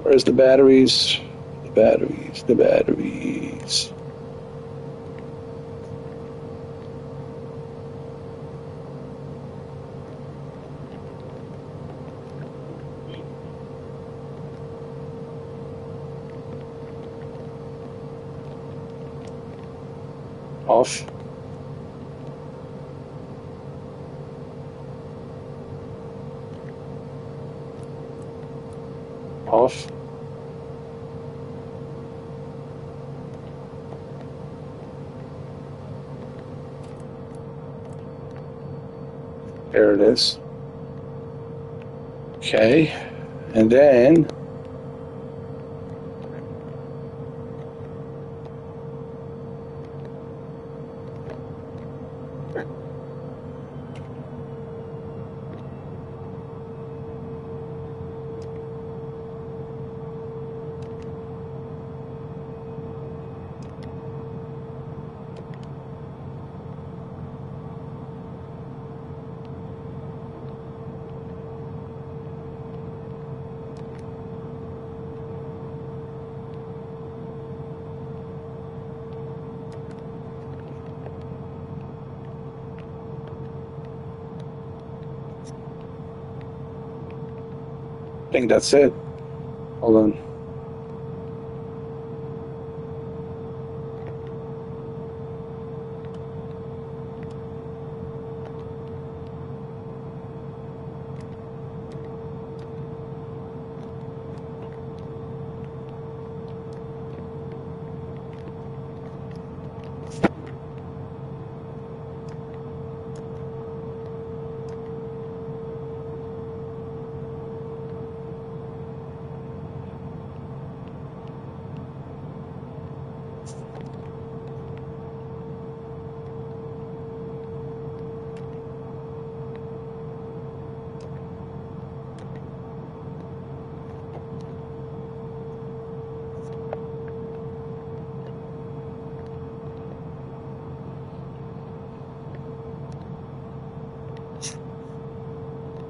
A: Where's the batteries? The batteries. Off. Off. There it is. Okay. And then I think that's it. Hold on.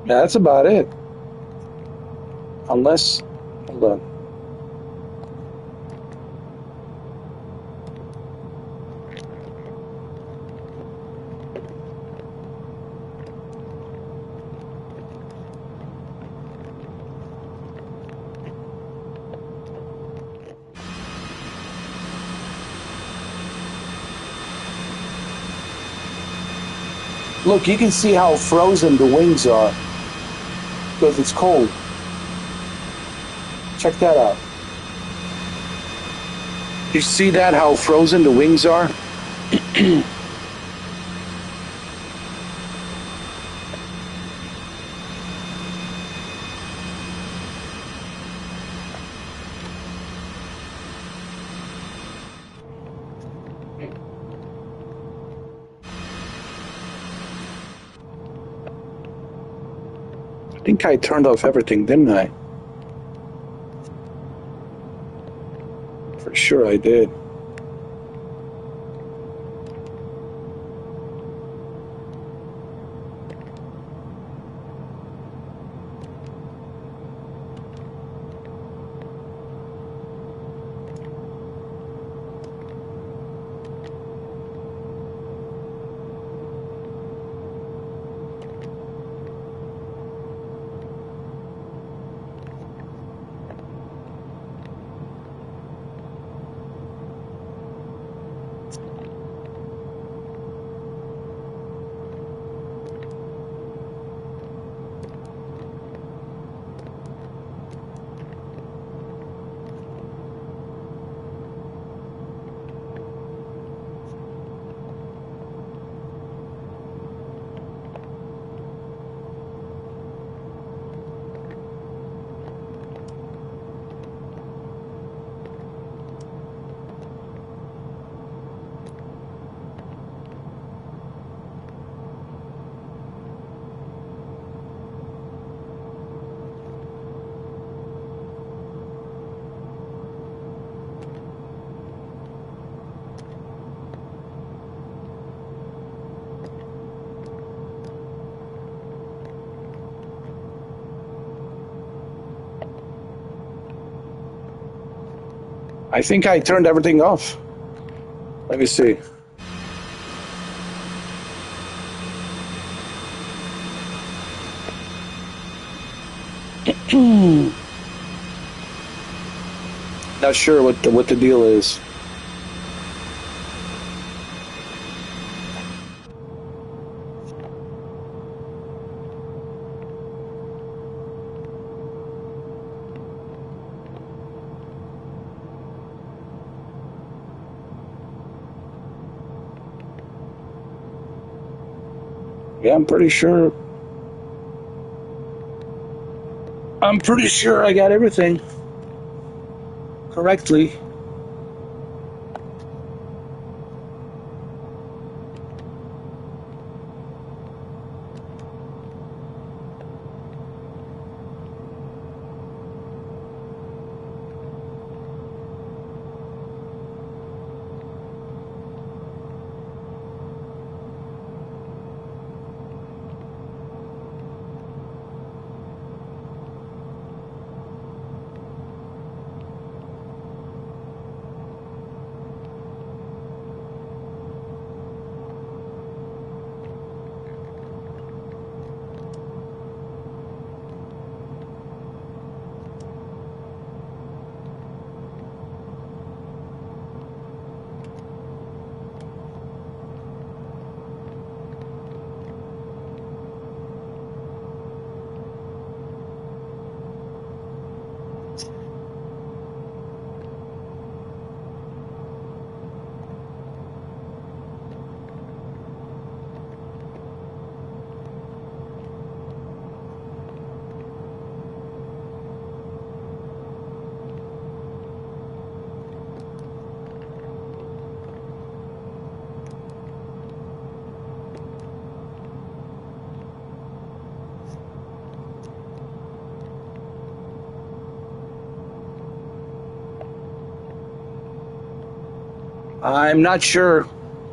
A: Yeah, that's about it. Unless, hold on. Look, you can see how frozen the wings are because it's cold. Check that out. You see that, how frozen the wings are? I think I turned off everything, didn't I? For sure I did. I think I turned everything off. Let me see. Not sure what the deal is. Yeah, I'm pretty sure. I'm pretty sure I got everything correctly. I'm not sure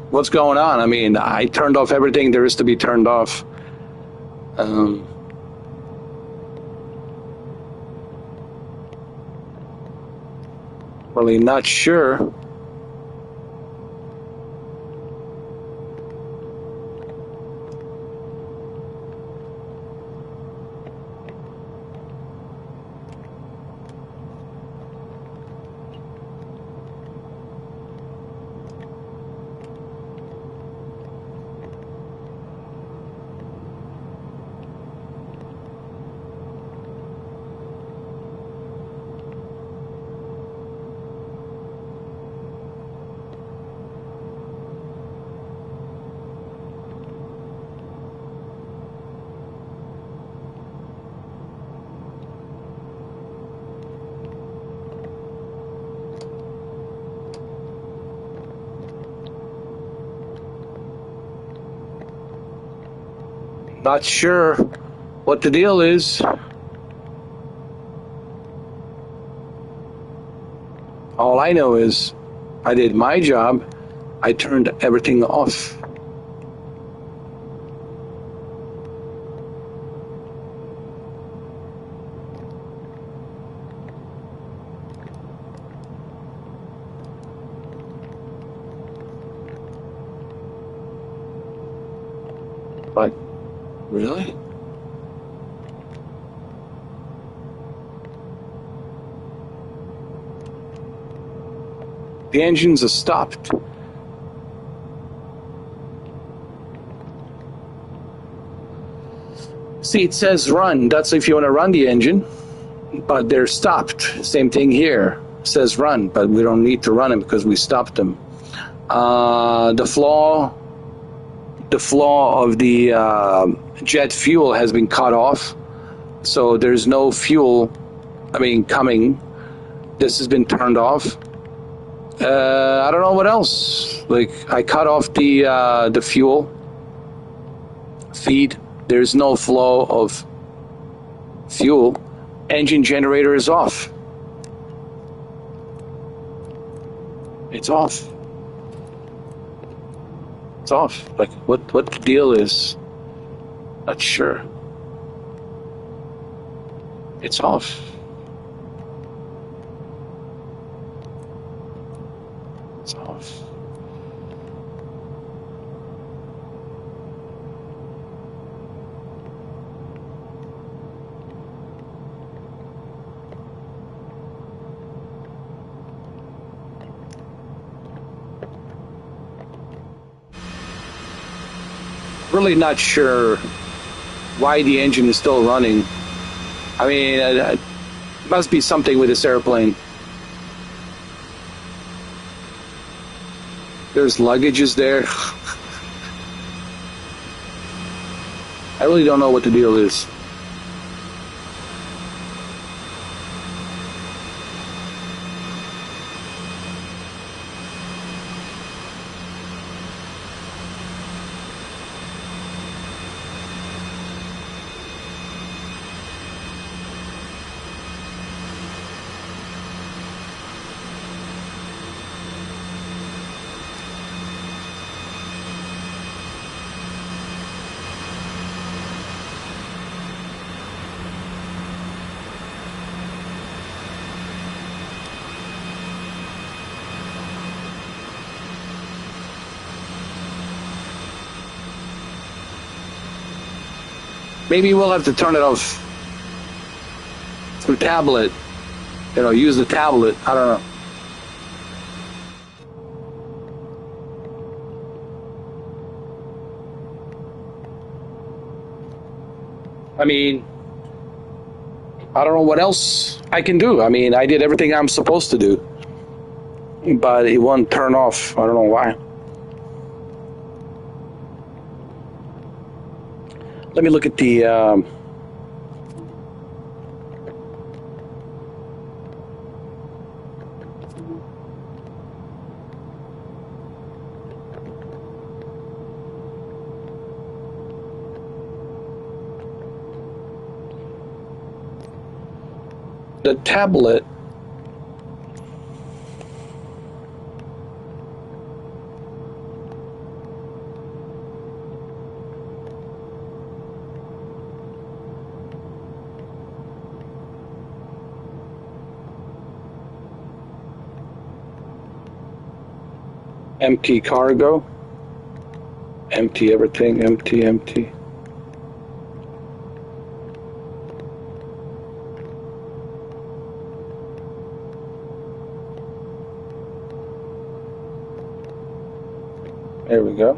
A: what's going on. I mean, I turned off everything there is to be turned off. Um, Really not sure. Not sure what the deal is. All I know is I did my job. I turned everything off. But really? The engines are stopped. See, it says run. That's if you want to run the engine, but they're stopped. Same thing here. It says run, but we don't need to run them because we stopped them. The flaw of the jet fuel has been cut off, so there's no fuel. Coming. This has been turned off. I don't know what else. Like, I cut off the fuel feed. There's no flow of fuel. Engine generator is off. It's off. It's off. Like, what the deal is? Not sure. It's off. It's off. Really not sure why the engine is still running. It must be something with this airplane. There's luggages there. I really don't know what the deal is. Maybe we'll have to turn it off through tablet. Use the tablet. I don't know. I don't know what else I can do. I did everything I'm supposed to do, but it won't turn off. I don't know why. Let me look at the tablet. Empty cargo. Empty everything. Empty, empty. There we go.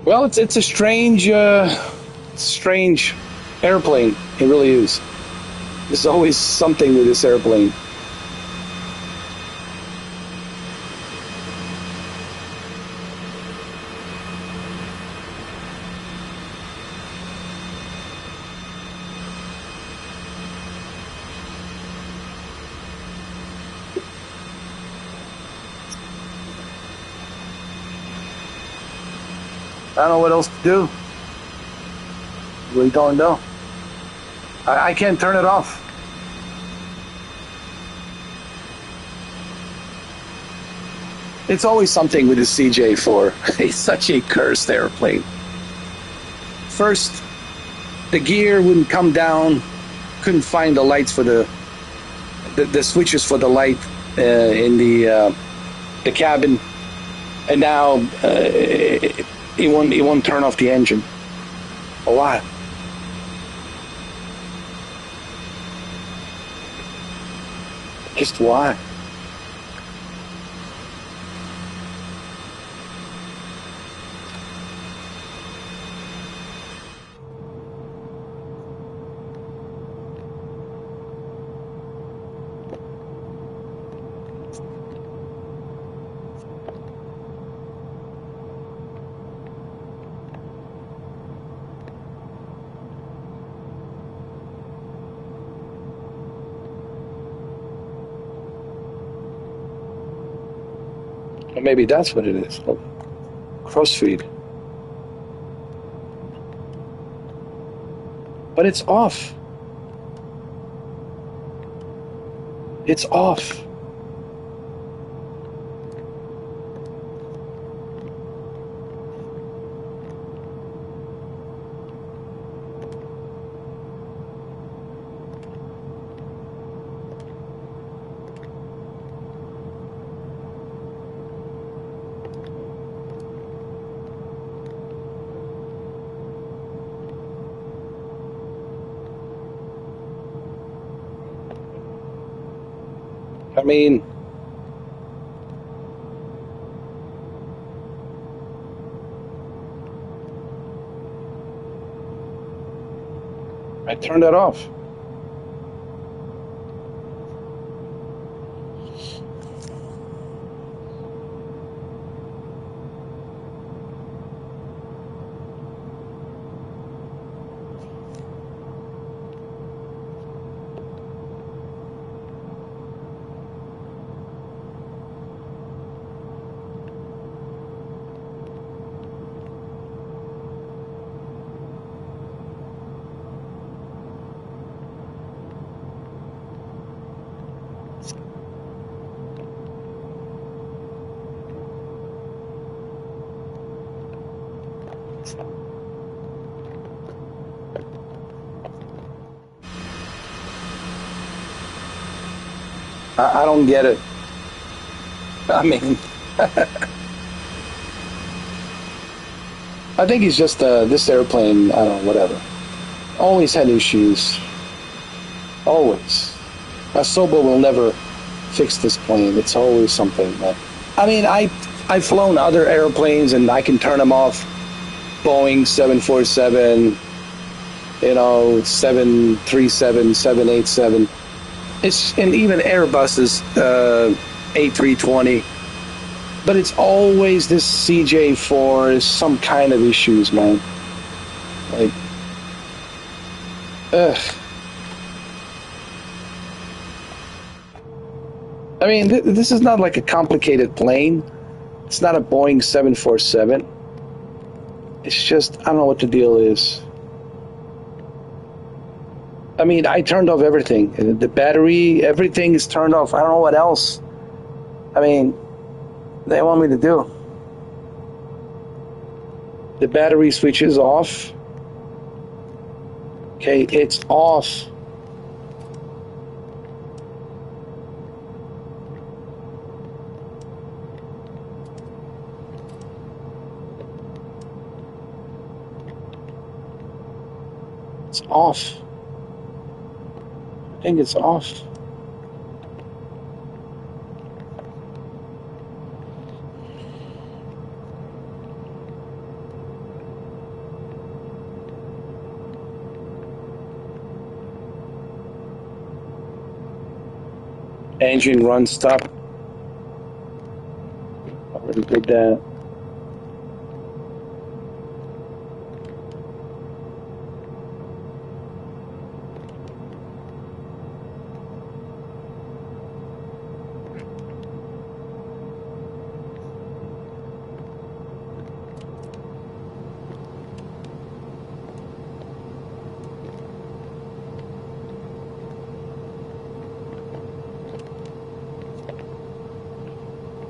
A: Well, it's a strange airplane. It really is. There's always something with this airplane. I don't know what else to do. Really don't know. I can't turn it off. It's always something with the CJ4. It's such a cursed airplane. First, the gear wouldn't come down. Couldn't find the lights for the switches for the light in the cabin, and now it won't turn off the engine. Why? Just why? Or maybe that's what it is. Crossfeed. But it's off. It's off. I mean, I turned it off. I don't get it. I mean, I think it's just this airplane, I don't know, whatever. Always had issues. Always. Asobo will never fix this plane. It's always something. I mean, I've flown other airplanes and I can turn them off. Boeing 747, 737, 787. And even Airbus's A320. But it's always this CJ4, some kind of issues, man. Like, ugh. I mean, this is not like a complicated plane. It's not a Boeing 747. It's just, I don't know what the deal is. I mean, I turned off everything. The battery, everything is turned off. I don't know what else. I mean, they want me to do. The battery switch is off. Okay, it's off. It's off. I think it's off. Engine run stop. Already did that.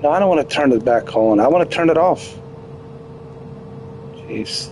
A: No, I don't want to turn it back on. I want to turn it off. Jeez.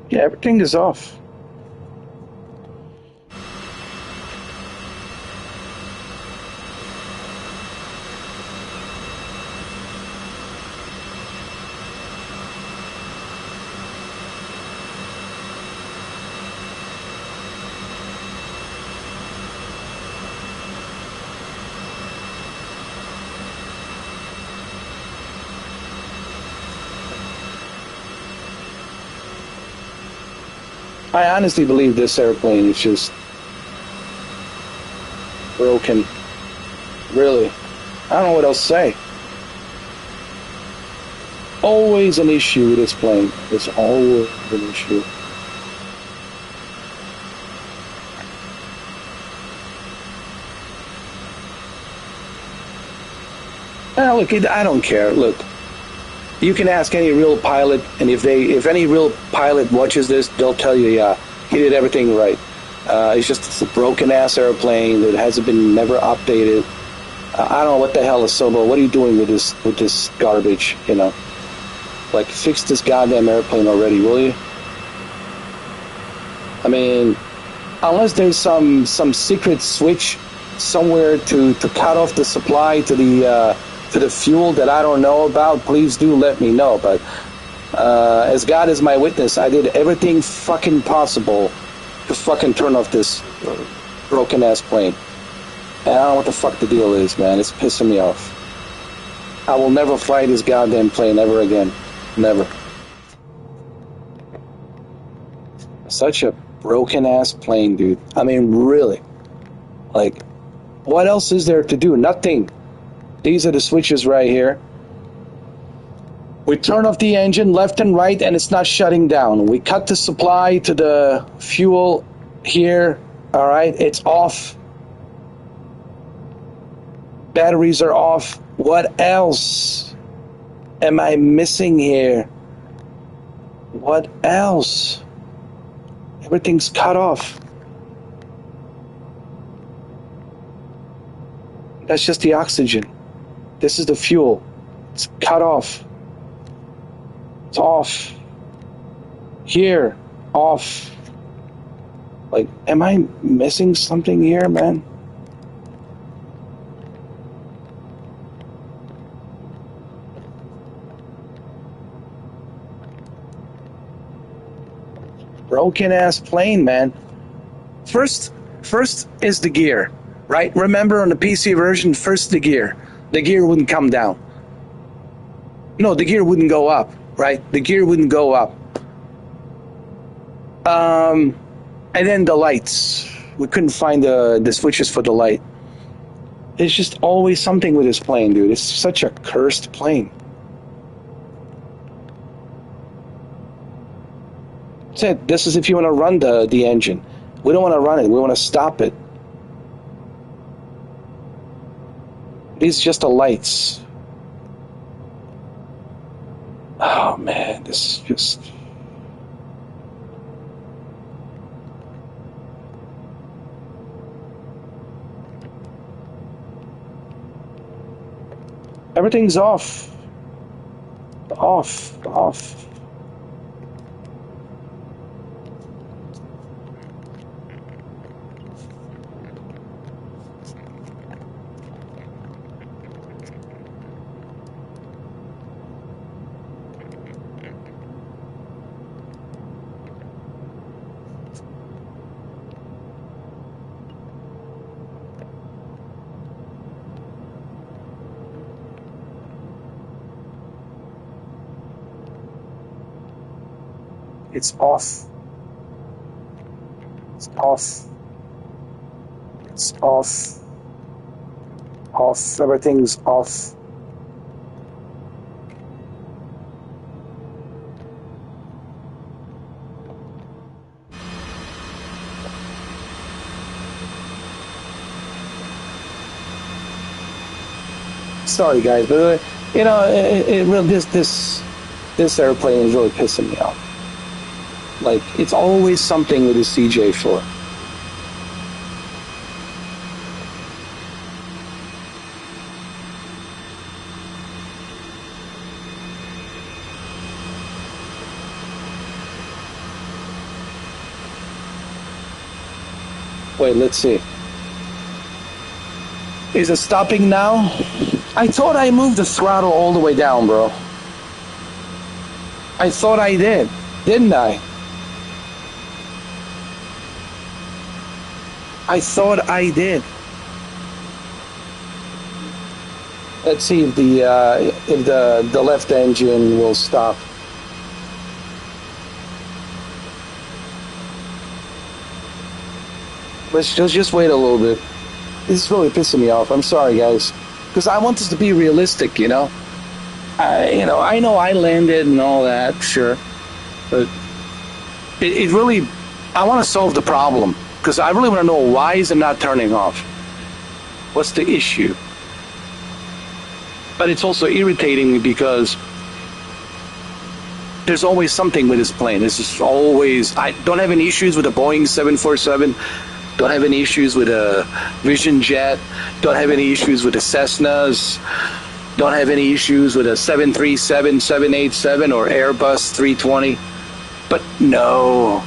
A: Yeah, everything is off. I honestly believe this airplane is just broken. Really. I don't know what else to say. Always an issue with this plane. There's always an issue. Look, I don't care. Look, you can ask any real pilot, and if any real pilot watches this, they'll tell you, yeah, he did everything right. It's just a broken ass airplane that hasn't been never updated. I don't know what the hell is Sobo. What are you doing with this garbage? Like, fix this goddamn airplane already, will you? I mean, unless there's some secret switch somewhere to cut off the supply to the fuel that I don't know about, please do let me know. But as God is my witness, I did everything fucking possible to fucking turn off this broken ass plane. And I don't know what the fuck the deal is, man. It's pissing me off. I will never fly this goddamn plane ever again. Never. Such a broken ass plane, dude. I mean, really. Like, what else is there to do? Nothing. These are the switches right here. We turn off the engine left and right and it's not shutting down. We cut the supply to the fuel here. All right, it's off. Batteries are off. What else am I missing here? What else? Everything's cut off. That's just the oxygen. This is the fuel. It's cut off. It's off. Here, off. Like, am I missing something here, man? Broken ass plane, man. First is the gear, right? Remember on the PC version, first the gear. The gear wouldn't come down. No, the gear wouldn't go up, right? The gear wouldn't go up. And then the lights. We couldn't find the switches for the light. There's just always something with this plane, dude. It's such a cursed plane. That's it. This is if you want to run the engine. We don't want to run it. We want to stop it. These are just the lights. Oh, man. This is just... Everything's off. Off. It's off. It's off. It's off. Off. Everything's off. Sorry, guys, but you know, this airplane is really pissing me off. Like, it's always something with the CJ4. Wait, let's see. Is it stopping now? I thought I moved the throttle all the way down, bro. I thought I did, didn't I? I thought I did. Let's see if the left engine will stop. Let's just wait a little bit. This is really pissing me off. I'm sorry, guys, because I want this to be realistic. You know, I know I landed and all that, sure, but it really, I want to solve the problem. Because I really want to know, why is it not turning off? What's the issue? But it's also irritating me because there's always something with this plane. This is always... I don't have any issues with a Boeing 747. Don't have any issues with a Vision Jet. Don't have any issues with the Cessnas. Don't have any issues with a 737, 787, or Airbus 320. But no...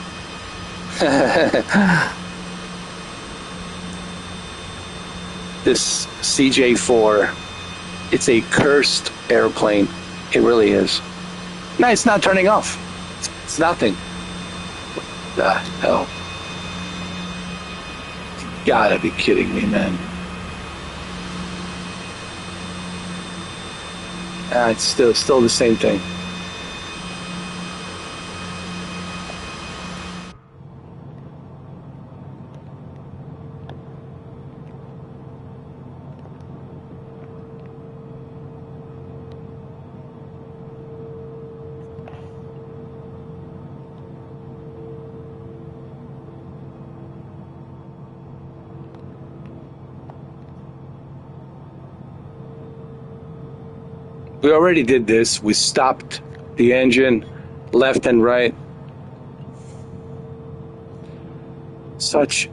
A: This CJ4, it's a cursed airplane. It really is. No, it's not turning off. It's nothing. What the hell? You gotta be kidding me, man. It's still the same thing. We already did this. We stopped the engine left and right. Such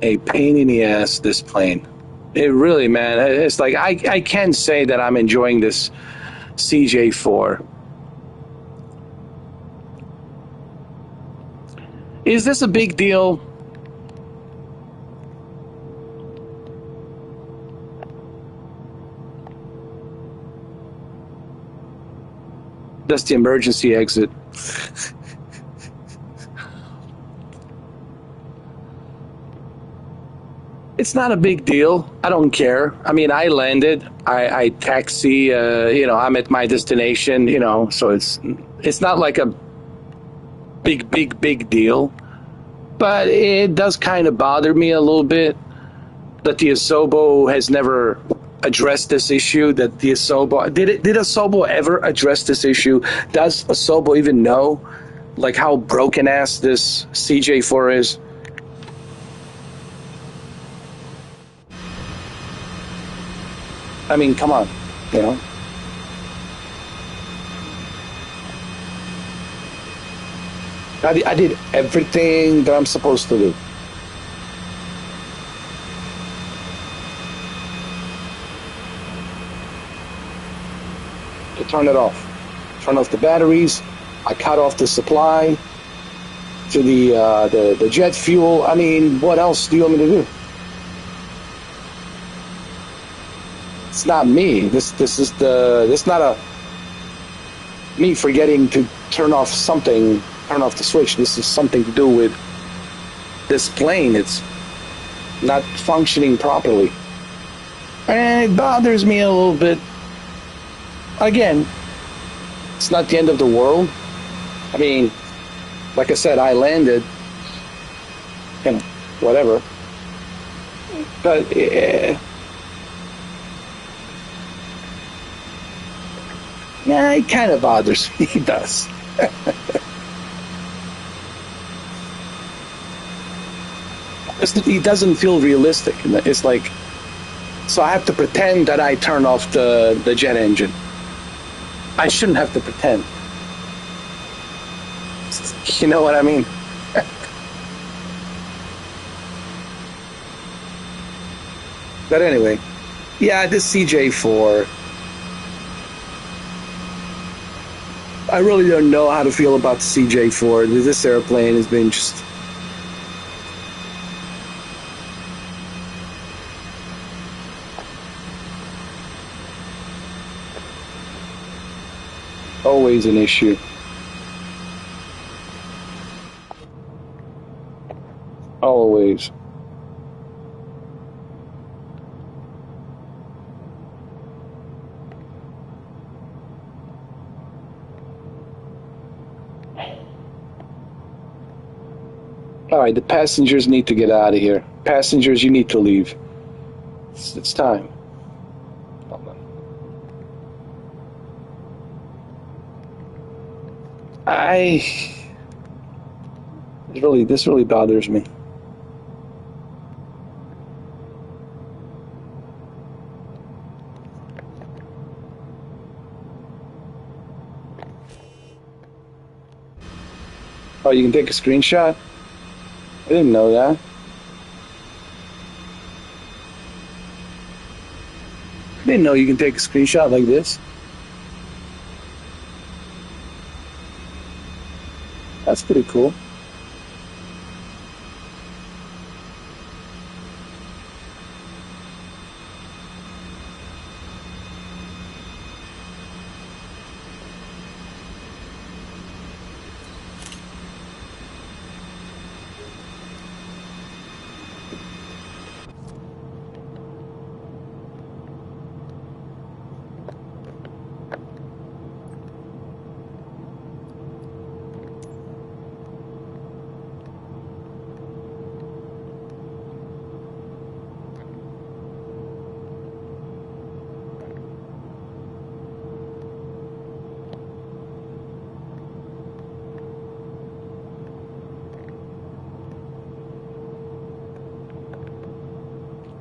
A: a pain in the ass, this plane. It really, man, it's like I can't say that I'm enjoying this CJ4. Is this a big deal? That's the emergency exit. It's not a big deal. I don't care. I mean, I landed. I taxi. I'm at my destination. So it's not like a big deal. But it does kind of bother me a little bit that the Asobo has never addressed this issue. That the Asobo did Asobo ever address this issue? Does Asobo even know like how broken ass this CJ4 is? I mean, come on, I did everything that I'm supposed to do. To turn it off. Turn off the batteries. I cut off the supply to the jet fuel. I mean, what else do you want me to do? It's not me. This is not a me forgetting to turn off the switch. This is something to do with this plane. It's not functioning properly. And it bothers me a little bit. Again, it's not the end of the world. I mean, like I said, I landed, whatever. But yeah, it kind of bothers me. It does. It doesn't feel realistic. It's like, so I have to pretend that I turn off the jet engine. I shouldn't have to pretend. You know what I mean? But anyway, yeah, this CJ4. I really don't know how to feel about the CJ4. This airplane has been just... always an issue. Always. All right, the passengers need to get out of here. Passengers, you need to leave. It's time. This really bothers me. Oh, you can take a screenshot? I didn't know that. I didn't know you can take a screenshot like this. That's pretty cool.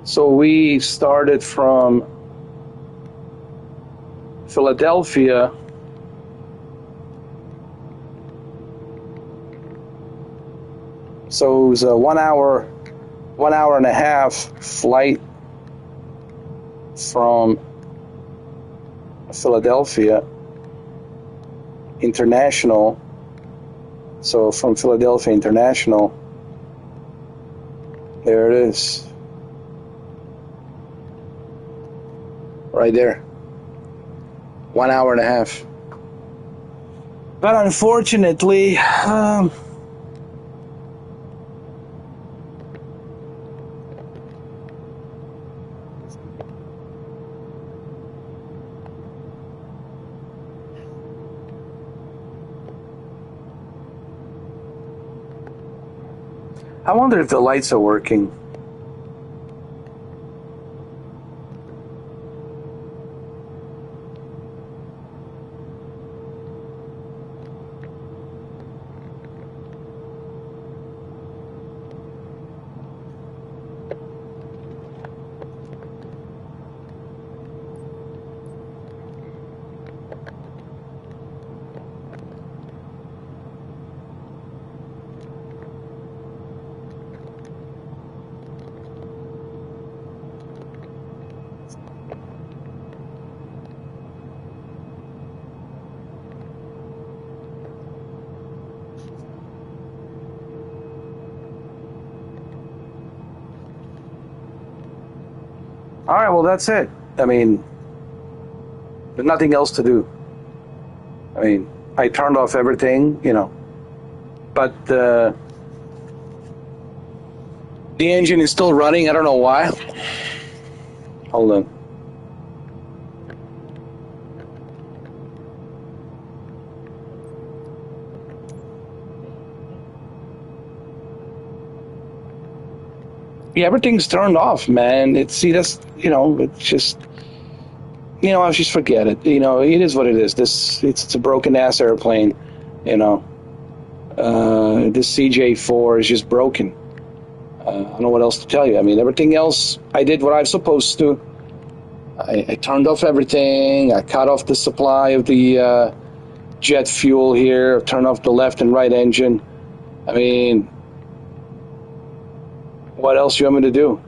A: So we started from Philadelphia. So it was a 1 hour and a half flight from Philadelphia International. So from Philadelphia International, there it is. Right there. 1 hour and a half. But unfortunately, I wonder if the lights are working. All right, well, that's it. I mean, there's nothing else to do. I mean, I turned off everything, but the engine is still running. I don't know why. Hold on. Yeah, everything's turned off, man. It's just, I'll just forget it. It is what it is. It's a broken ass airplane, This CJ4 is just broken. I don't know what else to tell you. I mean, everything else, I did what I was supposed to. I turned off everything. I cut off the supply of the jet fuel here. Turned off the left and right engine. I mean, what else do you want me to do?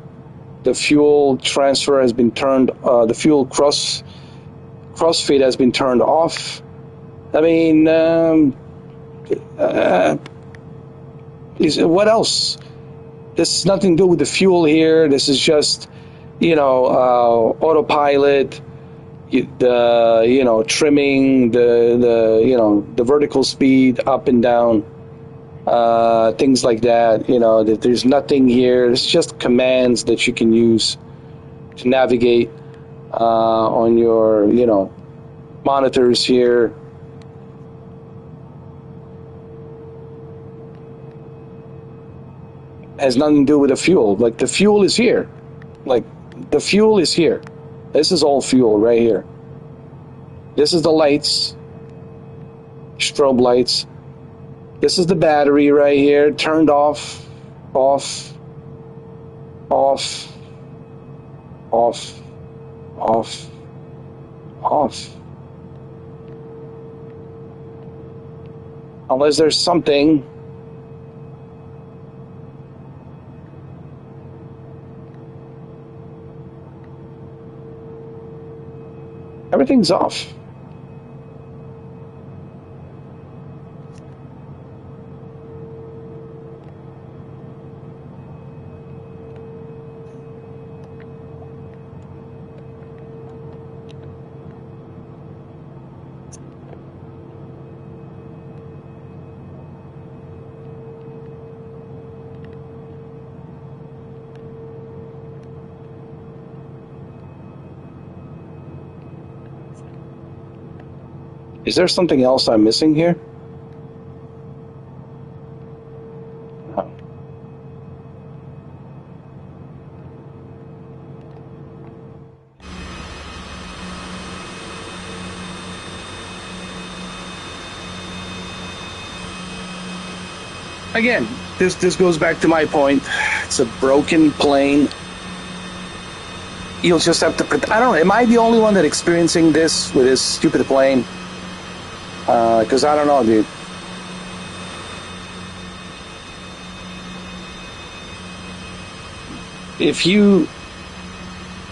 A: The fuel transfer has been turned, the fuel crossfeed has been turned off. I mean, what else? This has nothing to do with the fuel here. This is just, autopilot, trimming, the vertical speed up and down. Things like that, that there's nothing here. It's just commands that you can use to navigate on your, monitors here. Has nothing to do with the fuel. Like, the fuel is here. This is all fuel right here. This is the lights, strobe lights. This is the battery right here, turned off, off, off, off, off, off. Unless there's something. Everything's off. Is there something else I'm missing here? No. Again, this goes back to my point. It's a broken plane. you'll just have to. I don't know. Am I the only one that experiencing this with this stupid plane? Because I don't know, dude. If you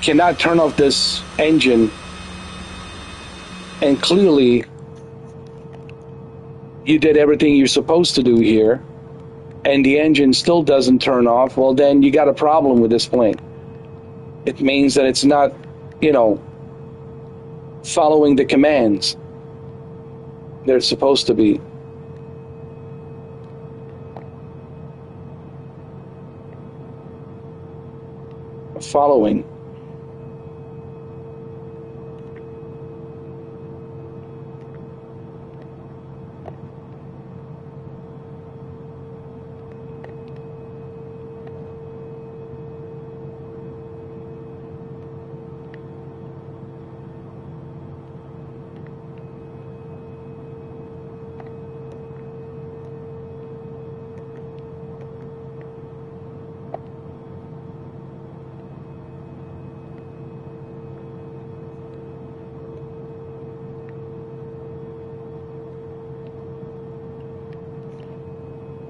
A: cannot turn off this engine, and clearly you did everything you're supposed to do here, and the engine still doesn't turn off, well, then you got a problem with this plane. It means that it's not, following the commands they're supposed to be. Following.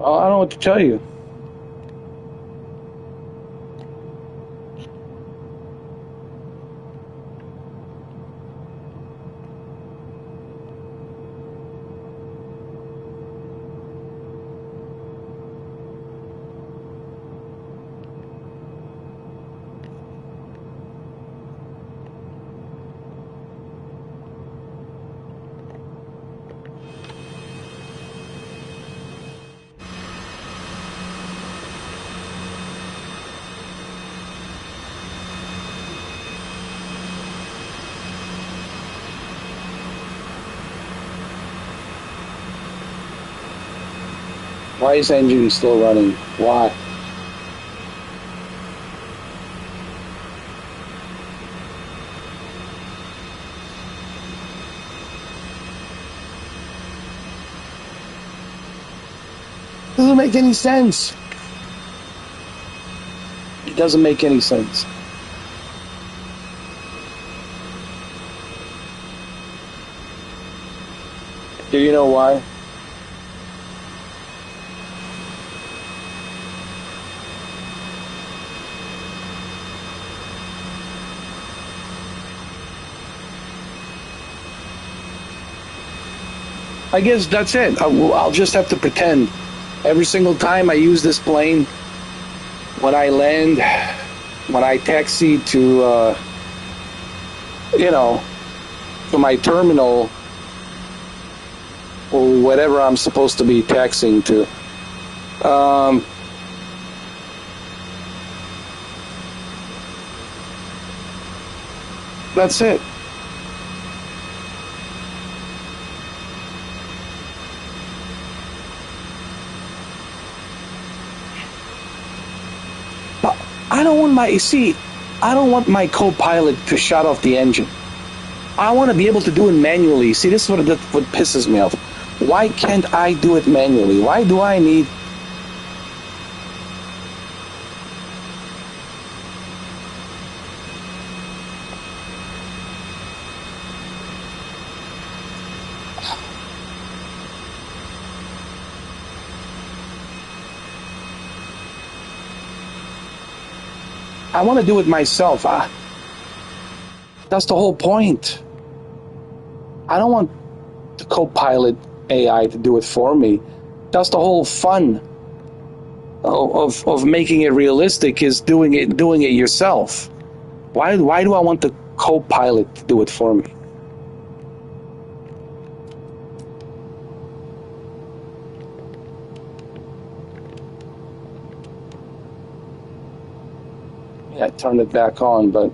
A: Oh, I don't know what to tell you. Why is the engine still running? Why? Doesn't make any sense. It doesn't make any sense. Do you know why? I guess that's it. I'll just have to pretend. Every single time I use this plane, when I land, when I taxi to, to my terminal, or whatever I'm supposed to be taxiing to, that's it. I don't want my co-pilot to shut off the engine. I want to be able to do it manually. See, this is what pisses me off. Why can't I do it manually? Why do I need... I want to do it myself. That's the whole point. I don't want the co-pilot AI to do it for me. That's the whole fun of making it realistic, is doing it yourself. Why do I want the co-pilot to do it for me? Yeah, I turned it back on, but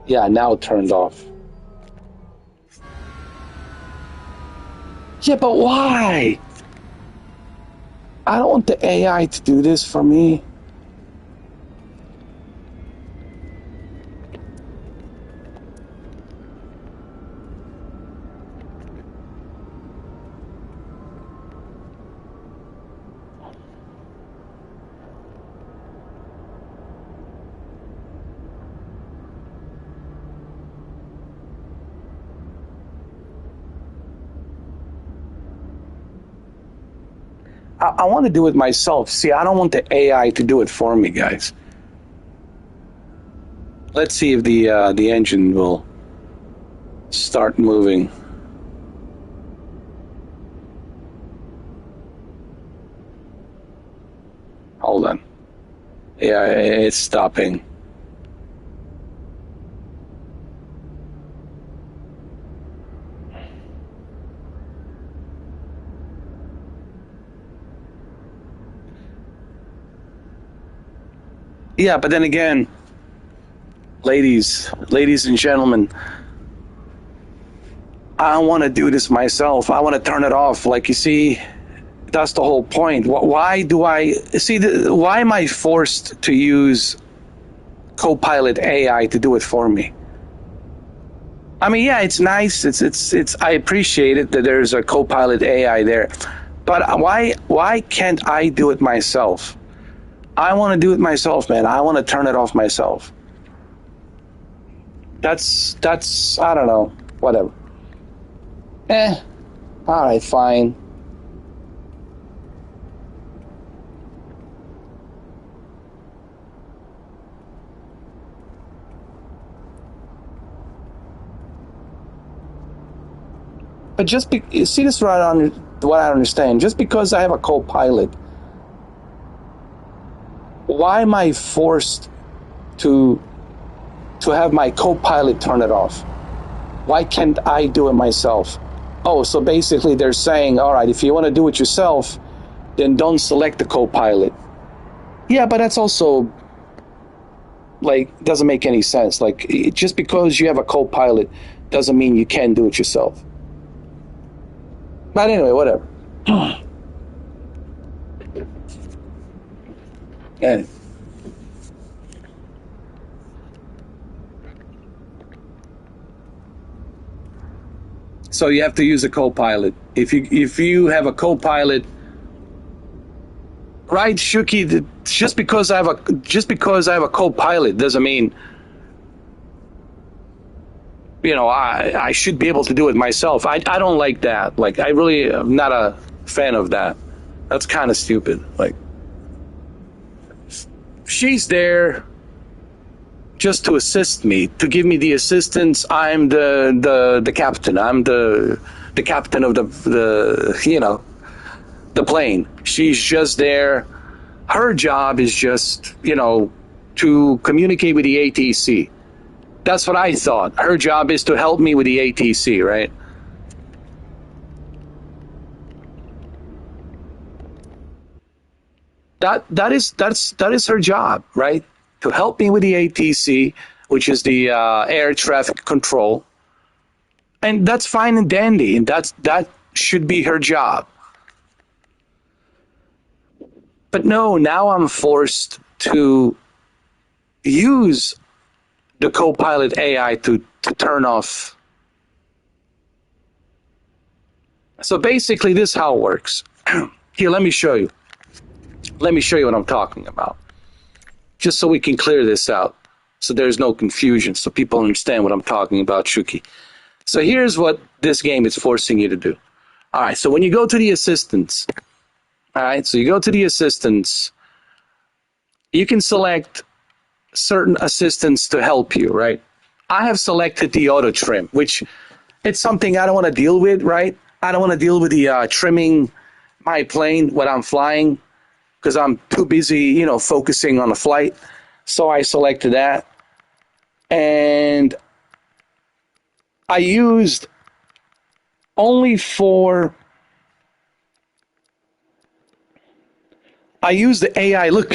A: yeah, now it turned off. Yeah, but why? I don't want the AI to do this for me. I want to do it myself. See, I don't want the AI to do it for me, guys. Let's see if the engine will start moving. Hold on. Yeah, it's stopping. Yeah, but then again, ladies and gentlemen, I want to do this myself. I want to turn it off. Like, you see, that's the whole point. Why do I see? Why am I forced to use Copilot AI to do it for me? I mean, yeah, it's nice. It's. I appreciate it that there's a Copilot AI there, but why can't I do it myself? I want to do it myself, man. I want to turn it off myself. That's I don't know. Whatever. All right, fine. But see, this is what I understand. Just because I have a co-pilot, why am I forced to have my co-pilot turn it off? Why can't I do it myself? Oh, so basically they're saying, all right, if you want to do it yourself, then don't select the co-pilot. Yeah, but that's also, like, doesn't make any sense. Like, just because you have a co-pilot doesn't mean you can't do it yourself. But anyway, whatever. Yeah. So you have to use a co-pilot. If you have a co-pilot, right, Shuki? Just because I have a co-pilot doesn't mean, I should be able to do it myself. I don't like that. Like, I really am not a fan of that. That's kind of stupid. Like, she's there just to assist me, to give me the assistance. I'm the captain. I'm the captain of the plane. She's just there. Her job is just, to communicate with the ATC. That's what I thought. Her job is to help me with the ATC, right? That is her job, right? To help me with the ATC, which is the air traffic control, and that's fine and dandy, and that should be her job. But no, now I'm forced to use the Copilot AI to turn off. So basically, this is how it works. Here, let me show you. Let me show you what I'm talking about, just so we can clear this out, so there's no confusion, so people understand what I'm talking about, Shuki. So here's what this game is forcing you to do. All right, so when you go to the assistants, you can select certain assistants to help you, right? I have selected the auto trim, which it's something I don't want to deal with, right? I don't want to deal with the trimming my plane when I'm flying, because I'm too busy, focusing on the flight. So I selected that. And I used only I used the AI. Look,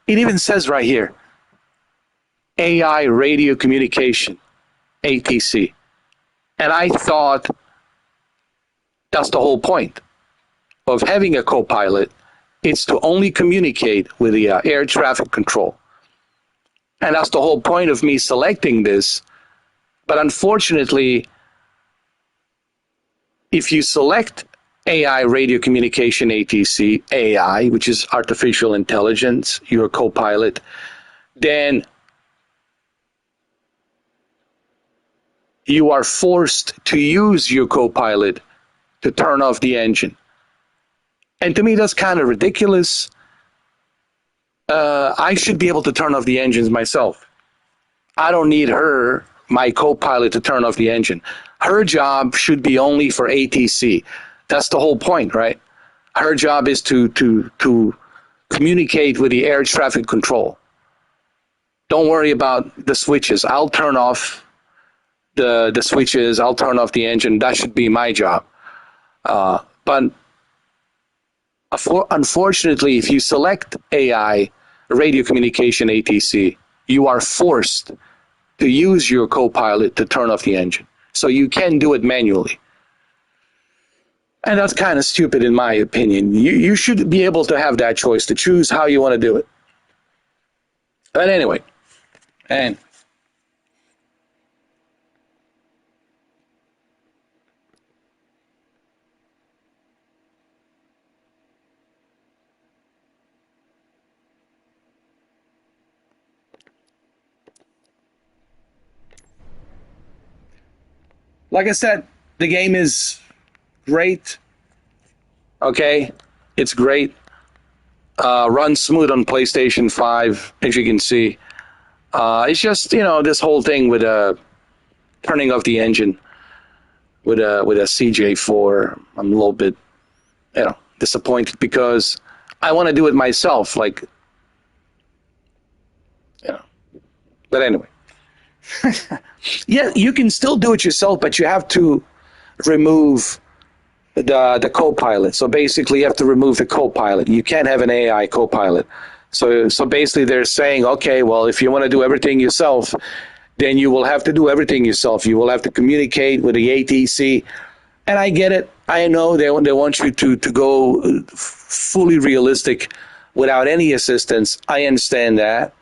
A: it even says right here, AI radio communication, ATC. And I thought that's the whole point of having a co-pilot, It's to only communicate with the air traffic control. And that's the whole point of me selecting this. But unfortunately, if you select AI radio communication ATC, AI, which is artificial intelligence, your co-pilot, then you are forced to use your co-pilot to turn off the engine. And to me, that's kind of ridiculous. I should be able to turn off the engines myself. I don't need her, my co-pilot, to turn off the engine. Her job should be only for ATC. That's the whole point, right? Her job is to communicate with the air traffic control. Don't worry about the switches. I'll turn off the switches. I'll turn off the engine. That should be my job. But unfortunately, if you select AI, radio communication ATC, you are forced to use your co-pilot to turn off the engine. So you can do it manually. And that's kind of stupid in my opinion. You should be able to have that choice to choose how you want to do it. But anyway, and like I said, the game is great. Okay, it's great. Runs smooth on PlayStation 5, as you can see. It's just, this whole thing with turning off the engine with a CJ4. I'm a little bit, disappointed because I want to do it myself. But anyway. Yeah, you can still do it yourself, but you have to remove the co-pilot. So basically, you have to remove the co-pilot. You can't have an AI co-pilot. So basically, they're saying, okay, well, if you want to do everything yourself, then you will have to do everything yourself. You will have to communicate with the ATC. And I get it. I know they want you to go fully realistic without any assistance. I understand that.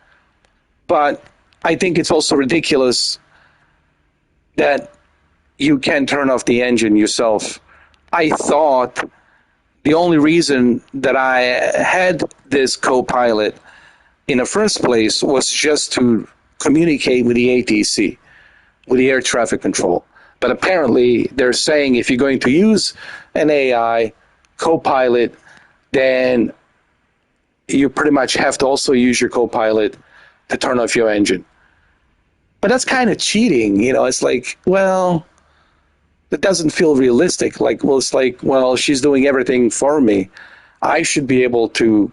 A: But I think it's also ridiculous that you can turn off the engine yourself. I thought the only reason that I had this co-pilot in the first place was just to communicate with the ATC, with the air traffic control. But apparently they're saying if you're going to use an AI co-pilot, then you pretty much have to also use your co-pilot to turn off your engine. But that's kind of cheating, It's like, well, that doesn't feel realistic. She's doing everything for me. I should be able to.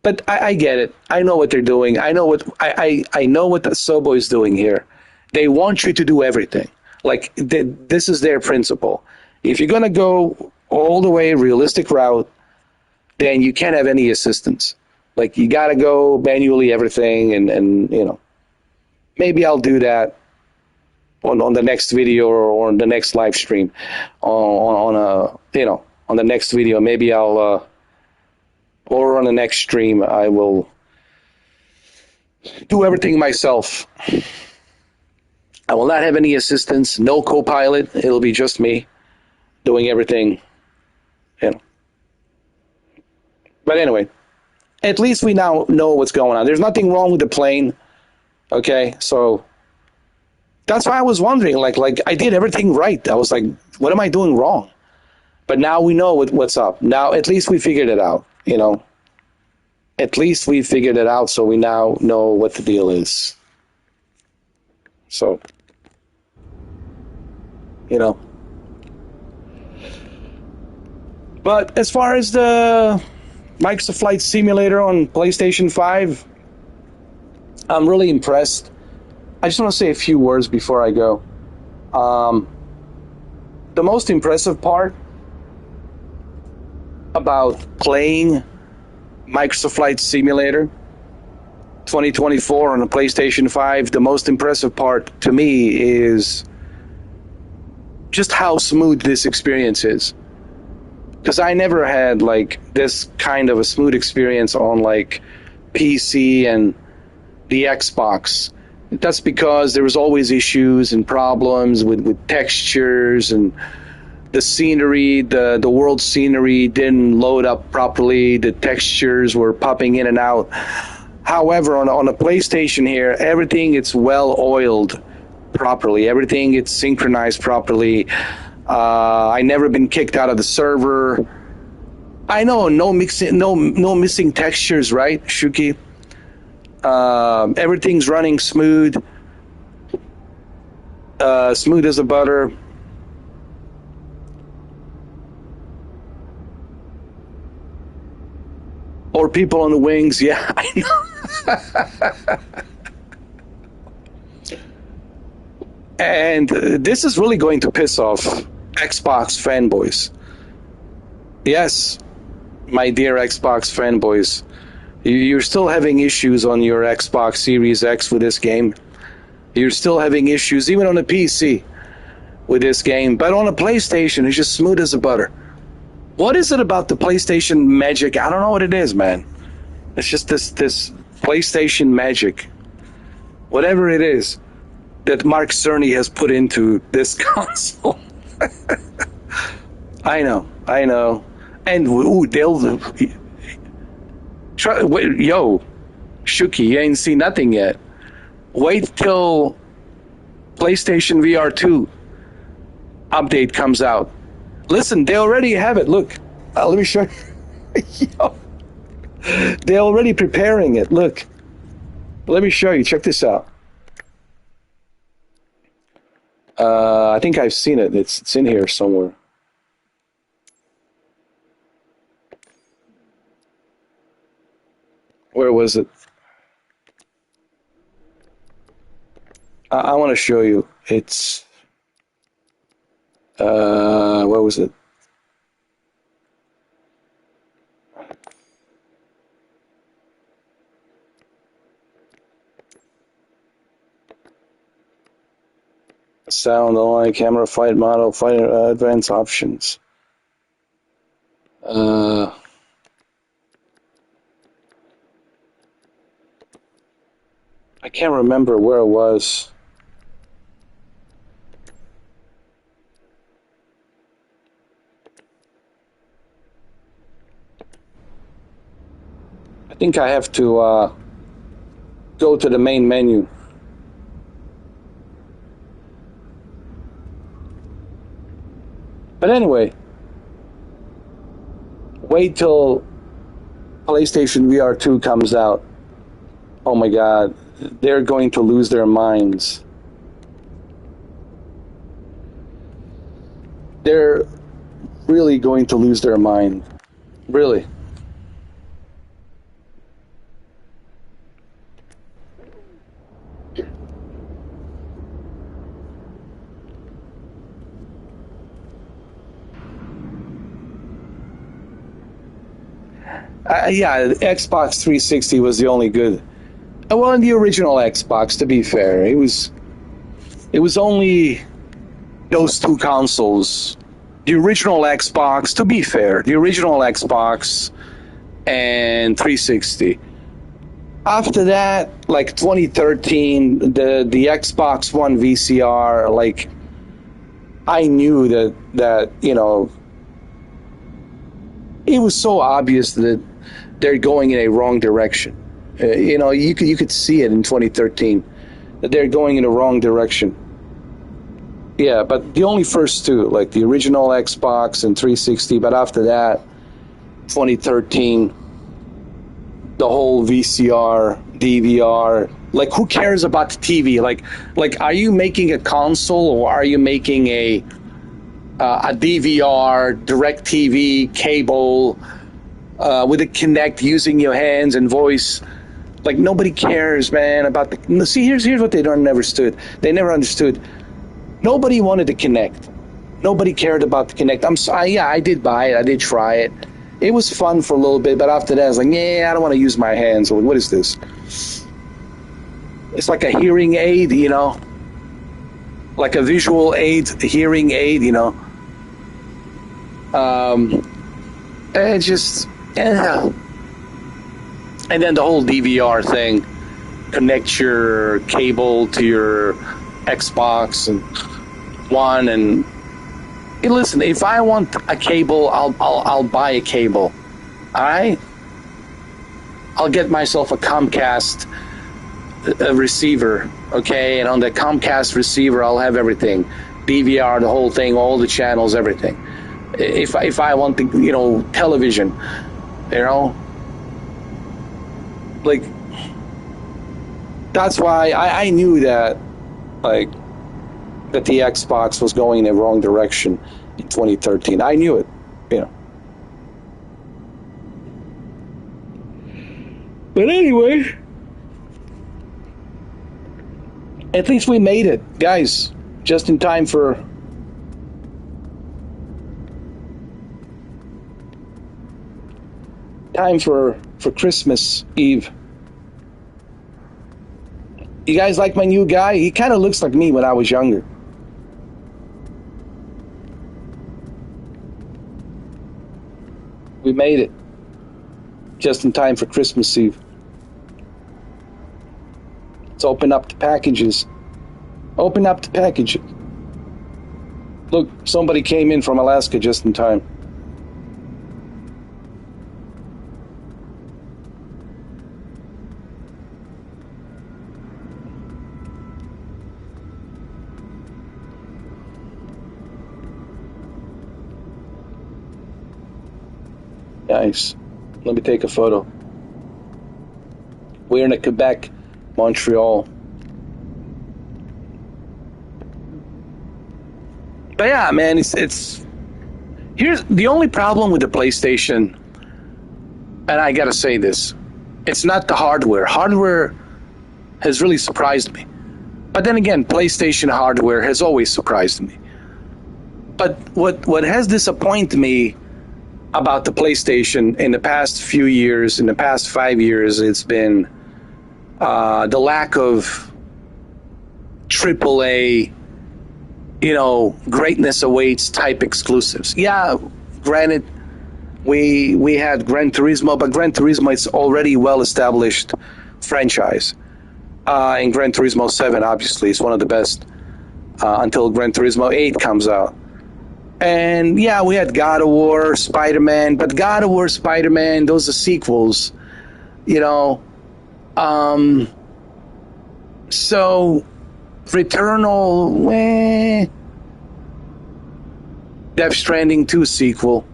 A: But I get it. I know what they're doing. I know what the Sobo is doing here. They want you to do everything. This is their principle. If you're gonna go all the way realistic route, then you can't have any assistance. You gotta go manually everything, and maybe I'll do that on the next video or on the next live stream. On the next video, maybe I'll or on the next stream I will do everything myself. I will not have any assistance, no co-pilot. It'll be just me doing everything. But anyway, at least we now know what's going on. There's nothing wrong with the plane. Okay, so that's why I was wondering, I did everything right. I was like, what am I doing wrong? But now we know what's up. Now, at least we figured it out, At least we figured it out, so we now know what the deal is. So, But as far as the Microsoft Flight Simulator on PlayStation 5, I'm really impressed. I just want to say a few words before I go. The most impressive part about playing Microsoft Flight Simulator 2024 on the PlayStation 5, the most impressive part to me is just how smooth this experience is. because I never had like this kind of a smooth experience on like PC and the Xbox. That's because there was always issues and problems with textures, and the scenery, the world scenery didn't load up properly. The textures were popping in and out. However, on a PlayStation here, everything it's well oiled properly. Everything it's synchronized properly. I never been kicked out of the server. I know no missing textures, right, Shuki? Everything's running smooth, smooth as a butter. Or people on the wings, yeah, I know. And this is really going to piss off Xbox fanboys. Yes, my dear Xbox fanboys, you're still having issues on your Xbox Series X with this game. You're still having issues even on a PC with this game, but on a PlayStation, it's just smooth as a butter. What is it about the PlayStation magic? I don't know what it is, man. It's just this PlayStation magic. Whatever it is that Mark Cerny has put into this console. I know. And they'll try. Wait, yo, Shuki, you ain't seen nothing yet. Wait till PlayStation VR 2 update comes out. Listen, they already have it. Look, let me show you. Yo, they're already preparing it. Look, let me show you. Check this out. I think I've seen it. It's in here somewhere. Where was it? I want to show you. It's where was it? Sound, online camera, fight model, fight advanced options. I can't remember where it was. I think I have to go to the main menu. But anyway, wait till PlayStation VR 2 comes out. Oh my God, they're going to lose their minds. They're really going to lose their mind. Really. Yeah, Xbox 360 was the only good. Well, in the original Xbox, to be fair, it was only those two consoles. The original Xbox, to be fair, the original Xbox and 360. After that, like 2013, the Xbox One VCR, like I knew that you know, it was so obvious that they're going in a wrong direction. You know, you could see it in 2013 that they're going in the wrong direction. Yeah, but the only first two, like the original Xbox and 360, but after that, 2013, the whole VCR, DVR, like who cares about the TV? Like are you making a console or are you making a DVR, direct TV, cable, with a Kinect using your hands and voice? Like nobody cares, man, about the. See, here's what they never understood. They never understood. Nobody wanted the Kinect. Nobody cared about the Kinect. I'm sorry. Yeah, I did buy it. I did try it. It was fun for a little bit, but after that, I was like, yeah, I don't want to use my hands. Like, what is this? It's like a hearing aid, you know, like a visual aid, hearing aid, you know. it just, yeah. And then the whole DVR thing, connect your cable to your Xbox and One, and hey, listen, if I want a cable, I'll buy a cable. All right, I'll get myself a Comcast receiver, okay, and on the Comcast receiver, I'll have everything, DVR, the whole thing, all the channels, everything. If I want the, you know, television, you know, like, that's why I knew that, like, that the Xbox was going in the wrong direction in 2013. I knew it, you know. But anyway, at least we made it, guys, just in time for Christmas Eve. You guys like my new guy? He kind of looks like me when I was younger. We made it just in time for Christmas Eve. Let's open up the packages. Open up the package. Look, somebody came in from Alaska just in time. Nice. Let me take a photo. We're in Quebec, Montreal. But yeah, man, it's here's the only problem with the PlayStation, and I gotta say this, it's not the hardware. Hardware has really surprised me. But then again, PlayStation hardware has always surprised me. But what has disappointed me about the PlayStation in the past few years, in the past 5 years, it's been the lack of AAA, you know, greatness awaits type exclusives. Yeah, granted, we had Gran Turismo, but Gran Turismo is already well-established franchise. And Gran Turismo 7, obviously, is one of the best until Gran Turismo 8 comes out. And yeah, we had God of War, Spider-Man, but God of War, Spider-Man, those are sequels, you know. So, Returnal, Death Stranding 2 sequel.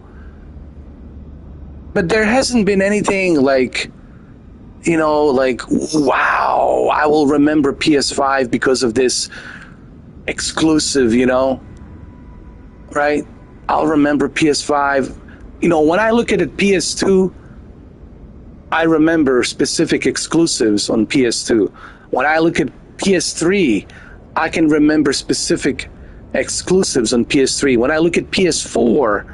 A: But there hasn't been anything like, you know, like, wow, I will remember PS5 because of this exclusive, you know. Right? I'll remember PS5. You know, when I look at it, PS2, I remember specific exclusives on PS2. When I look at PS3, I can remember specific exclusives on PS3. When I look at PS4,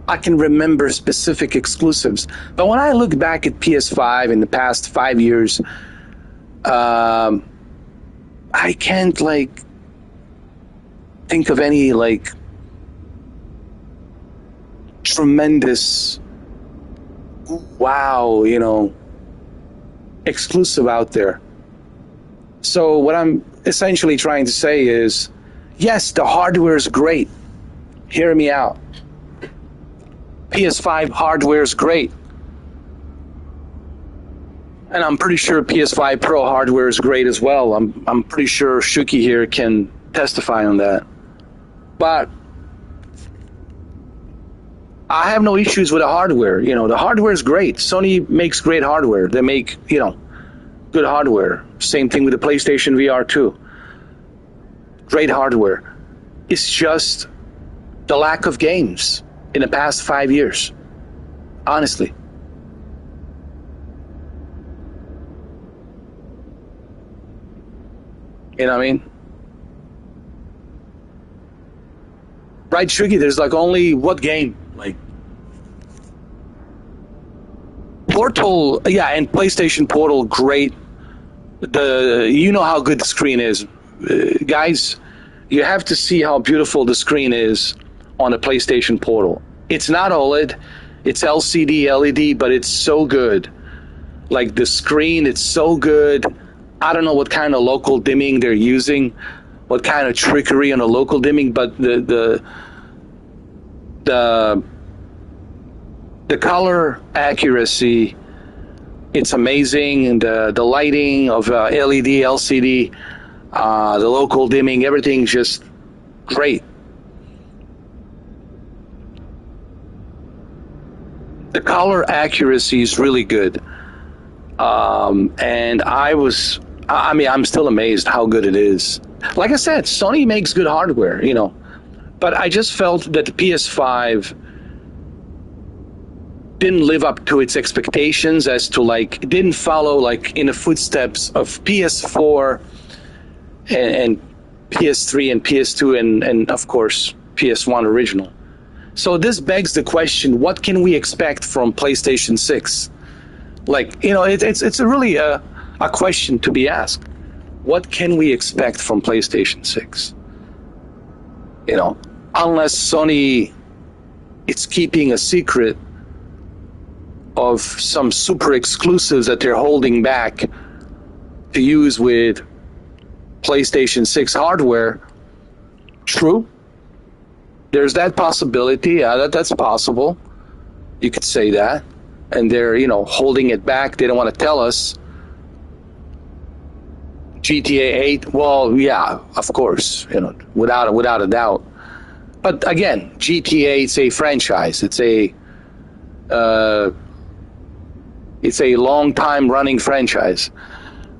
A: I can remember specific exclusives. But when I look back at PS5 in the past 5 years, I can't, like, think of any, like, tremendous, wow, you know, exclusive out there. So what I'm essentially trying to say is, yes, the hardware is great. Hear me out. PS5 hardware is great. And I'm pretty sure PS5 Pro hardware is great as well. I'm pretty sure Shuki here can testify on that. But I have no issues with the hardware. You know, the hardware is great. Sony makes great hardware. They make, you know, good hardware. Same thing with the PlayStation VR 2. Great hardware. It's just the lack of games in the past 5 years. Honestly. You know what I mean? Right, Shugi, there's like only what game? Like Portal, yeah, and PlayStation Portal, great. You know how good the screen is, guys. You have to see how beautiful the screen is on a PlayStation Portal. It's not OLED. It's LCD, LED, but it's so good. Like the screen, it's so good. I don't know what kind of local dimming they're using, what kind of trickery on the local dimming, but the color accuracy, it's amazing, and the lighting of LED, LCD, the local dimming, everything's just great. The color accuracy is really good. And I'm still amazed how good it is. Like I said, Sony makes good hardware, but I just felt that the PS5 didn't live up to its expectations as to it didn't follow in the footsteps of PS4 and PS3 and PS2 and of course PS1 original. So this begs the question, what can we expect from PlayStation 6? It's really a question to be asked. What can we expect from PlayStation 6? Unless Sony is keeping a secret of some super exclusives that they're holding back to use with PlayStation 6 hardware. True. There's that possibility. Yeah, that's possible. You could say that. And they're, holding it back. They don't want to tell us. GTA 8, well, yeah, of course, without a doubt. But again, GTA, it's a franchise. It's a long time running franchise.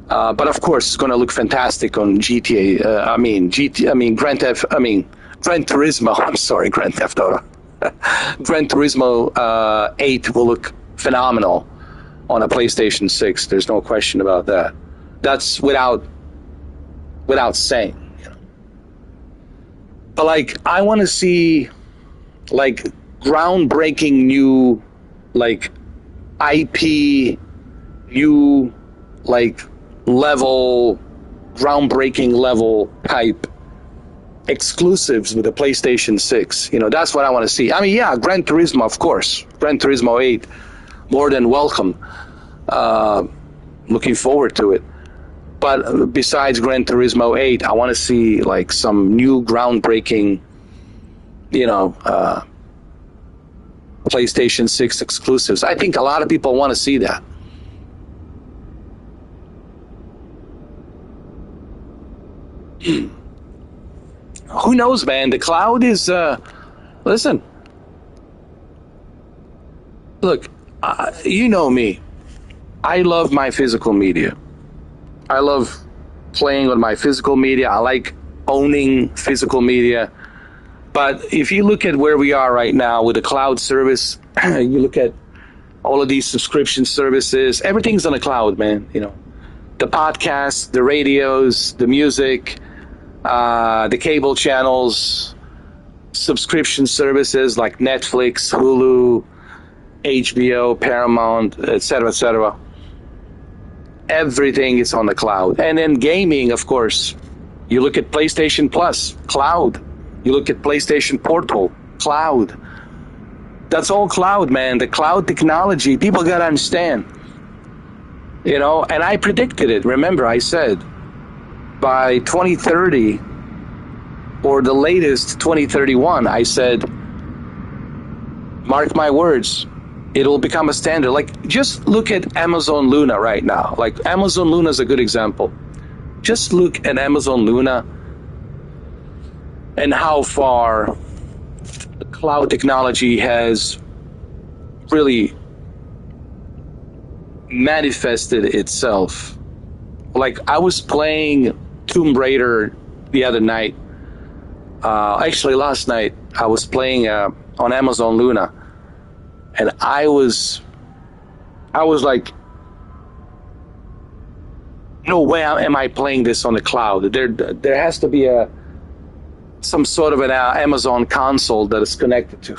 A: But of course, it's going to look fantastic on GTA. Gran Turismo. I'm sorry, Grand Theft Auto. Gran Turismo 8 will look phenomenal on a PlayStation 6. There's no question about that. That's without saying. But I want to see groundbreaking new IP, new level, groundbreaking level type exclusives with the PlayStation 6. That's what I want to see. Gran Turismo, of course. Gran Turismo 8, more than welcome. Looking forward to it. But besides Gran Turismo 8, I want to see some new groundbreaking, PlayStation 6 exclusives. I think a lot of people want to see that. Who knows, man? The cloud is, listen. Look, you know me. I love my physical media. I love playing with my physical media. I like owning physical media. But if you look at where we are right now with the cloud service, you look at all of these subscription services, everything's on the cloud, man. The podcasts, the radios, the music, the cable channels, subscription services like Netflix, Hulu, HBO, Paramount, etc., etc. Everything is on the cloud. And then gaming, of course. You look at PlayStation Plus, cloud. You look at PlayStation Portal, cloud. That's all cloud, man. The cloud technology, people got to understand. And I predicted it. Remember, I said by 2030 or the latest 2031, I said, mark my words, it'll become a standard. Just look at Amazon Luna right now. Amazon Luna is a good example. Just look at Amazon Luna and how far the cloud technology has really manifested itself. I was playing Tomb Raider the other night. Actually, last night I was playing on Amazon Luna, and I was like, no way am I playing this on the cloud. There has to be some sort of an Amazon console that is connected to.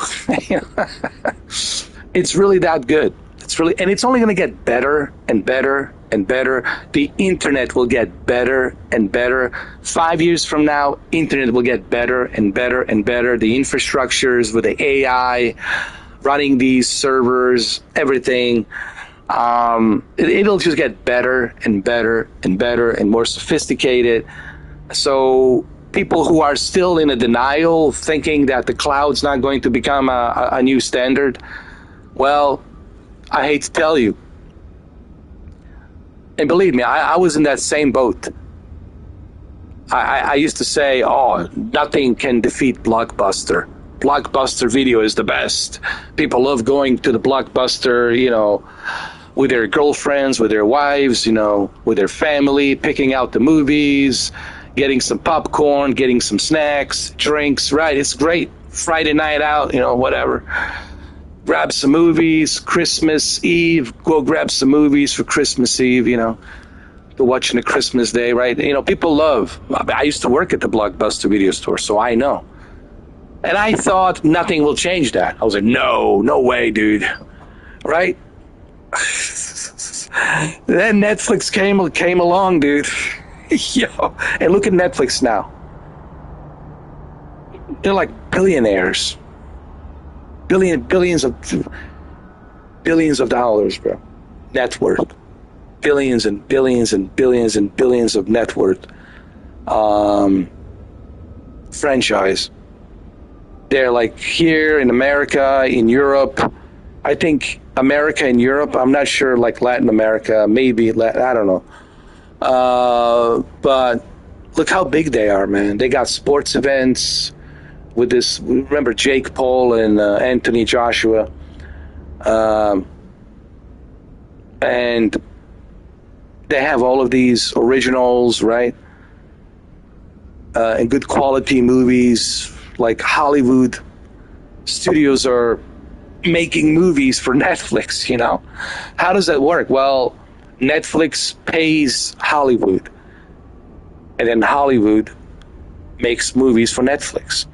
A: It's really that good. And it's only going to get better and better and better. The internet will get better and better. 5 years from now, internet will get better and better and better. The infrastructures with the AI, running these servers, everything. It'll just get better and better and better and more sophisticated. So people who are still in a denial, thinking that the cloud's not going to become a new standard, well, I hate to tell you. And believe me, I was in that same boat. I used to say, oh, nothing can defeat Blockbuster. Blockbuster Video is the best. People love going to the Blockbuster, with their girlfriends, with their wives, with their family, picking out the movies, getting some popcorn, getting some snacks, drinks, right? It's great. Friday night out, whatever. Grab some movies, Christmas Eve, go grab some movies for Christmas Eve, to watch on a Christmas day, right? People love. I used to work at the Blockbuster video store, so I know. And I thought nothing will change that. I was like, no way, dude. Right? Then Netflix came along, dude. Yo, and look at Netflix now. They're like billionaires. Billions of dollars, bro. Net worth. Billions and billions and billions and billions of net worth. Franchise. They're like here in America, in Europe. I think America and Europe. I'm not sure, like Latin America, maybe. I don't know. But look how big they are, man. They got sports events with this. Remember Jake Paul and Anthony Joshua. And they have all of these originals, right? And good quality movies. Like Hollywood studios are making movies for Netflix, How does that work? Well, Netflix pays Hollywood. And then Hollywood makes movies for Netflix.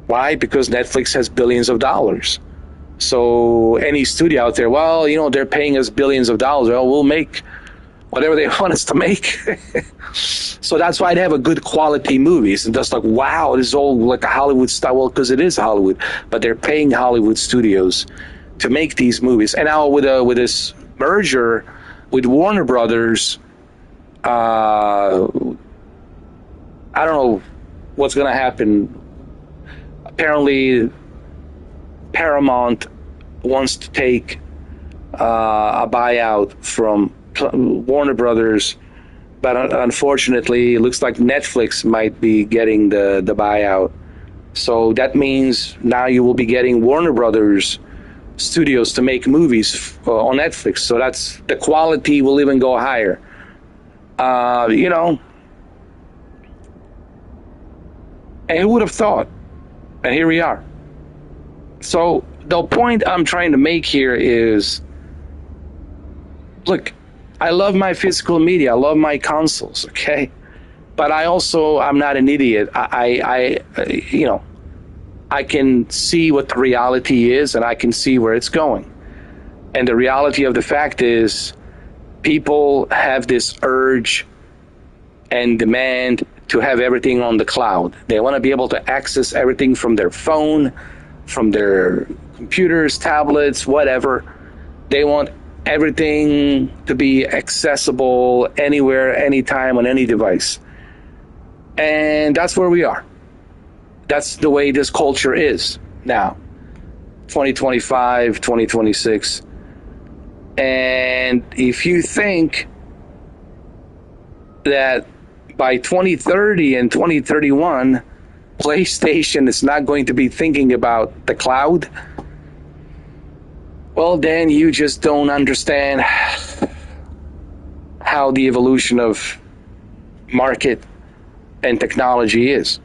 A: Why? Because Netflix has billions of dollars. So any studio out there, well, they're paying us billions of dollars. Well, we'll make whatever they want us to make. So that's why they have a good quality movies. And that's like, wow, this is all like a Hollywood style. Well, because it is Hollywood. But they're paying Hollywood studios to make these movies. And now with this merger with Warner Brothers, I don't know what's going to happen. Apparently, Paramount wants to take a buyout from Warner Brothers, but unfortunately, it looks like Netflix might be getting the buyout. So that means now you will be getting Warner Brothers studios to make movies on Netflix. So that's the quality will even go higher. And who would have thought? And here we are. So the point I'm trying to make here is, look, I love my physical media. I love my consoles, okay? But I'm not an idiot. I can see what the reality is, and I can see where it's going. And the reality of the fact is, people have this urge and demand to have everything on the cloud. They want to be able to access everything from their phone, from their computers, tablets, whatever. They want everything to be accessible anywhere, anytime, on any device. And that's where we are. That's the way this culture is now. 2025, 2026. And if you think that by 2030 and 2031, PlayStation is not going to be thinking about the cloud, well, then you just don't understand how the evolution of market and technology is.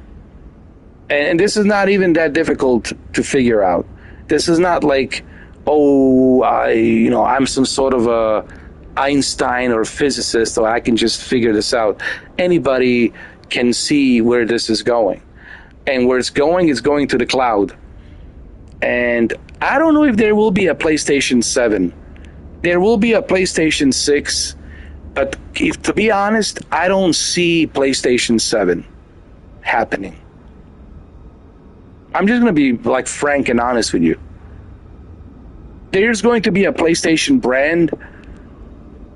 A: And this is not even that difficult to figure out. This is not like, I'm some sort of a Einstein or physicist, so I can just figure this out. Anybody can see where this is going. And where it's going is going to the cloud. And I don't know if there will be a PlayStation 7. There will be a PlayStation 6. But to be honest, I don't see PlayStation 7 happening. I'm just going to be like frank and honest with you. there's going to be a PlayStation brand,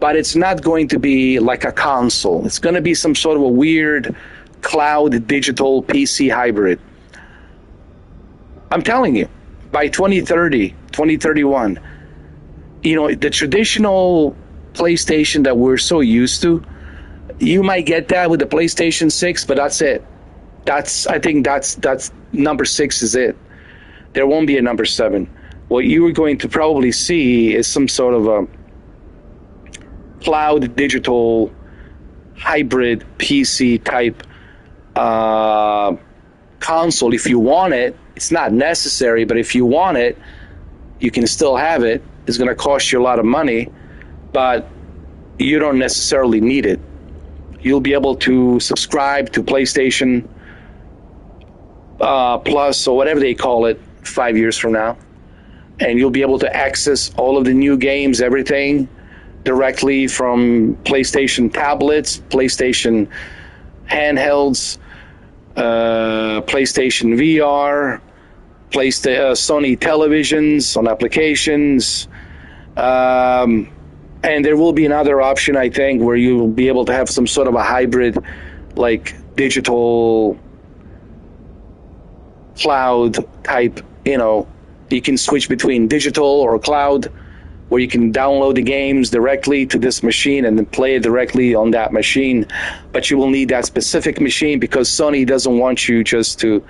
A: but it's not going to be like a console. It's going to be some sort of a weird cloud digital PC hybrid. I'm telling you, by 2030, 2031, the traditional PlayStation that we're so used to, you might get that with the PlayStation 6, but that's it. I think that's number 6 is it. There won't be a number 7. What you are going to probably see is some sort of a cloud digital hybrid PC type console. If you want it, it's not necessary, but if you want it, you can still have it. It's going to cost you a lot of money, but you don't necessarily need it. You'll be able to subscribe to PlayStation Plus or whatever they call it 5 years from now, and you'll be able to access all of the new games, everything, directly from PlayStation tablets, PlayStation handhelds, PlayStation VR, Sony televisions on applications, and there will be another option, I think, where you'll be able to have some sort of a hybrid, like digital cloud type. You can switch between digital or cloud, where you can download the games directly to this machine and then play it directly on that machine. But you will need that specific machine because Sony doesn't want you just to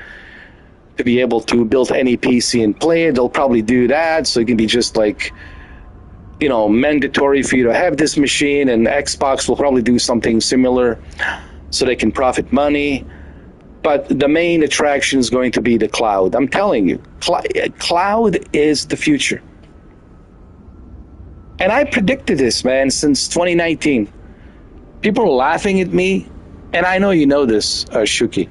A: be able to build any PC and play it. They'll probably do that, so it can be just like, mandatory for you to have this machine, and Xbox will probably do something similar so they can profit money. But the main attraction is going to be the cloud. I'm telling you, cloud is the future. And I predicted this, man, since 2019. People are laughing at me, and I know you know this, Shuki.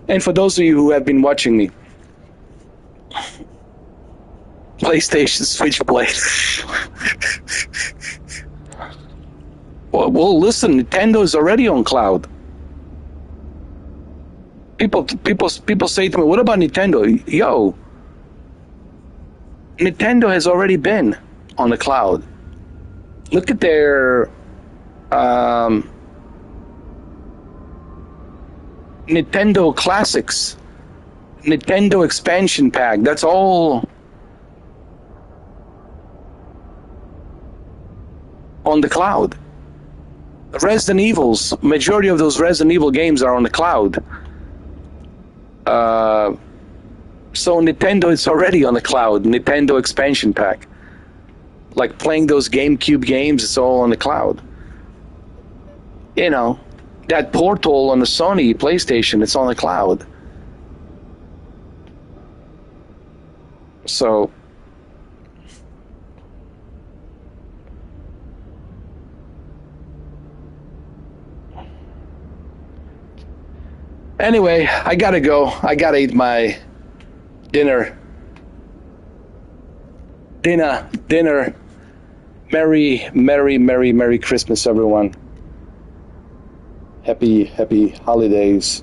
A: And for those of you who have been watching me, PlayStation Switchblade. well, listen, Nintendo is already on cloud. People say to me, "What about Nintendo?" Yo, Nintendo has already been on the cloud. Look at their Nintendo Classics, Nintendo Expansion Pack. That's all on the cloud. Resident Evils, majority of those Resident Evil games are on the cloud. So Nintendo is already on the cloud. Nintendo Expansion Pack. Like playing those GameCube games, it's all on the cloud. That Portal on the Sony PlayStation, it's on the cloud. So anyway, I gotta go. I gotta eat my dinner. Merry Christmas, everyone. Happy holidays.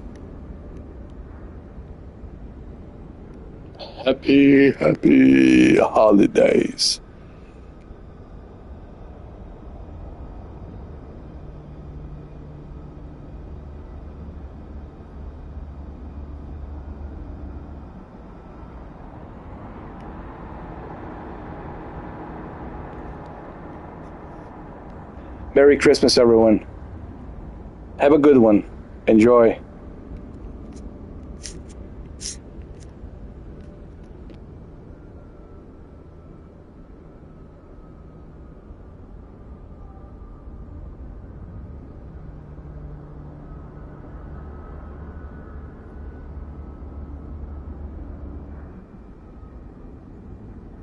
A: Happy holidays. Merry Christmas, everyone. Have a good one. Enjoy.